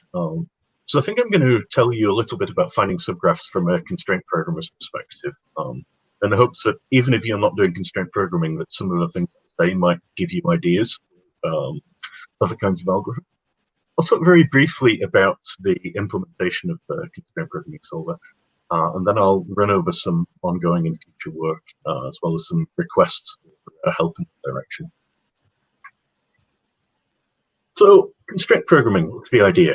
So I think I'm going to tell you a little bit about finding subgraphs from a constraint programmer's perspective, in the hopes that even if you're not doing constraint programming, that some of the things I say might give you ideas, other kinds of algorithms. I'll talk very briefly about the implementation of the constraint programming solver, and then I'll run over some ongoing and future work, as well as some requests for help in that direction. So, constraint programming, what's the idea?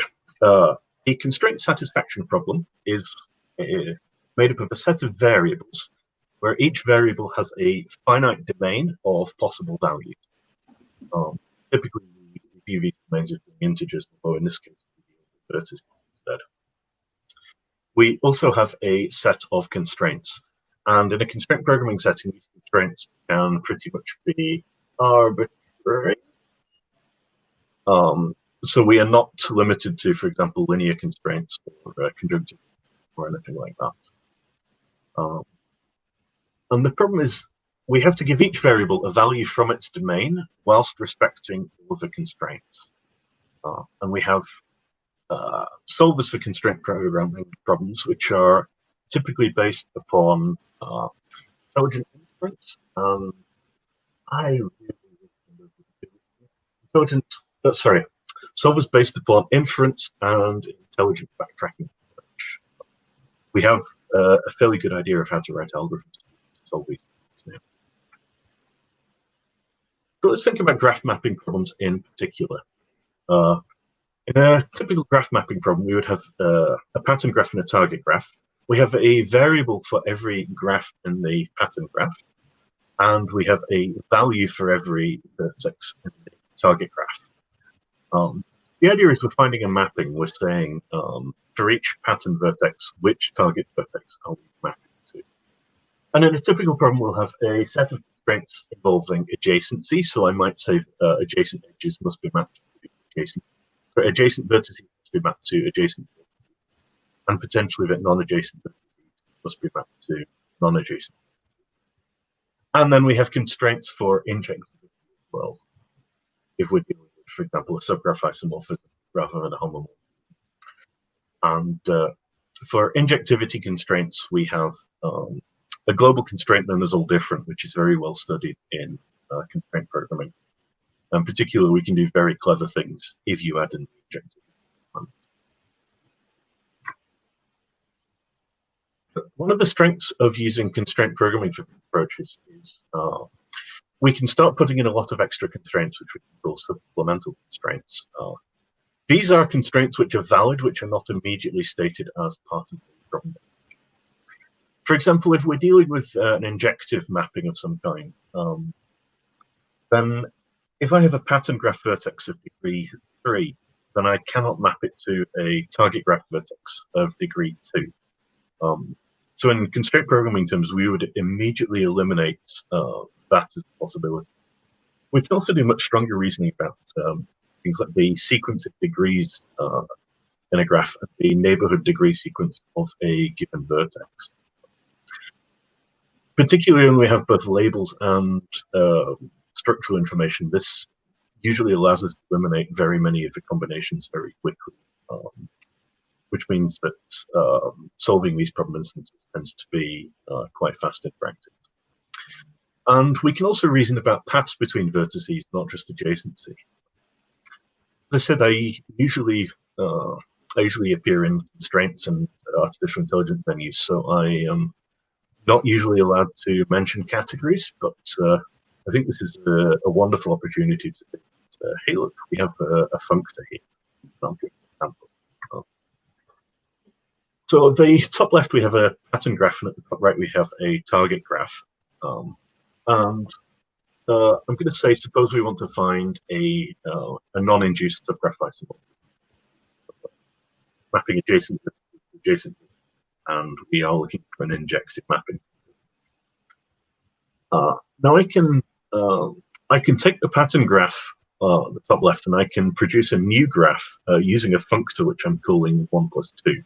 The constraint satisfaction problem is made up of a set of variables where each variable has a finite domain of possible values. Typically, we view these domains as being integers, although in this case, we use vertices instead. We also have a set of constraints. And in a constraint programming setting, these constraints can pretty much be arbitrary. So we are not limited to, for example, linear constraints or conjunctive or anything like that. And the problem is we have to give each variable a value from its domain whilst respecting all of the constraints. And we have solvers for constraint programming problems, which are typically based upon intelligent inference. Solvers based upon inference and intelligent backtracking. We have a fairly good idea of how to write algorithms to solve these problems now. So let's think about graph mapping problems in particular. In a typical graph mapping problem, we would have a pattern graph and a target graph. We have a variable for every graph in the pattern graph, and we have a value for every vertex in the target graph. The idea is we're finding a mapping. We're saying for each pattern vertex, which target vertex are we mapping to? And in a typical problem, we'll have a set of constraints involving adjacency. So I might say adjacent edges must be mapped to adjacent. For adjacent vertices must be mapped to adjacent vertices, and potentially that non-adjacent vertices must be mapped to non-adjacent. And then we have constraints for injectivity as well, if we're dealing with, for example, a subgraph isomorphism rather than a homomorphism. And for injectivity constraints, we have a global constraint known as all different, which is very well studied in constraint programming. And particularly, we can do very clever things if you add an injectivity. One of the strengths of using constraint programming for approaches is we can start putting in a lot of extra constraints, which we can call supplemental constraints. These are constraints which are valid, which are not immediately stated as part of the problem. For example, if we're dealing with an injective mapping of some kind, then if I have a pattern graph vertex of degree 3, then I cannot map it to a target graph vertex of degree 2. So in constraint programming terms, we would immediately eliminate that as a possibility. We can also do much stronger reasoning about things like the sequence of degrees in a graph and the neighborhood degree sequence of a given vertex. Particularly when we have both labels and structural information, this usually allows us to eliminate very many of the combinations very quickly, which means that solving these problem instances tends to be quite fast in practice. And we can also reason about paths between vertices, not just adjacency. As I said, I usually appear in constraints and artificial intelligence venues, so I am not usually allowed to mention categories, but I think this is a wonderful opportunity to hey, look, we have a functor here. So at the top left, we have a pattern graph, and at the top right, we have a target graph. And I'm going to say, suppose we want to find a non-induced subgraph isomorphism, mapping adjacent, and we are looking for an injective mapping. Now I can take the pattern graph at the top left, and I can produce a new graph using a functor which I'm calling 1 plus 2.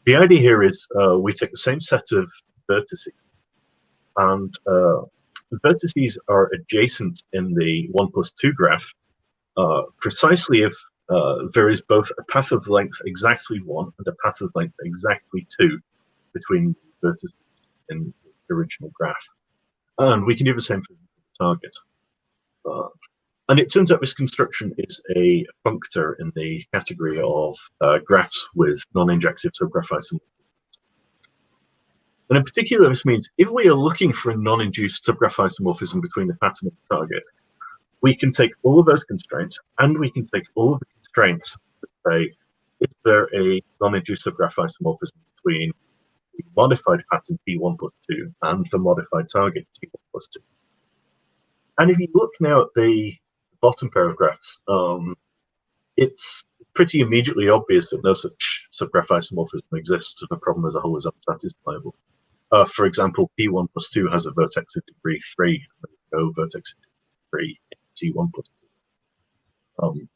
The idea here is we take the same set of vertices, and the vertices are adjacent in the 1 plus 2 graph precisely if there is both a path of length exactly 1 and a path of length exactly 2 between vertices in the original graph. And we can do the same for the target. And it turns out this construction is a functor in the category of graphs with non-injective subgraph isomorphisms. And in particular, this means if we are looking for a non-induced subgraph isomorphism between the pattern and the target, we can take all of those constraints and we can take all of the constraints to say, is there a non-induced subgraph isomorphism between the modified pattern P1 plus 2 and the modified target T1 plus 2? And if you look now at the bottom pair of graphs, it's pretty immediately obvious that no such subgraph isomorphism exists and the problem as a whole is unsatisfiable. For example, P1 plus 2 has a vertex of degree 3, and no vertex of degree 3 in T1 plus 2.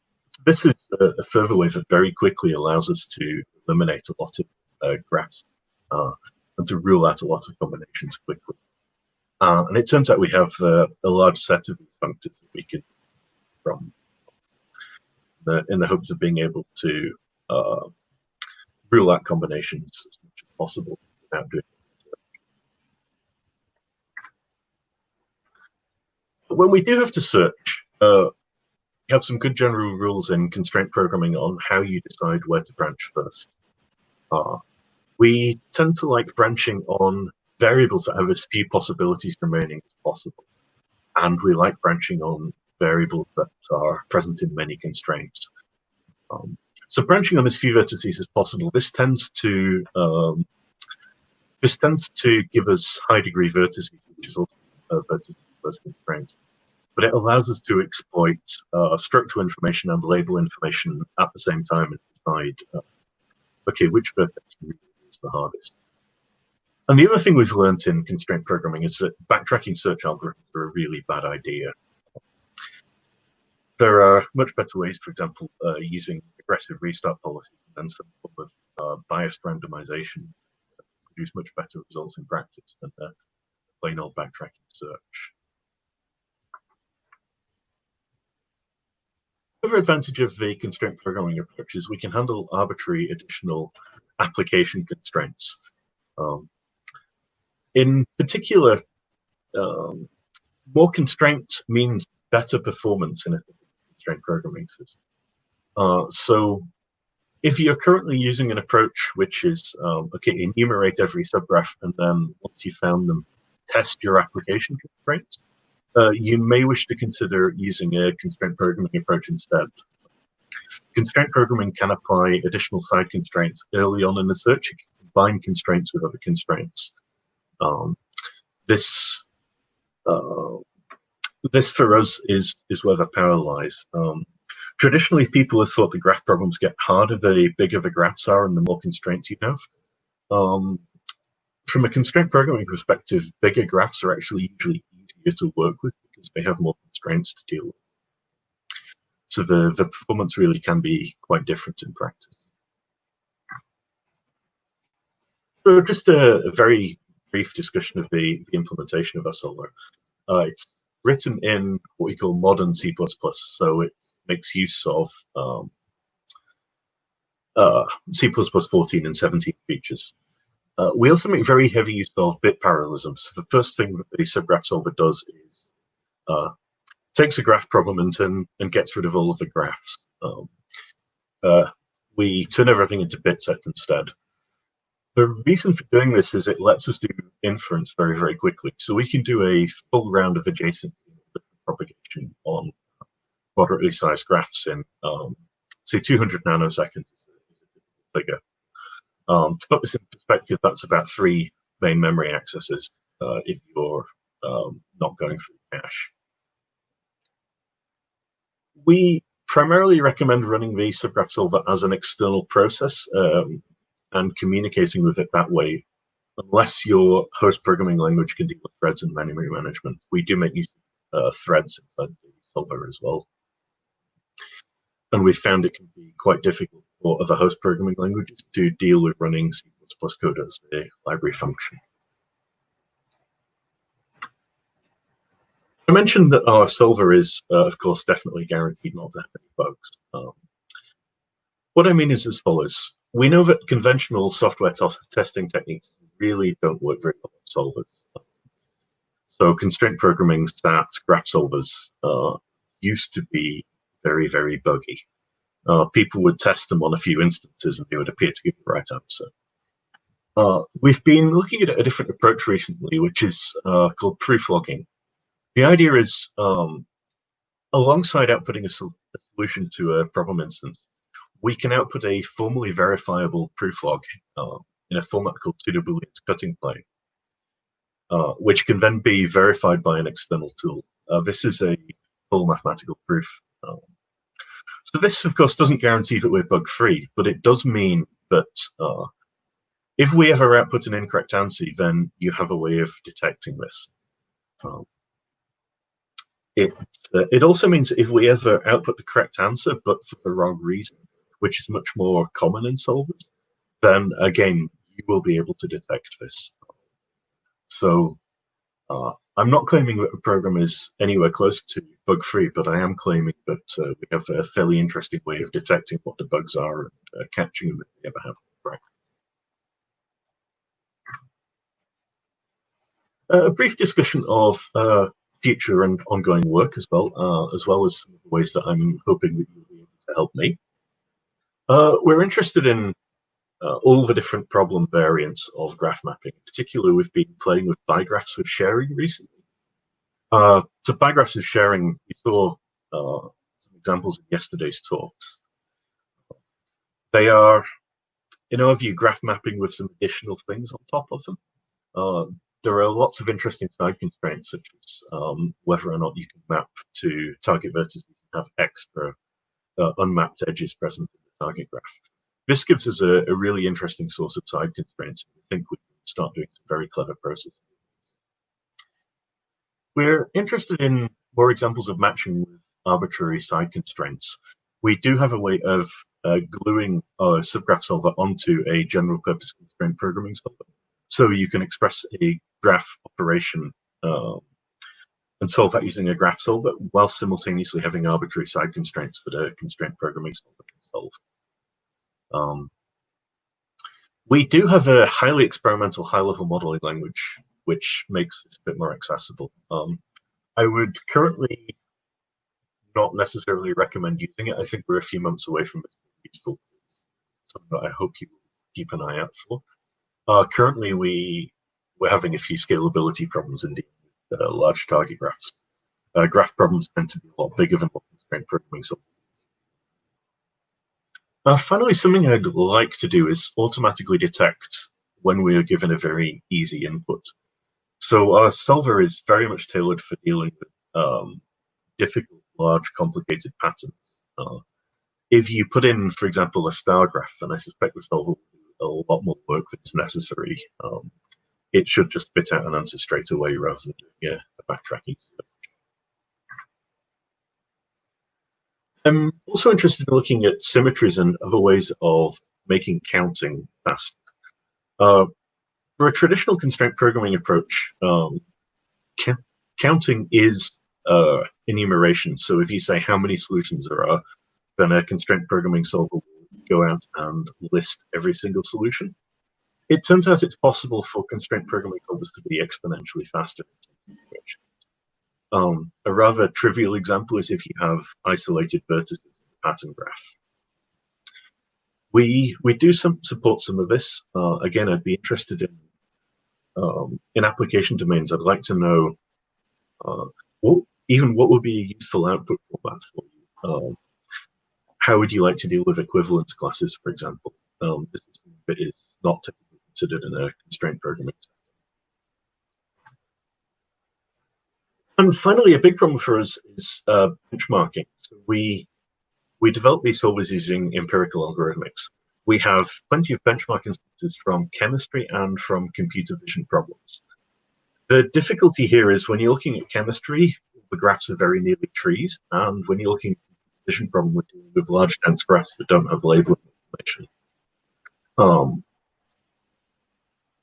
This is a further way that very quickly allows us to eliminate a lot of graphs and to rule out a lot of combinations quickly. And it turns out we have a large set of these functors that we can from in the hopes of being able to rule out combinations as much as possible without doing research. But when we do have to search, we have some good general rules in constraint programming on how you decide where to branch first. We tend to like branching on variables that have as few possibilities remaining as possible. And we like branching on variables that are present in many constraints. So branching on as few vertices as possible, this tends to give us high degree vertices, which is also vertices first constraints. But it allows us to exploit structural information and label information at the same time and decide, okay, which vertex really is the hardest. And the other thing we've learned in constraint programming is that backtracking search algorithms are a really bad idea. There are much better ways, for example, using aggressive restart policies and some form of biased randomization to produce much better results in practice than plain old backtracking search. The other advantage of the constraint programming approach is we can handle arbitrary additional application constraints. In particular, more constraints means better performance in a constraint programming system. So if you're currently using an approach which is, okay, enumerate every subgraph and then once you found them, test your application constraints, you may wish to consider using a constraint programming approach instead. Constraint programming can apply additional side constraints early on in the search. You can combine constraints with other constraints. This for us is where the power lies. Traditionally, people have thought the graph problems get harder the bigger the graphs are and the more constraints you have. From a constraint programming perspective, bigger graphs are actually usually easier to work with because they have more constraints to deal with. So the performance really can be quite different in practice. So just a very brief discussion of the implementation of our solver. It's written in what we call modern C++, so it makes use of C++ 14 and 17 features. We also make very heavy use of bit parallelism. So the first thing that the subgraph solver does is takes a graph problem and gets rid of all of the graphs. We turn everything into bit sets instead. The reason for doing this is it lets us do inference very, very quickly. So we can do a full round of adjacent propagation on moderately sized graphs in, say, 200 nanoseconds is a figure. To put this in perspective, that's about 3 main memory accesses if you're not going through cache. We primarily recommend running the subgraph solver as an external process and communicating with it that way, unless your host programming language can deal with threads and memory management. We do make use of threads inside the solver as well. And we've found it can be quite difficult for other host programming languages to deal with running C++ code as a library function. I mentioned that our solver is, of course, definitely guaranteed not to have any bugs. What I mean is as follows. We know that conventional software testing techniques really don't work very well on solvers. So constraint programming, stat, graph solvers used to be very, very buggy. People would test them on a few instances and they would appear to give the right answer. We've been looking at a different approach recently, which is called proof logging. The idea is, alongside outputting a solution to a problem instance, we can output a formally verifiable proof log in a format called pseudo-boolean cutting plane, which can then be verified by an external tool. This is a full mathematical proof. So this, of course, doesn't guarantee that we're bug-free, but it does mean that if we ever output an incorrect answer, then you have a way of detecting this. It also means that if we ever output the correct answer, but for the wrong reason, which is much more common in solvers, then again, you will be able to detect this. So I'm not claiming that the program is anywhere close to bug-free, but I am claiming that we have a fairly interesting way of detecting what the bugs are and catching them if they ever happen. Right. A brief discussion of future and ongoing work as well as some of the ways that I'm hoping that you'll be able to help me. We're interested in all the different problem variants of graph mapping. In particular, we've been playing with bigraphs with sharing recently. So bigraphs with sharing, we saw some examples in yesterday's talks. They are, in our view, graph mapping with some additional things on top of them. There are lots of interesting side constraints, such as whether or not you can map to target vertices and have extra unmapped edges present in the target graph. This gives us a really interesting source of side constraints. I think we can start doing some very clever processing. We're interested in more examples of matching with arbitrary side constraints. We do have a way of gluing our subgraph solver onto a general purpose constraint programming solver. So you can express a graph operation and solve that using a graph solver while simultaneously having arbitrary side constraints that a constraint programming solver can solve. We do have a highly experimental high-level modeling language, which makes it a bit more accessible. I would currently not necessarily recommend using it. I think we're a few months away from it being useful. Something that I hope you will keep an eye out for. Currently, we're having a few scalability problems indeed with large target graphs. Graph problems tend to be a lot bigger than what constraint programming solvers. Finally, something I'd like to do is automatically detect when we are given a very easy input. So our solver is very much tailored for dealing with difficult, large, complicated patterns. If you put in, for example, a star graph, and I suspect the solver will do a lot more work that's necessary, it should just spit out an answer straight away rather than doing a backtracking. I'm also interested in looking at symmetries and other ways of making counting fast. For a traditional constraint programming approach, counting is enumeration. So if you say how many solutions there are, then a constraint programming solver will go out and list every single solution. It turns out it's possible for constraint programming solvers to be exponentially faster. A rather trivial example is if you have isolated vertices in the pattern graph. We do support some of this. Again, I'd be interested in application domains. I'd like to know what would be a useful output format for you. How would you like to deal with equivalence classes, for example? This is something that is not typically considered in a constraint programming setting. And finally, a big problem for us is benchmarking. So we develop these solvers using empirical algorithmics. We have plenty of benchmark instances from chemistry and from computer vision problems. The difficulty here is when you're looking at chemistry, the graphs are very nearly trees, and when you're looking at computer vision problem, we're dealing with large dense graphs that don't have labeling information.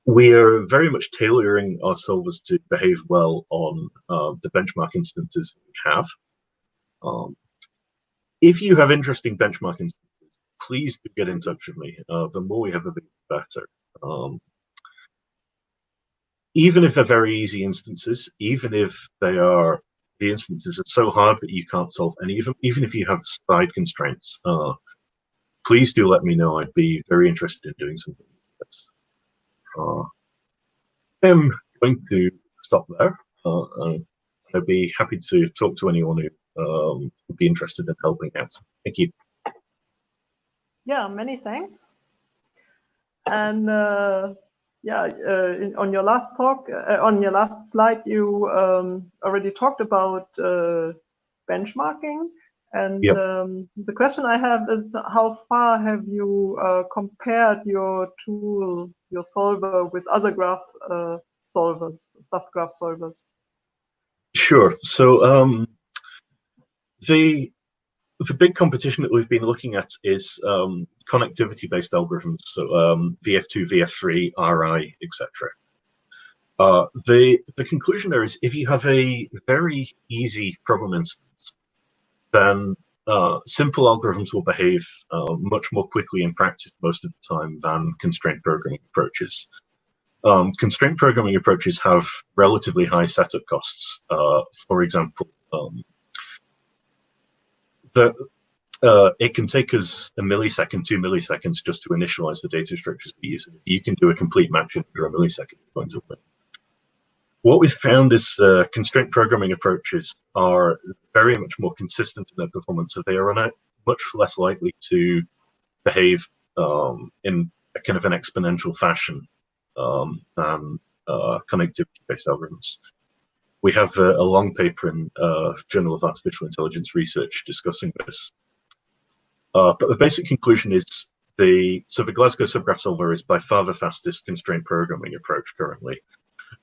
We are very much tailoring our solvers to behave well on the benchmark instances we have. If you have interesting benchmark instances, please do get in touch with me. The more we have of these, the better. Even if they're very easy instances, even if the instances are so hard that you can't solve any of them, even if you have side constraints, please do let me know. I'd be very interested in doing something like this. I'm going to stop there. I'd be happy to talk to anyone who would be interested in helping out. Thank you. Yeah, many thanks. And on your last talk, on your last slide, you already talked about benchmarking. And yep. The question I have is, how far have you compared your tool, your solver, with other graph solvers, subgraph solvers? Sure. So the big competition that we've been looking at is connectivity-based algorithms, so VF2, VF3, RI, etc. The conclusion there is if you have a very easy problem instance, then simple algorithms will behave much more quickly in practice most of the time than constraint programming approaches. Constraint programming approaches have relatively high setup costs. For example, it can take us a millisecond, 2 milliseconds just to initialize the data structures we use. You can do a complete match in under a millisecond. What we've found is constraint programming approaches are very much more consistent in their performance, so they are much less likely to behave in a kind of an exponential fashion than connectivity-based algorithms. We have a long paper in Journal of Artificial Intelligence Research discussing this. But the basic conclusion is the Glasgow subgraph solver is by far the fastest constraint programming approach currently.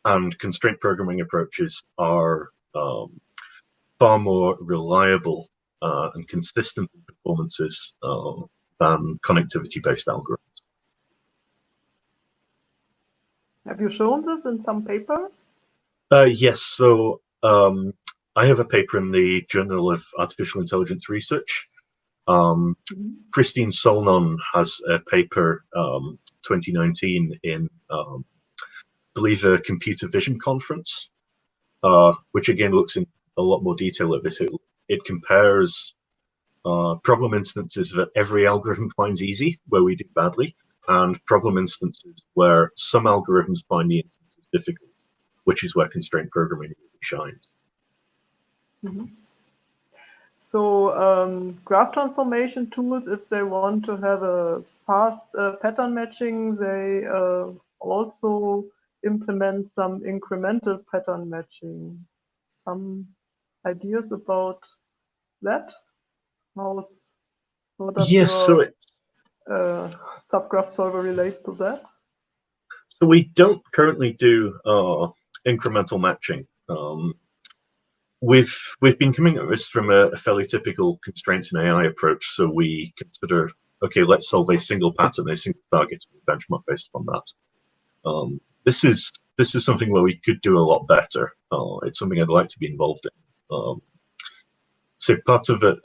And constraint programming approaches are far more reliable and consistent in performances than connectivity-based algorithms. Have you shown this in some paper? Yes, so I have a paper in the Journal of Artificial Intelligence Research. Christine Solnon has a paper 2019 in, I believe, a computer vision conference, which again looks in a lot more detail at this. It compares problem instances that every algorithm finds easy, where we do badly, and problem instances where some algorithms find the instances difficult, which is where constraint programming really shines. So graph transformation tools, if they want to have a fast pattern matching, they also implement some incremental pattern matching. Some ideas about that? How does your subgraph solver relates to that? So we don't currently do incremental matching. We've been coming at this from a fairly typical constraints in AI approach. So we consider, okay, let's solve a single pattern, a single target, and benchmark based on that. This is something where we could do a lot better. It's something I'd like to be involved in. So part of the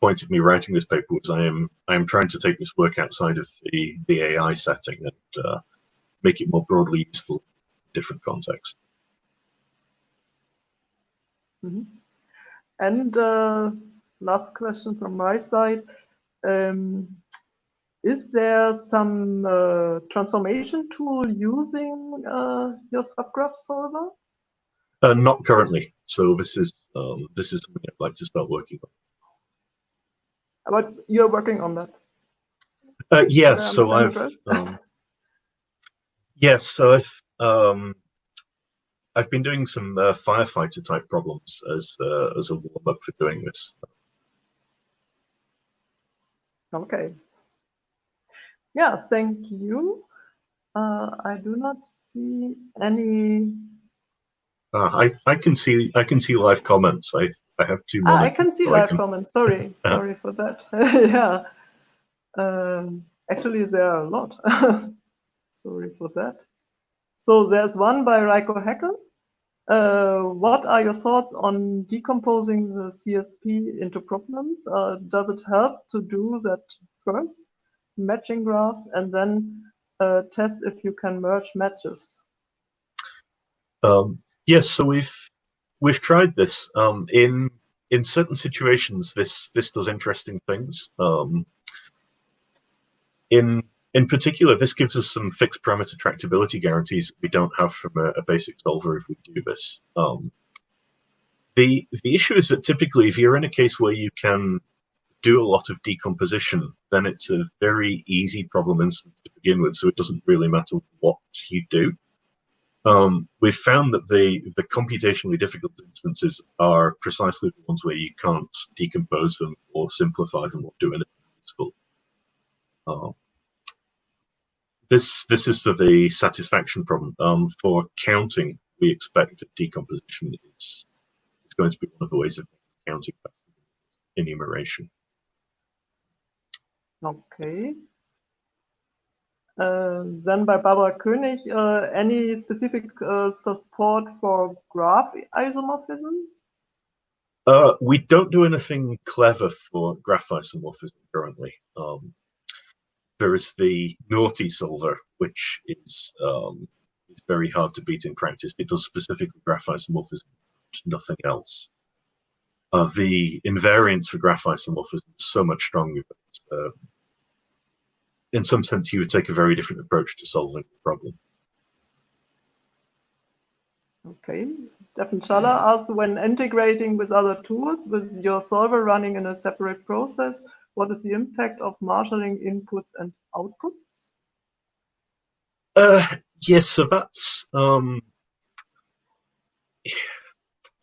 point of me writing this paper was I am trying to take this work outside of the AI setting and make it more broadly useful in different contexts. And last question from my side. Is there some transformation tool using your subgraph solver? Not currently. So this is something I'd like to start working on. But you're working on that? Yes. So I've been doing some firefighter type problems as a warm up for doing this. Okay. Yeah, thank you. I do not see any. I can see live comments. I have two monitors. I can see live comments. Sorry, sorry for that. Yeah. Actually, there are a lot. Sorry for that. So there's one by Reiko Heckel. What are your thoughts on decomposing the CSP into problems? Does it help to do that first, matching graphs, and then test if you can merge matches? Yes, so we've tried this. In certain situations, this does interesting things. In particular, this gives us some fixed parameter tractability guarantees that we don't have from a basic solver if we do this. The issue is that typically, if you're in a case where you can do a lot of decomposition, then it's a very easy problem instance to begin with, so it doesn't really matter what you do. We've found that the computationally difficult instances are precisely the ones where you can't decompose them or simplify them or do anything useful. This is for the satisfaction problem. For counting, we expect that decomposition is going to be one of the ways of counting enumeration. Okay. Then by Barbara König, any specific support for graph isomorphisms? We don't do anything clever for graph isomorphism currently. There is the naughty solver, which is very hard to beat in practice. It does specifically graph isomorphism, nothing else. The invariance for graph isomorphism is so much stronger that in some sense you would take a very different approach to solving the problem. Okay. Stefan Schaller asks, when integrating with other tools, with your solver running in a separate process, what is the impact of marshalling inputs and outputs? Yes, so that's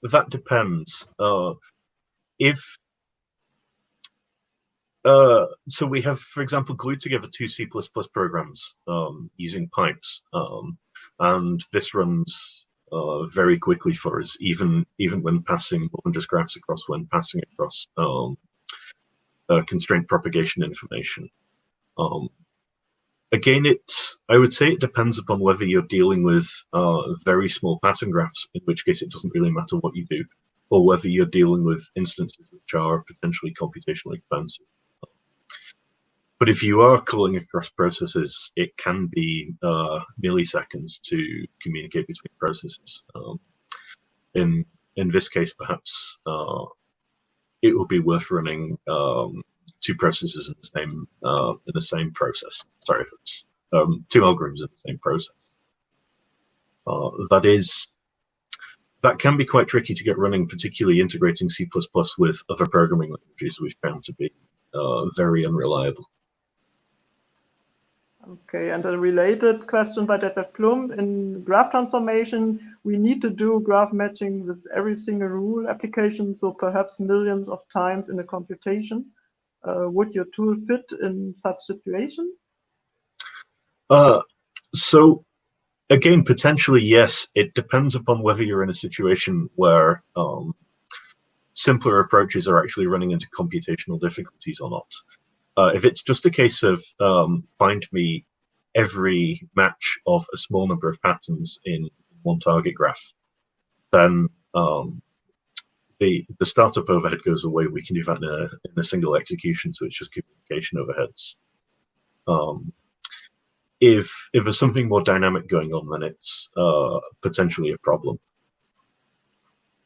that depends. So we have, for example, glued together two C++ programs using pipes, and this runs very quickly for us, even when passing more than just graphs across, when passing across constraint propagation information. Again, I would say it depends upon whether you're dealing with very small pattern graphs, in which case it doesn't really matter what you do, or whether you're dealing with instances which are potentially computationally expensive. But if you are calling across processes, it can be milliseconds to communicate between processes. In this case, perhaps it will be worth running two processes in the same process. Sorry if it's two algorithms in the same process. That can be quite tricky to get running, particularly integrating C++ with other programming languages we've found to be very unreliable. Okay, and a related question by Detlef Plumb. In graph transformation, we need to do graph matching with every single rule application, so perhaps millions of times in a computation. Would your tool fit in such situation? So again, potentially yes. It depends upon whether you're in a situation where simpler approaches are actually running into computational difficulties or not. If it's just a case of find me every match of a small number of patterns in one target graph, then the startup overhead goes away. We can do that in a single execution, so it's just communication overheads. If there's something more dynamic going on, then it's potentially a problem.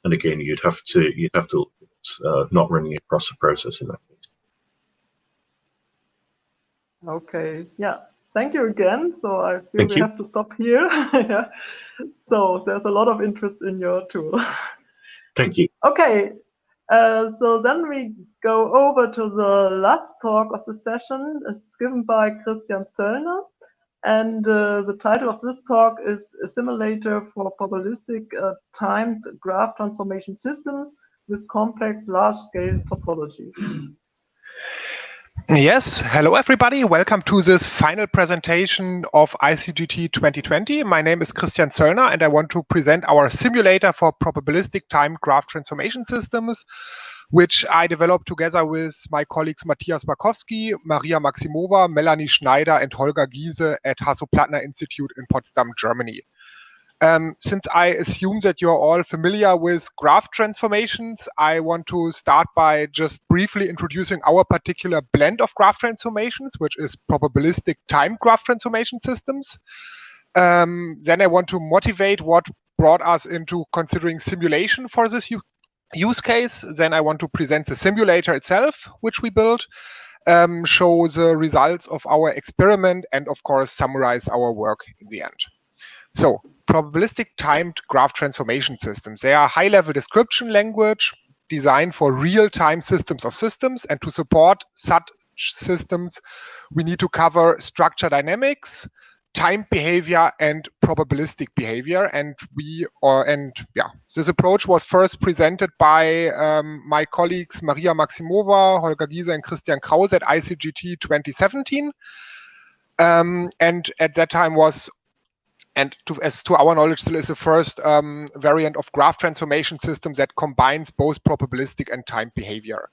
And again, you'd have to look at not running across a process in that case. Okay, yeah, thank you again. So I feel we have to stop here. Yeah. So there's a lot of interest in your tool. Thank you. Okay, so then we go over to the last talk of the session. It's given by Christian Zöllner. And the title of this talk is A Simulator for Probabilistic Timed Graph Transformation Systems with Complex Large-Scale Topologies. Yes, hello everybody. Welcome to this final presentation of icgt 2020. My name is Christian Zöllner and I want to present our simulator for probabilistic timed graph transformation systems, which I developed together with my colleagues Matthias Markowski, Maria Maximova, Melanie Schneider and Holger Giese at Hasso-Plattner Institute in Potsdam, Germany. Since I assume that you're all familiar with graph transformations, I want to start by just briefly introducing our particular blend of graph transformations, which is probabilistic timed graph transformation systems. Then I want to motivate what brought us into considering simulation for this use case. Then I want to present the simulator itself, which we built, show the results of our experiment, and of course, summarize our work in the end. So, probabilistic timed graph transformation systems. They are high-level description language designed for real-time systems of systems, and to support such systems, we need to cover structure dynamics, time behavior, and probabilistic behavior. And this approach was first presented by my colleagues Maria Maximova, Holger Giese, and Christian Krause at icgt 2017. And at that time was, and as to our knowledge, still is the first variant of graph transformation system that combines both probabilistic and time behavior.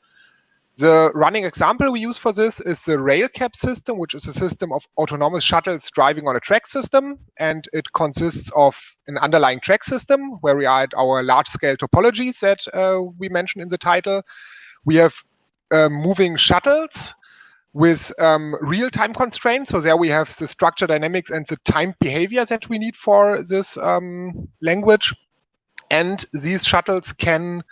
The running example we use for this is the RailCap system, which is a system of autonomous shuttles driving on a track system. And it consists of an underlying track system where we are at our large-scale topologies that we mentioned in the title. We have moving shuttles with real-time constraints. So there we have the structure dynamics and the time behavior that we need for this language. And these shuttles can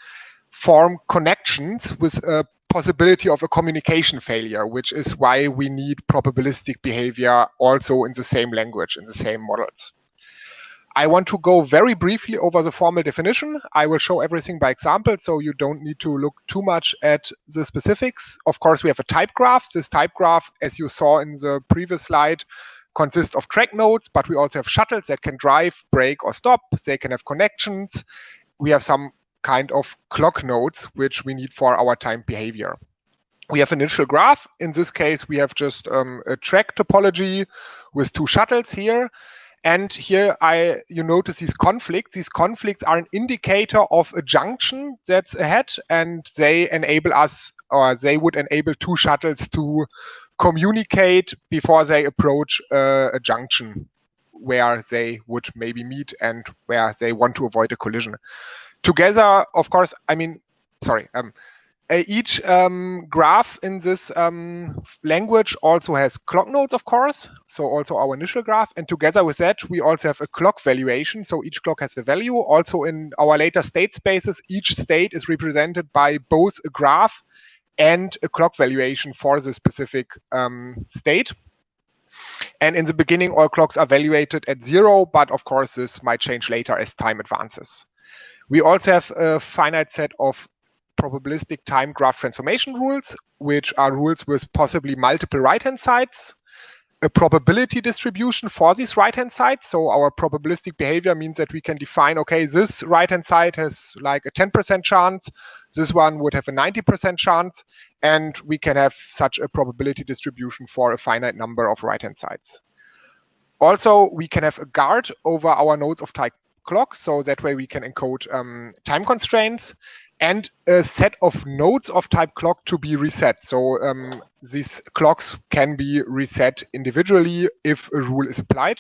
form connections with a possibility of a communication failure, which is why we need probabilistic behavior also in the same language, in the same models. I want to go very briefly over the formal definition. I will show everything by example, so you don't need to look too much at the specifics. Of course, we have a type graph. This type graph, as you saw in the previous slide, consists of track nodes, but we also have shuttles that can drive, brake, or stop. They can have connections. We have some kind of clock nodes, which we need for our time behavior. We have an initial graph. In this case, we have just a track topology with two shuttles here. And here you notice these conflicts. These conflicts are an indicator of a junction that's ahead, and they enable us, or they would enable two shuttles to communicate before they approach a junction where they would maybe meet and where they want to avoid a collision. Together, of course, each graph in this language also has clock nodes, of course, so also our initial graph. And together with that, we also have a clock valuation. So each clock has a value. Also in our later state spaces, each state is represented by both a graph and a clock valuation for the specific state. And in the beginning, all clocks are valuated at 0, but of course, this might change later as time advances. We also have a finite set of probabilistic time graph transformation rules, which are rules with possibly multiple right-hand sides, a probability distribution for these right-hand sides. So our probabilistic behavior means that we can define, okay, this right-hand side has like a 10% chance, this one would have a 90% chance, and we can have such a probability distribution for a finite number of right-hand sides. Also, we can have a guard over our nodes of type clocks, so that way we can encode time constraints, and a set of nodes of type clock to be reset. So these clocks can be reset individually if a rule is applied.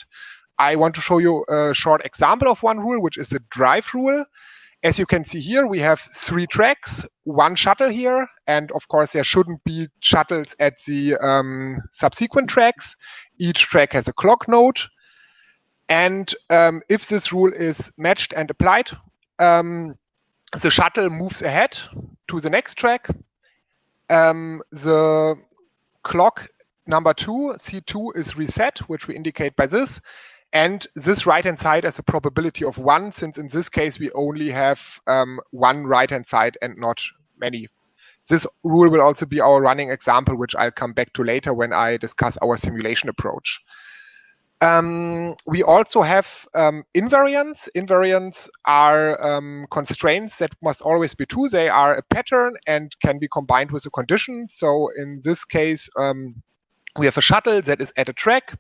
I want to show you a short example of one rule, which is the drive rule. As you can see here, we have 3 tracks, 1 shuttle here, and of course there shouldn't be shuttles at the subsequent tracks. Each track has a clock node. And if this rule is matched and applied, the shuttle moves ahead to the next track. The clock number 2, C2, is reset, which we indicate by this. And this right-hand side has a probability of 1, since in this case we only have 1 right-hand side and not many. This rule will also be our running example, which I'll come back to later when I discuss our simulation approach. We also have invariants. Invariants are constraints that must always be true. They are a pattern and can be combined with a condition. So in this case, we have a shuttle that is at a track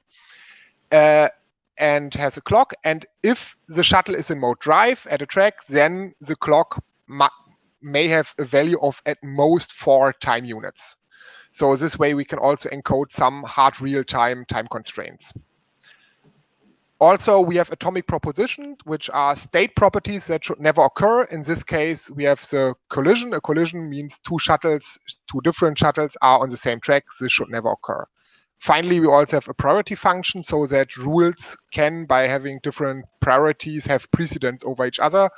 and has a clock. And if the shuttle is in mode drive at a track, then the clock may have a value of at most 4 time units. So this way we can also encode some hard real-time time constraints. Also, we have atomic propositions, which are state properties that should never occur. In this case, we have the collision. A collision means 2 different shuttles are on the same track. This should never occur. Finally, we also have a priority function, so that rules can, by having different priorities, have precedence over each other,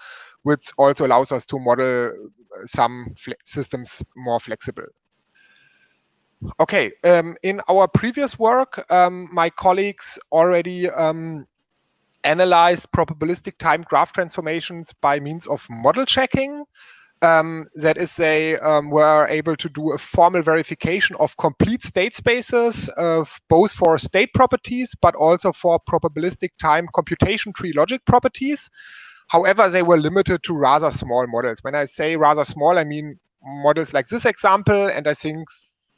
which also allows us to model some systems more flexible. Okay, in our previous work, my colleagues already analyzed probabilistic time graph transformations by means of model checking. That is, they were able to do a formal verification of complete state spaces, both for state properties, but also for probabilistic time computation tree logic properties. However, they were limited to rather small models. When I say rather small, I mean models like this example, and I think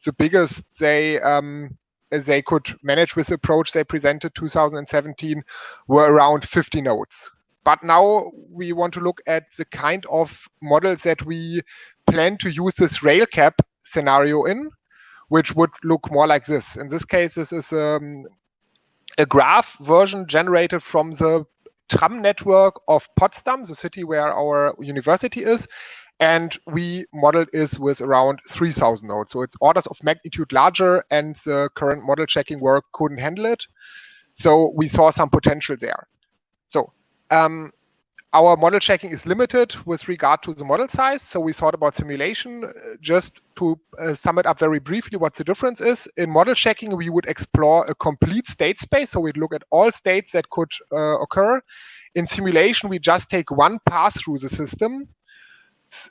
the biggest they could manage with the approach they presented 2017 were around 50 nodes. But now we want to look at the kind of models that we plan to use this railcap scenario in, which would look more like this. In this case, this is a graph version generated from the tram network of Potsdam, the city where our university is. And we modeled it with around 3,000 nodes. So it's orders of magnitude larger, and the current model checking work couldn't handle it. So we saw some potential there. So our model checking is limited with regard to the model size. So we thought about simulation. Just to sum it up very briefly, what the difference is. In model checking, we would explore a complete state space. So we'd look at all states that could occur. In simulation, we just take one pass through the system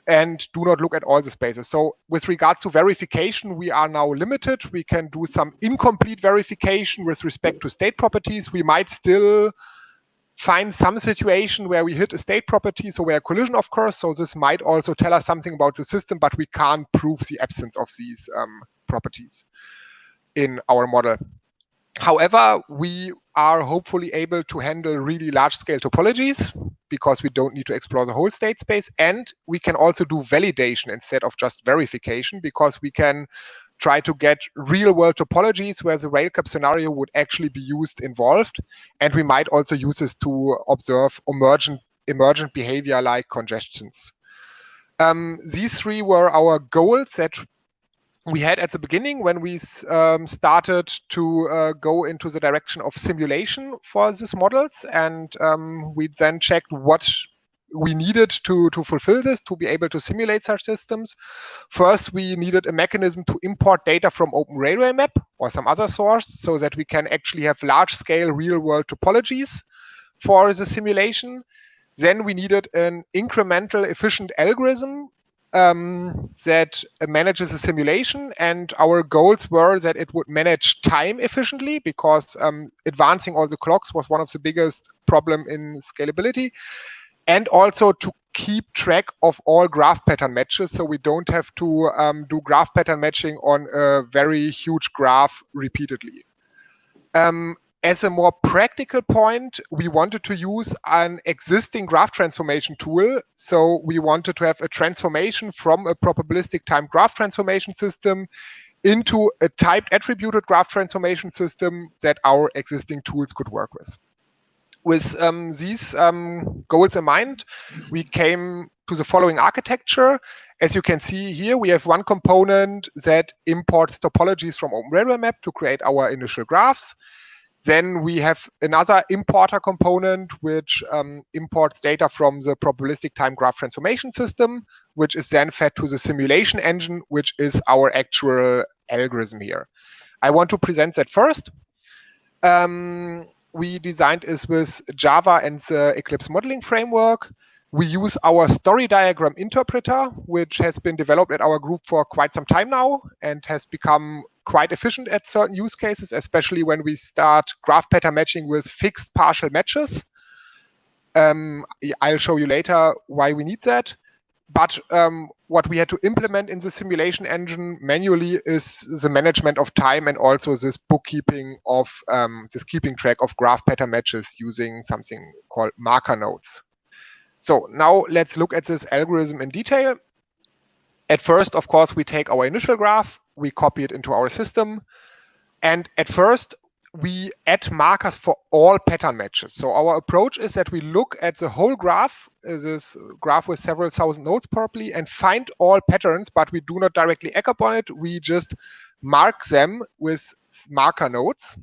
and do not look at all the spaces. So with regards to verification, we are now limited. We can do some incomplete verification with respect to state properties. We might still find some situation where we hit a state property, so where collision occurs. So this might also tell us something about the system, but we can't prove the absence of these properties in our model. However, we are hopefully able to handle really large-scale topologies because we don't need to explore the whole state space. And we can also do validation instead of just verification, because we can try to get real-world topologies where the railcap scenario would actually be involved. And we might also use this to observe emergent behavior like congestions. These three were our goals that we had at the beginning when we started to go into the direction of simulation for these models. And we then checked what we needed to fulfill this, to be able to simulate such systems. First, we needed a mechanism to import data from Open Railway Map or some other source so that we can actually have large-scale real-world topologies for the simulation. Then we needed an incremental efficient algorithm that manages a simulation, and our goals were that it would manage time efficiently, because advancing all the clocks was one of the biggest problem in scalability, and also to keep track of all graph pattern matches, so we don't have to do graph pattern matching on a very huge graph repeatedly. As a more practical point, we wanted to use an existing graph transformation tool. So we wanted to have a transformation from a probabilistic time graph transformation system into a typed attributed graph transformation system that our existing tools could work with. With these goals in mind, we came to the following architecture. As you can see here, we have one component that imports topologies from Open Railway Map to create our initial graphs. Then we have another importer component which imports data from the probabilistic time graph transformation system, which is then fed to the simulation engine, which is our actual algorithm here. I want to present that first. We designed this with Java and the Eclipse modeling framework. We use our story diagram interpreter, which has been developed at our group for quite some time now and has become quite efficient at certain use cases, especially when we start graph pattern matching with fixed partial matches. I'll show you later why we need that. But what we had to implement in the simulation engine manually is the management of time and also this bookkeeping of this keeping track of graph pattern matches using something called marker nodes. So now let's look at this algorithm in detail. At first, of course, we take our initial graph, we copy it into our system, and at first we add markers for all pattern matches. So our approach is that we look at the whole graph, this graph with several thousand nodes probably, and find all patterns, but we do not directly act upon it. We just mark them with marker nodes.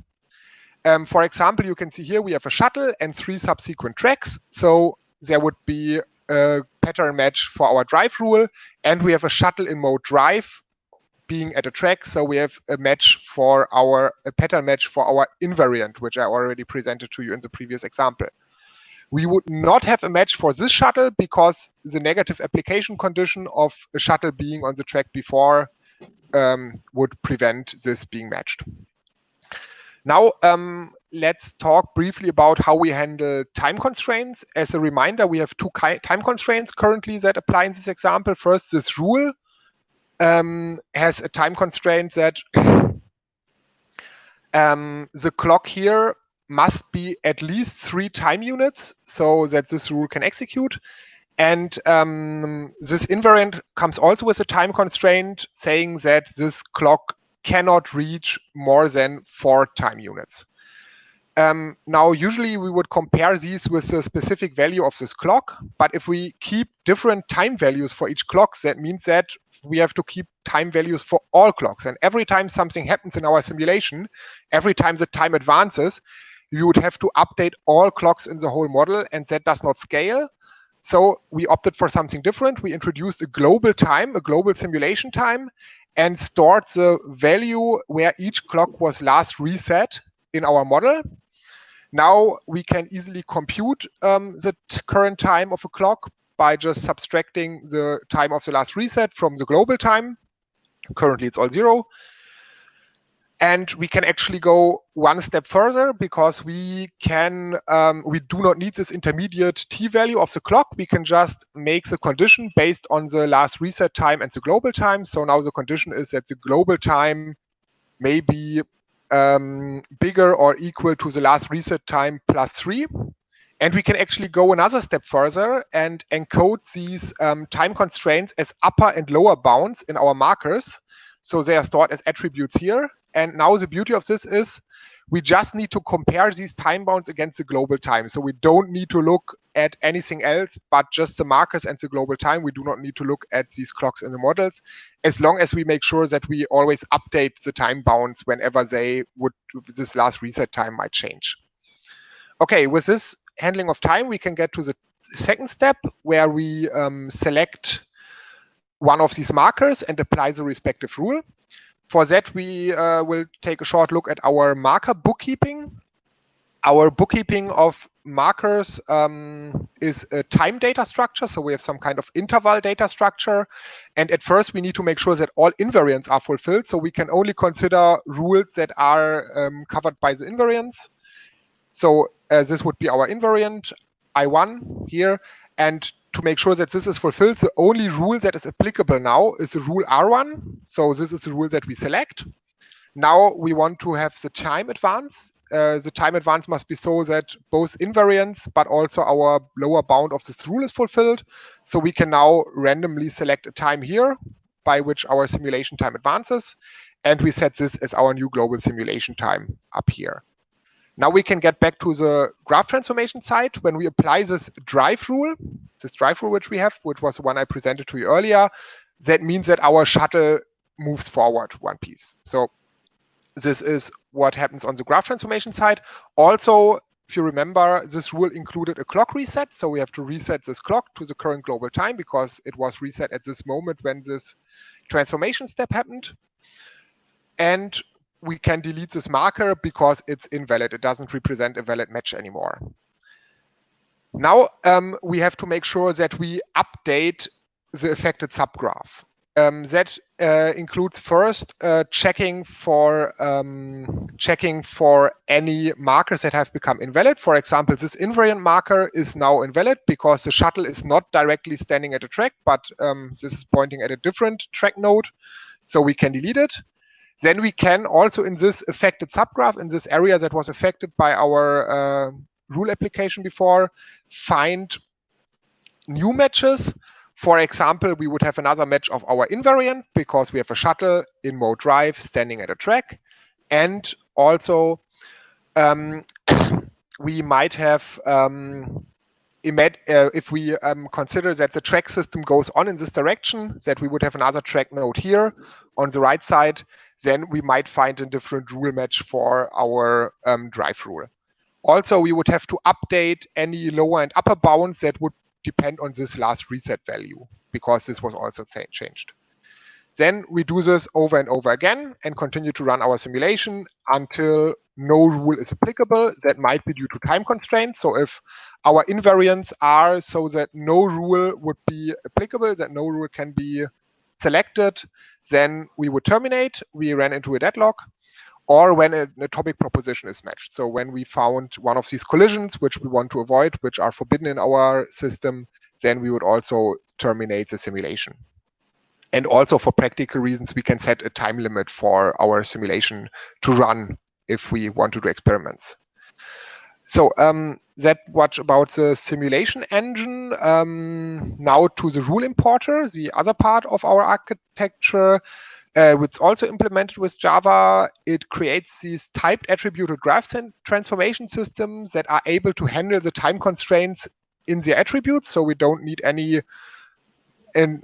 For example, you can see here we have a shuttle and 3 subsequent tracks. So there would be a pattern match for our drive rule, and we have a shuttle in mode drive being at a track, so we have a match for a pattern match for our invariant, which I already presented to you in the previous example. We would not have a match for this shuttle because the negative application condition of a shuttle being on the track before would prevent this being matched. Now, let's talk briefly about how we handle time constraints. As a reminder, we have 2 time constraints currently that apply in this example. First, this rule has a time constraint that the clock here must be at least 3 time units so that this rule can execute. And this invariant comes also with a time constraint saying that this clock cannot reach more than 4 time units. Now, usually we would compare these with the specific value of this clock, but if we keep different time values for each clock, that means that we have to keep time values for all clocks. And every time something happens in our simulation, every time the time advances, you would have to update all clocks in the whole model, and that does not scale. So we opted for something different. We introduced a global time, a global simulation time, and stored the value where each clock was last reset in our model. Now we can easily compute the current time of a clock by just subtracting the time of the last reset from the global time. Currently it's all 0. And we can actually go one step further because we can we do not need this intermediate t value of the clock. We can just make the condition based on the last reset time and the global time. So now the condition is that the global time may be bigger or equal to the last reset time plus 3. And we can actually go another step further and encode these time constraints as upper and lower bounds in our markers. So they are stored as attributes here. And now the beauty of this is we just need to compare these time bounds against the global time. So we don't need to look at anything else but just the markers and the global time. We do not need to look at these clocks in the models, as long as we make sure that we always update the time bounds whenever this last reset time might change. Okay, with this handling of time, we can get to the second step where we select one of these markers and apply the respective rule. For that, we will take a short look at our marker bookkeeping. Our bookkeeping of markers is a time data structure. So we have some kind of interval data structure. And at first, we need to make sure that all invariants are fulfilled. So we can only consider rules that are covered by the invariants. So this would be our invariant, I1 here. And to make sure that this is fulfilled, the only rule that is applicable now is the rule R1. So this is the rule that we select. Now we want to have the time advance. The time advance must be so that both invariants, but also our lower bound of this rule is fulfilled. So we can now randomly select a time here by which our simulation time advances. And we set this as our new global simulation time up here. Now we can get back to the graph transformation side. When we apply this drive rule which we have, which was the one I presented to you earlier, that means that our shuttle moves forward one piece. So this is what happens on the graph transformation side. Also, if you remember, this rule included a clock reset. So we have to reset this clock to the current global time because it was reset at this moment when this transformation step happened. And we can delete this marker because it's invalid. It doesn't represent a valid match anymore. Now we have to make sure that we update the affected subgraph. That includes first checking for any markers that have become invalid. For example, this invariant marker is now invalid because the shuttle is not directly standing at a track, but this is pointing at a different track node. So we can delete it. Then we can also, in this affected subgraph, in this area that was affected by our rule application before, find new matches. For example, we would have another match of our invariant because we have a shuttle in mode drive standing at a track. And also, we might have, if we consider that the track system goes on in this direction, that we would have another track node here on the right side, then we might find a different rule match for our drive rule. Also, we would have to update any lower and upper bounds that would depend on this last reset value, because this was also changed. Then we do this over and over again and continue to run our simulation until no rule is applicable. That might be due to time constraints. So if our invariants are so that no rule would be applicable, that no rule can be selected, then we would terminate. We ran into a deadlock. Or when an atomic proposition is matched. So when we found one of these collisions, which we want to avoid, which are forbidden in our system, then we would also terminate the simulation. And also for practical reasons, we can set a time limit for our simulation to run if we want to do experiments. So that much about the simulation engine. Now to the rule importer, the other part of our architecture. It's also implemented with Java. It creates these typed attributed graph transformation systems that are able to handle the time constraints in the attributes. So we don't need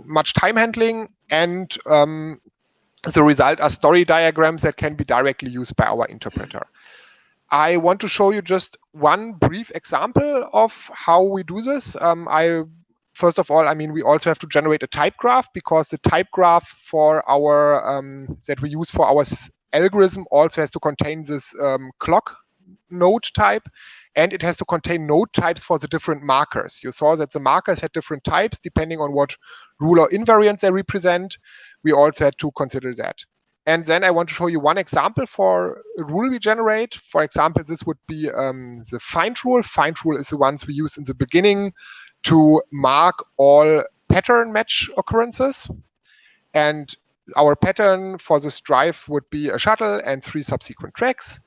much time handling. And the result are story diagrams that can be directly used by our interpreter. I want to show you just one brief example of how we do this. First of all, we also have to generate a type graph because the type graph for our that we use for our algorithm also has to contain this clock node type, and it has to contain node types for the different markers. You saw that the markers had different types depending on what rule or invariant they represent. We also had to consider that. And then I want to show you one example for a rule we generate. For example, this would be the find rule. Find rule is the ones we use in the beginning to mark all pattern match occurrences. And our pattern for this drive would be a shuttle and 3 subsequent tracks.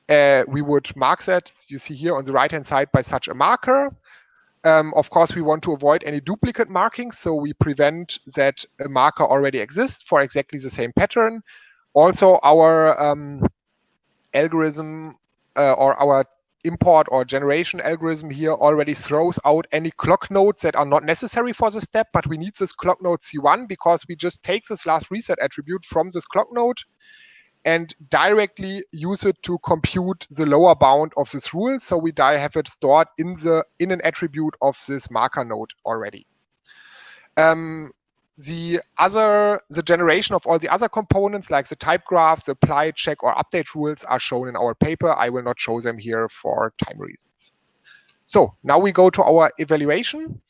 We would mark that, you see here on the right-hand side, by such a marker. Of course, we want to avoid any duplicate markings, so we prevent that a marker already exists for exactly the same pattern. Also, our algorithm or our import or generation algorithm here already throws out any clock nodes that are not necessary for the step, but we need this clock node C1 because we just take this last reset attribute from this clock node and directly use it to compute the lower bound of this rule. So we have it stored in an attribute of this marker node already. The generation of all the other components, like the type graph, the apply, check, or update rules, are shown in our paper. I will not show them here for time reasons. So now we go to our evaluation.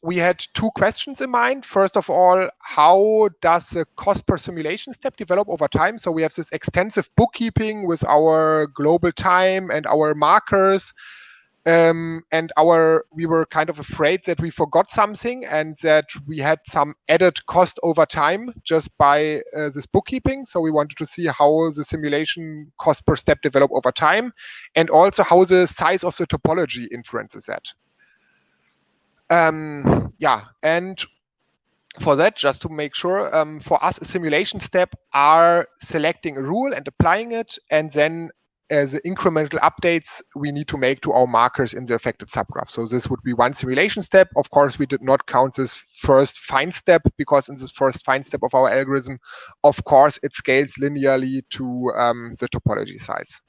We had 2 questions in mind. First of all, how does the cost per simulation step develop over time? So we have this extensive bookkeeping with our global time and our markers. We were kind of afraid that we forgot something and that we had some added cost over time just by this bookkeeping. So we wanted to see how the simulation cost per step develop over time, and also how the size of the topology influences that. And for that, just to make sure, for us, a simulation step are selecting a rule and applying it, and then the incremental updates we need to make to our markers in the affected subgraph. So this would be one simulation step. Of course, we did not count this first find step, because in this first find step of our algorithm, of course, it scales linearly to the topology size.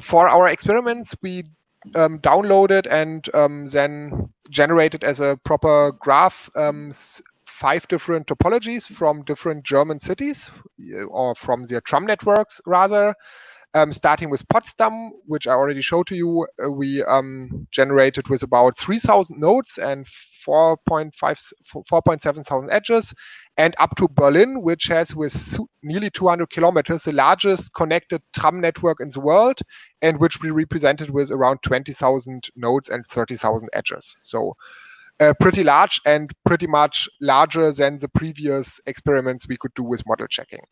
For our experiments, we downloaded and then generated as a proper graph 5 different topologies from different German cities, or from their tram networks rather. Starting with Potsdam, which I already showed to you, we generated with about 3,000 nodes and 4.7 thousand edges, and up to Berlin, which has, with nearly 200 kilometers, the largest connected tram network in the world, and which we represented with around 20,000 nodes and 30,000 edges. So pretty large, and pretty much larger than the previous experiments we could do with model checking.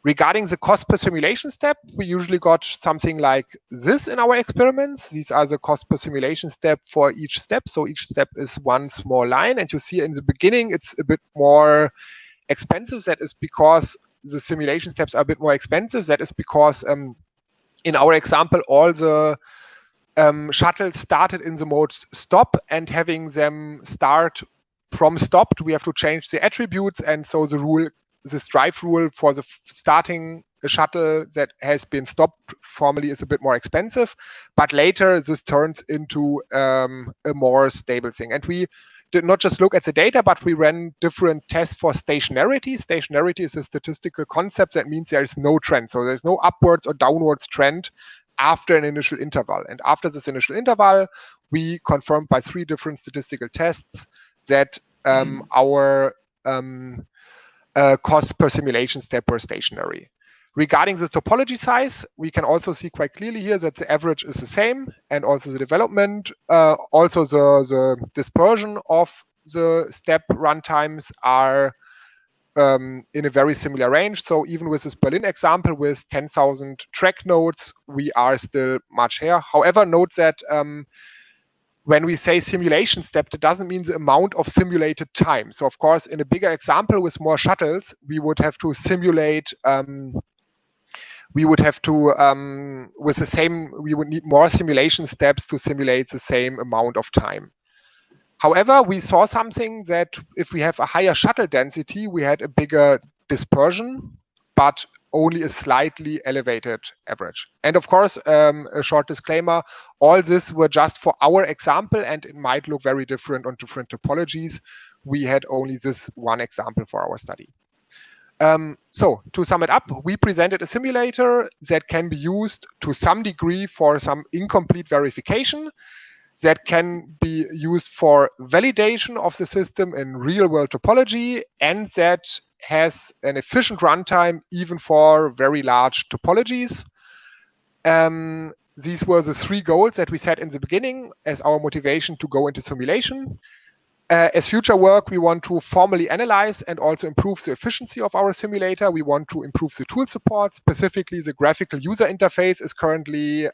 Regarding the cost per simulation step, we usually got something like this in our experiments. These are the cost per simulation step for each step. So each step is one small line, and you see in the beginning it's a bit more expensive. That is because the simulation steps are a bit more expensive. That is because in our example, all the shuttles started in the mode stop, and having them start from stopped, we have to change the attributes, and so the rule, this drive rule for the starting a shuttle that has been stopped formally is a bit more expensive, but later this turns into a more stable thing. And we did not just look at the data, but we ran different tests for stationarity. Stationarity is a statistical concept that means there is no trend. So there's no upwards or downwards trend after an initial interval. And after this initial interval, we confirmed by 3 different statistical tests that our cost per simulation step were stationary. Regarding the topology size, we can also see quite clearly here that the average is the same, and also the development, also the dispersion of the step runtimes are in a very similar range. So even with this Berlin example with 10,000 track nodes, we are still much higher. However, note that when we say simulation step, that doesn't mean the amount of simulated time. So of course, in a bigger example with more shuttles, we would have to simulate, we would need more simulation steps to simulate the same amount of time. However, we saw something that if we have a higher shuttle density, we had a bigger dispersion, but only a slightly elevated average. And of course, a short disclaimer, all this were just for our example, and it might look very different on different topologies. We had only this one example for our study. So to sum it up, we presented a simulator that can be used to some degree for some incomplete verification, that can be used for validation of the system in real-world topology, and that has an efficient runtime even for very large topologies. These were the 3 goals that we set in the beginning as our motivation to go into simulation. As future work, we want to formally analyze and also improve the efficiency of our simulator. We want to improve the tool support. Specifically, the graphical user interface is currently,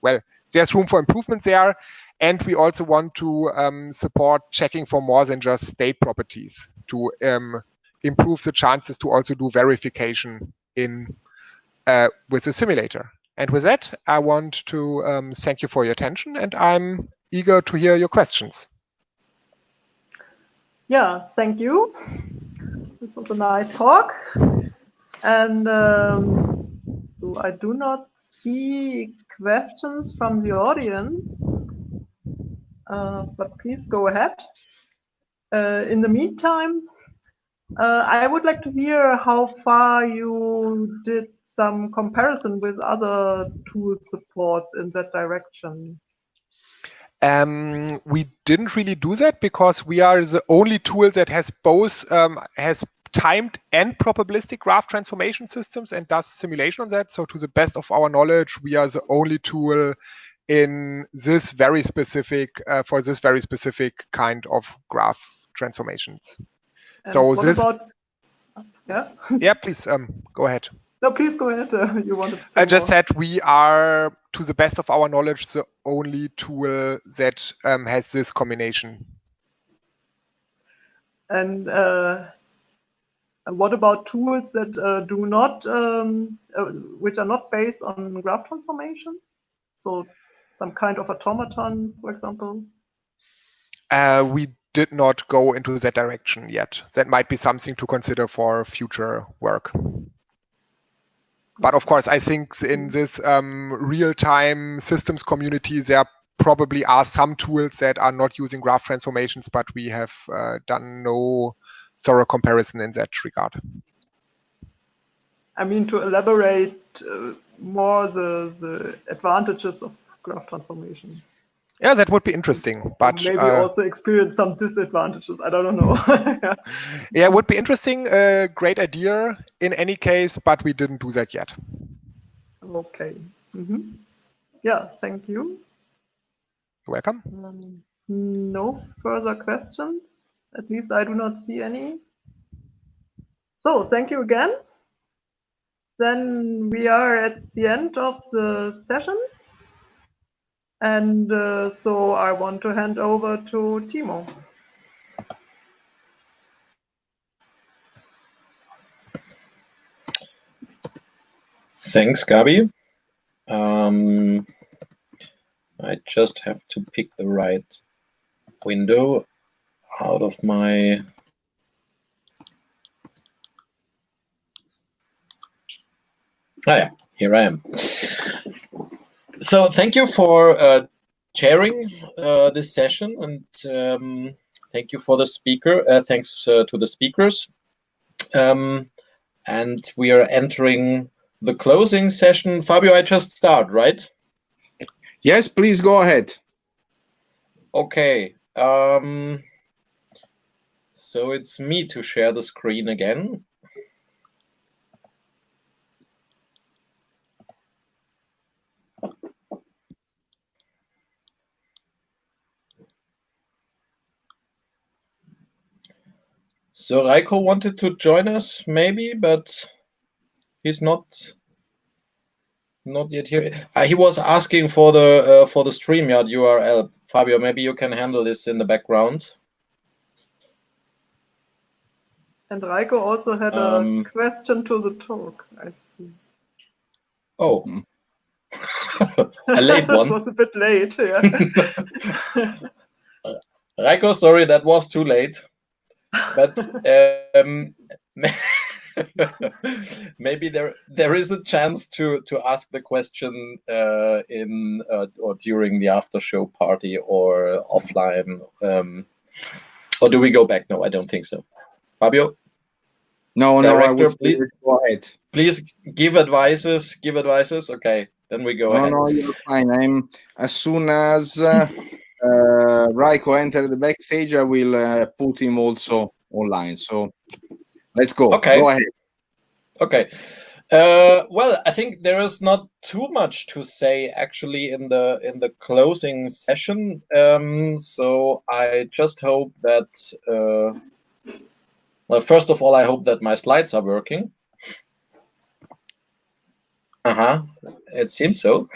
well, there's room for improvement there. And we also want to support checking for more than just state properties to improve the chances to also do verification with the simulator. And with that, I want to thank you for your attention, and I'm eager to hear your questions. Yeah, thank you. This was a nice talk. And so I do not see questions from the audience, but please go ahead. In the meantime, I would like to hear how far you did some comparison with other tool supports in that direction. We didn't really do that because we are the only tool that has both has timed and probabilistic graph transformation systems and does simulation on that. So to the best of our knowledge, we are the only tool in this very specific for this very specific kind of graph transformations. And so what this about, yeah? Yeah, please go ahead. No, please go ahead. You wanted to say I just more. said we are, to the best of our knowledge, the only tool that has this combination. And what about tools that do not, which are not based on graph transformation? So some kind of automaton, for example? We did not go into that direction yet. That might be something to consider for future work. But of course, I think in this real-time systems community, there probably are some tools that are not using graph transformations, but we have done no thorough comparison in that regard. I mean, to elaborate more the advantages of graph transformation. Yeah, that would be interesting. But maybe also experience some disadvantages. I don't know. Yeah, it would be interesting. Great idea in any case, but we didn't do that yet. Okay. Mm-hmm. Yeah, thank you. You're welcome. No further questions. At least I do not see any. So thank you again. Then we are at the end of the session. And so I want to hand over to Timo. Thanks, Gabi. I just have to pick the right window out of my... Ah, yeah, here I am. So thank you for chairing this session, and thank you for the speaker. Thanks to the speakers. And we are entering the closing session. Fabio, I just start, right? Yes, please go ahead. Okay. So it's me to share the screen again. So Raiko wanted to join us, maybe, but he's not yet here. He was asking for the StreamYard URL. Fabio, maybe you can handle this in the background. And Raiko also had a question to the talk, I see. Oh, a late one. That was a bit late, yeah. Raiko, sorry, that was too late. But maybe there is a chance to ask the question in or during the after show party or offline. Or do we go back? No, I don't think so. Fabio? No, Director, I would please, go ahead. Please give advices. Give advices. Okay, then we go ahead. No, you're fine. As soon as Raiko entered the backstage, I will put him also online. So let's go. Okay. Go ahead. Okay. Well, I think there is not too much to say actually in the closing session. So I just hope that. Well, first of all, I hope that my slides are working. It seems so.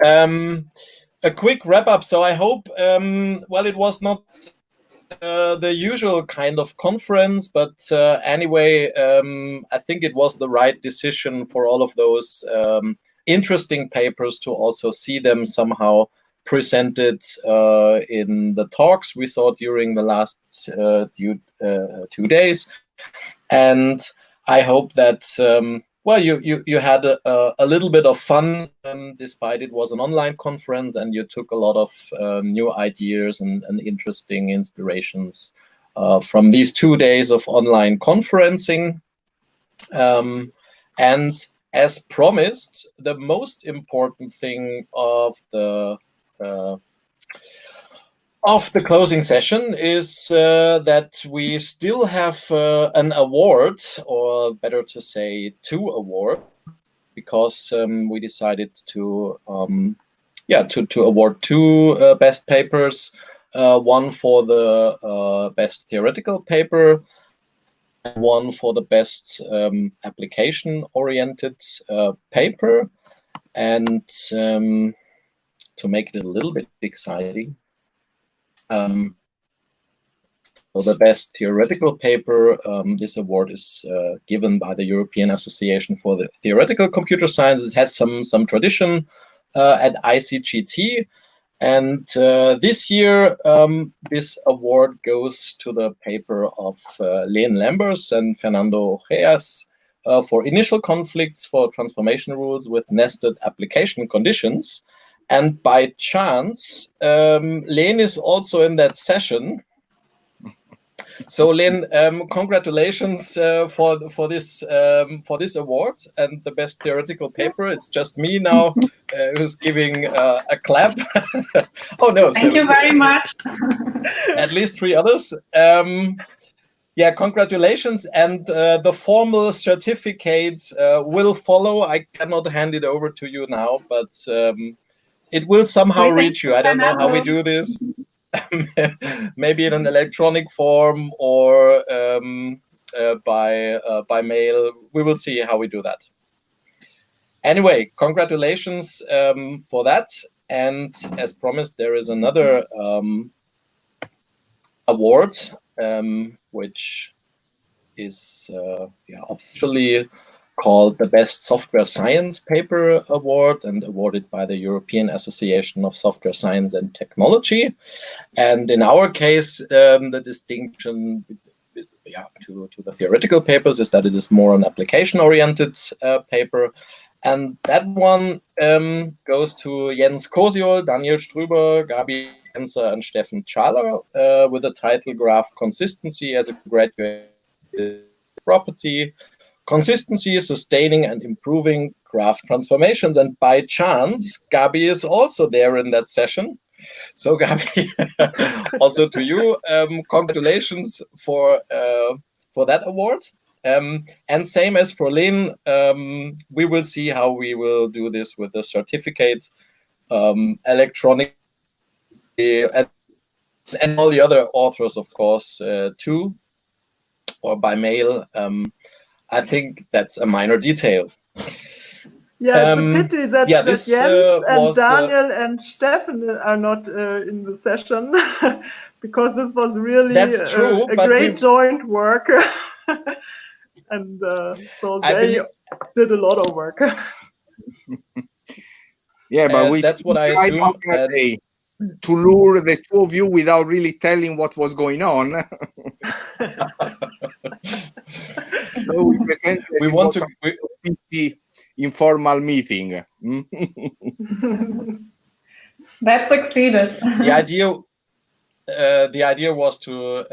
A quick wrap up. So I hope. Well, it was not the usual kind of conference, but anyway, I think it was the right decision for all of those interesting papers to also see them somehow presented in the talks we saw during the last 2 days. And I hope that well, you had a little bit of fun, despite it was an online conference, and you took a lot of new ideas and interesting inspirations from these 2 days of online conferencing. And as promised, the most important thing of the closing session is that we still have an award, or better to say 2 awards, because we decided to award 2 best papers, one for the best theoretical paper, and one for the best application-oriented paper. And to make it a little bit exciting, for the best theoretical paper, this award is given by the European Association for the Theoretical Computer Science. It has some tradition at icgt, and this year this award goes to the paper of Len Lambers and Fernando Ojeas for initial conflicts for transformation rules with nested application conditions. And by chance, Len is also in that session. So Len, congratulations for this award and the best theoretical paper. It's just me now who's giving a clap. Oh no! Thank you very much. At least 3 others. Yeah, congratulations, and the formal certificate will follow. I cannot hand it over to you now, but it will somehow reach you. I don't know how we do this. Maybe in an electronic form or by mail. We will see how we do that. Anyway, congratulations for that. And as promised, there is another award, which is officially called the Best Software Science Paper Award, and awarded by the European Association of Software Science and Technology. And in our case, the distinction to the theoretical papers is that it is more an application-oriented paper. And that one goes to Jens Kosiol, Daniel Strüber, Gabi Enzer, and Steffen Czaler with the title Graph Consistency as a Graduate Property. Consistency, sustaining and improving graph transformations. And by chance, Gabi is also there in that session. So Gabi, also to you, congratulations for that award. And same as for Len, we will see how we will do this with the certificate, electronic, and all the other authors, of course, too, or by mail. I think that's a minor detail. Yeah, it's a pity that, that Jens and Daniel and Steffen are not in the session, because this was really a great joint work. And so they did a lot of work. Yeah, but that's what I assume. To lure the 2 of you without really telling what was going on. So we pretend that we want to informal meeting. That succeeded. The idea the idea was to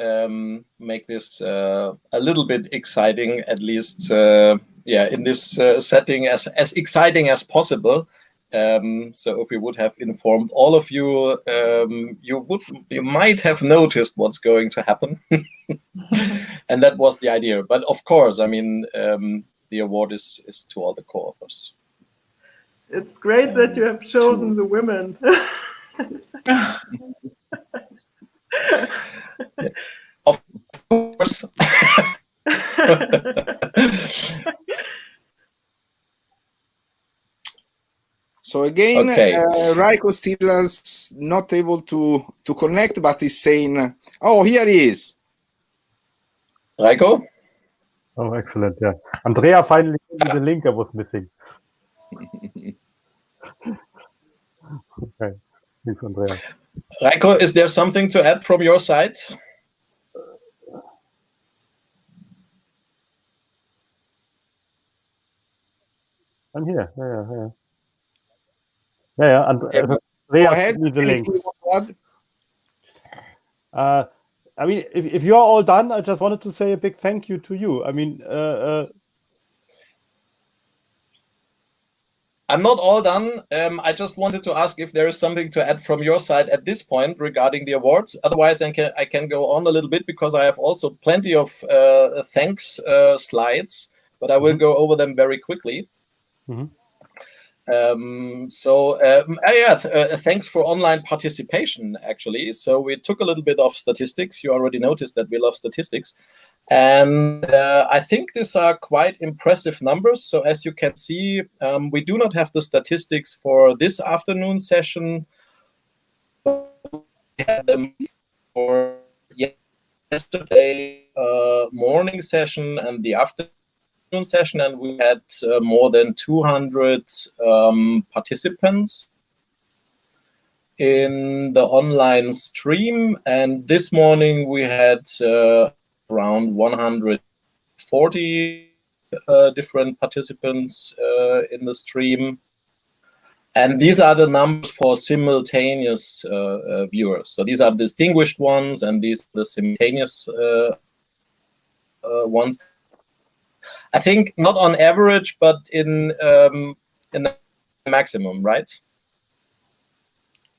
make this a little bit exciting, at least, in this setting, as exciting as possible. So if we would have informed all of you, you might have noticed what's going to happen, and that was the idea. But of course, I mean, the award is to all the co-authors. It's great that you have chosen the women. Of course. So again, Okay. Raiko still is not able to connect, but he's saying, "Oh, here he is." Raiko? Oh, excellent! Yeah, Andrea finally gave me the link I was missing. Okay, thanks, Andrea. Raiko, is there something to add from your side? I'm here. Yeah. Andrea gave me the link. I mean, if you're all done, I just wanted to say a big thank you to you. I mean, I'm not all done. I just wanted to ask if there is something to add from your side at this point regarding the awards. Otherwise, I can go on a little bit, because I have also plenty of thanks slides, but I will go over them very quickly. Thanks for online participation, actually. So we took a little bit of statistics. You already noticed that we love statistics. And I think these are quite impressive numbers. So as you can see, we do not have the statistics for this afternoon session. We had them for yesterday morning session and the afternoon session, and we had more than 200 participants in the online stream. And this morning we had around 140 different participants in the stream. And these are the numbers for simultaneous viewers. So these are the distinguished ones, and these are the simultaneous ones. I think not on average, but in the maximum, right?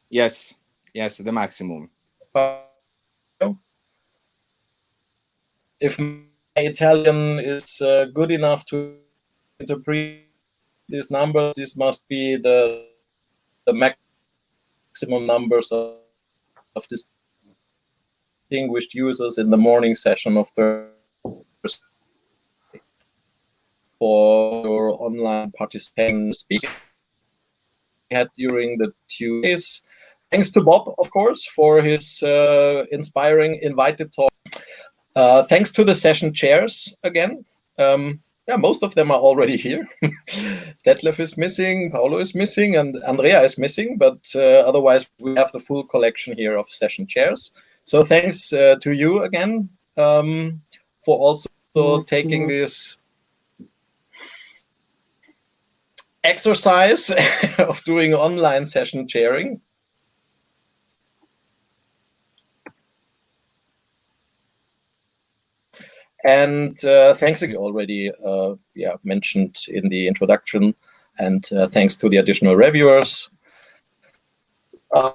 Yes, the maximum. If my Italian is good enough to interpret these numbers, this must be the maximum numbers of distinguished users in the morning session of Thursday for your online participation speaking we had during the 2 days. Thanks to Bob, of course, for his inspiring invited talk. Thanks to the session chairs again. Most of them are already here. Detlef is missing, Paolo is missing, and Andrea is missing, but otherwise we have the full collection here of session chairs. So thanks to you again for also taking this exercise of doing online session chairing. And thanks again, already mentioned in the introduction, and thanks to the additional reviewers.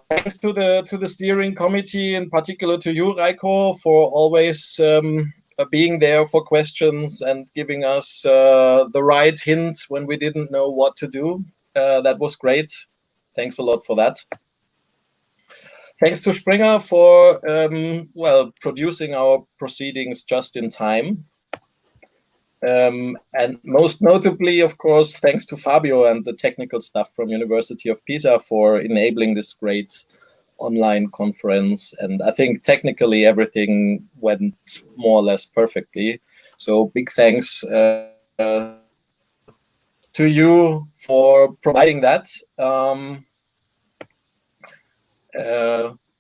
Thanks to the steering committee, in particular to you, Raiko, for always being there for questions and giving us the right hint when we didn't know what to do. That was great. Thanks a lot for that. Thanks to Springer for producing our proceedings just in time. And most notably, of course, thanks to Fabio and the technical staff from University of Pisa for enabling this great online conference. And I think technically everything went more or less perfectly. So big thanks to you for providing that.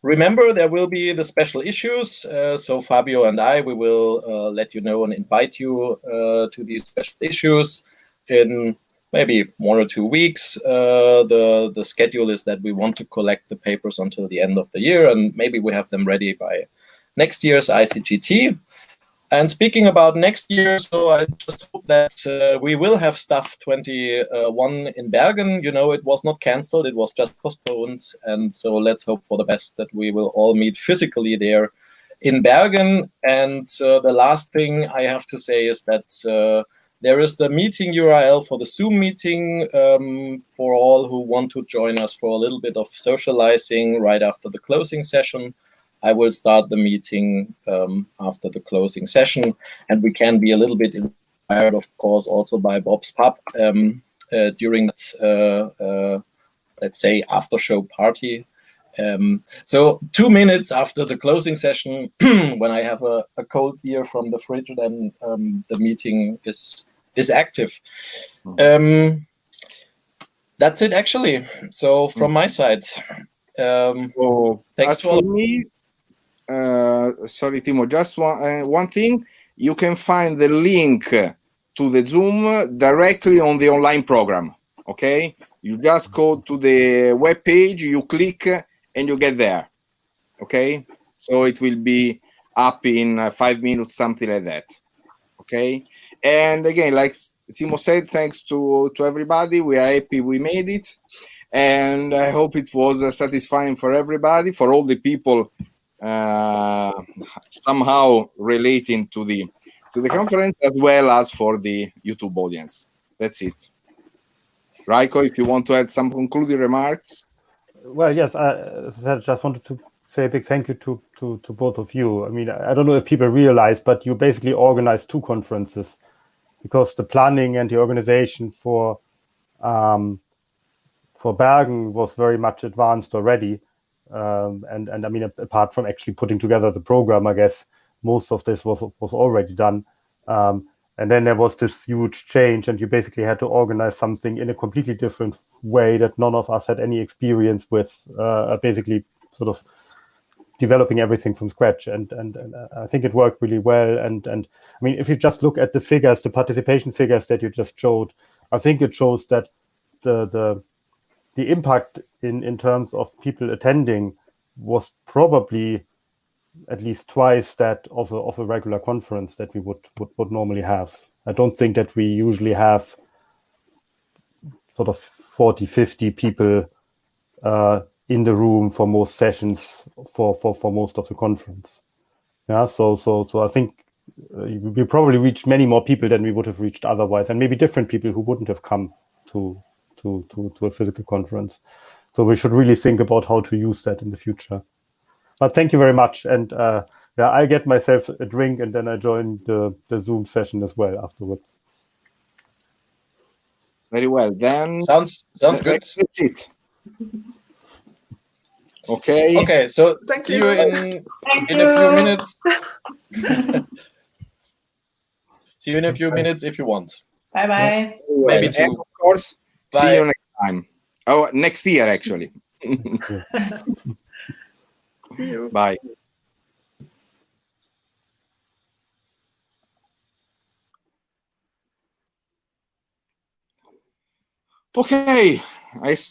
Remember, there will be the special issues. So Fabio and we will let you know and invite you to these special issues in maybe 1 or 2 weeks. The schedule is that we want to collect the papers until the end of the year, and maybe we have them ready by next year's ICGT. And speaking about next year, so I just hope that we will have Stuff 21 in Bergen. You know, it was not cancelled, it was just postponed. And so let's hope for the best that we will all meet physically there in Bergen. And the last thing I have to say is that there is the meeting URL for the Zoom meeting for all who want to join us for a little bit of socializing right after the closing session. I will start the meeting after the closing session, and we can be a little bit inspired, of course, also by Bob's Pub during that, let's say, after-show party. So 2 minutes after the closing session, when I have a cold beer from the fridge, then the meeting is active. That's it, actually. So from my side, thanks as for me. Sorry, Timo, just one thing. You can find the link to the Zoom directly on the online program, okay? You just go to the web page, you click, and you get there, okay? So it will be up in 5 minutes, something like that, okay? And again, like Timo said, thanks to everybody. We are happy we made it. And I hope it was satisfying for everybody, for all the people somehow relating to the conference, as well as for the YouTube audience. That's it. Raiko, if you want to add some concluding remarks. Well, yes, as I said, I just wanted to say a big thank you to both of you. I mean, I don't know if people realize, but you basically organized 2 conferences, because the planning and the organization for Bergen was very much advanced already. And I mean, apart from actually putting together the program, I guess most of this was already done. And then there was this huge change, and you basically had to organize something in a completely different way that none of us had any experience with, basically sort of developing everything from scratch. And I think it worked really well. And I mean, if you just look at the figures, the participation figures that you just showed, I think it shows that the impact in terms of people attending was probably at least twice that of a regular conference that we would normally have. I don't think that we usually have sort of 40, 50 people in the room for most sessions for most of the conference. Yeah, so I think we probably reached many more people than we would have reached otherwise, and maybe different people who wouldn't have come to a physical conference. So we should really think about how to use that in the future. But thank you very much. And yeah, I get myself a drink, and then I join the Zoom session as well afterwards. Very well. Then sounds good. That's it. Okay. Okay. So see you in a few minutes. See you in a few minutes if you want. Bye bye. Maybe And 2. of course, Bye. see you next time. Oh, next year actually. See you. Bye. Okay, I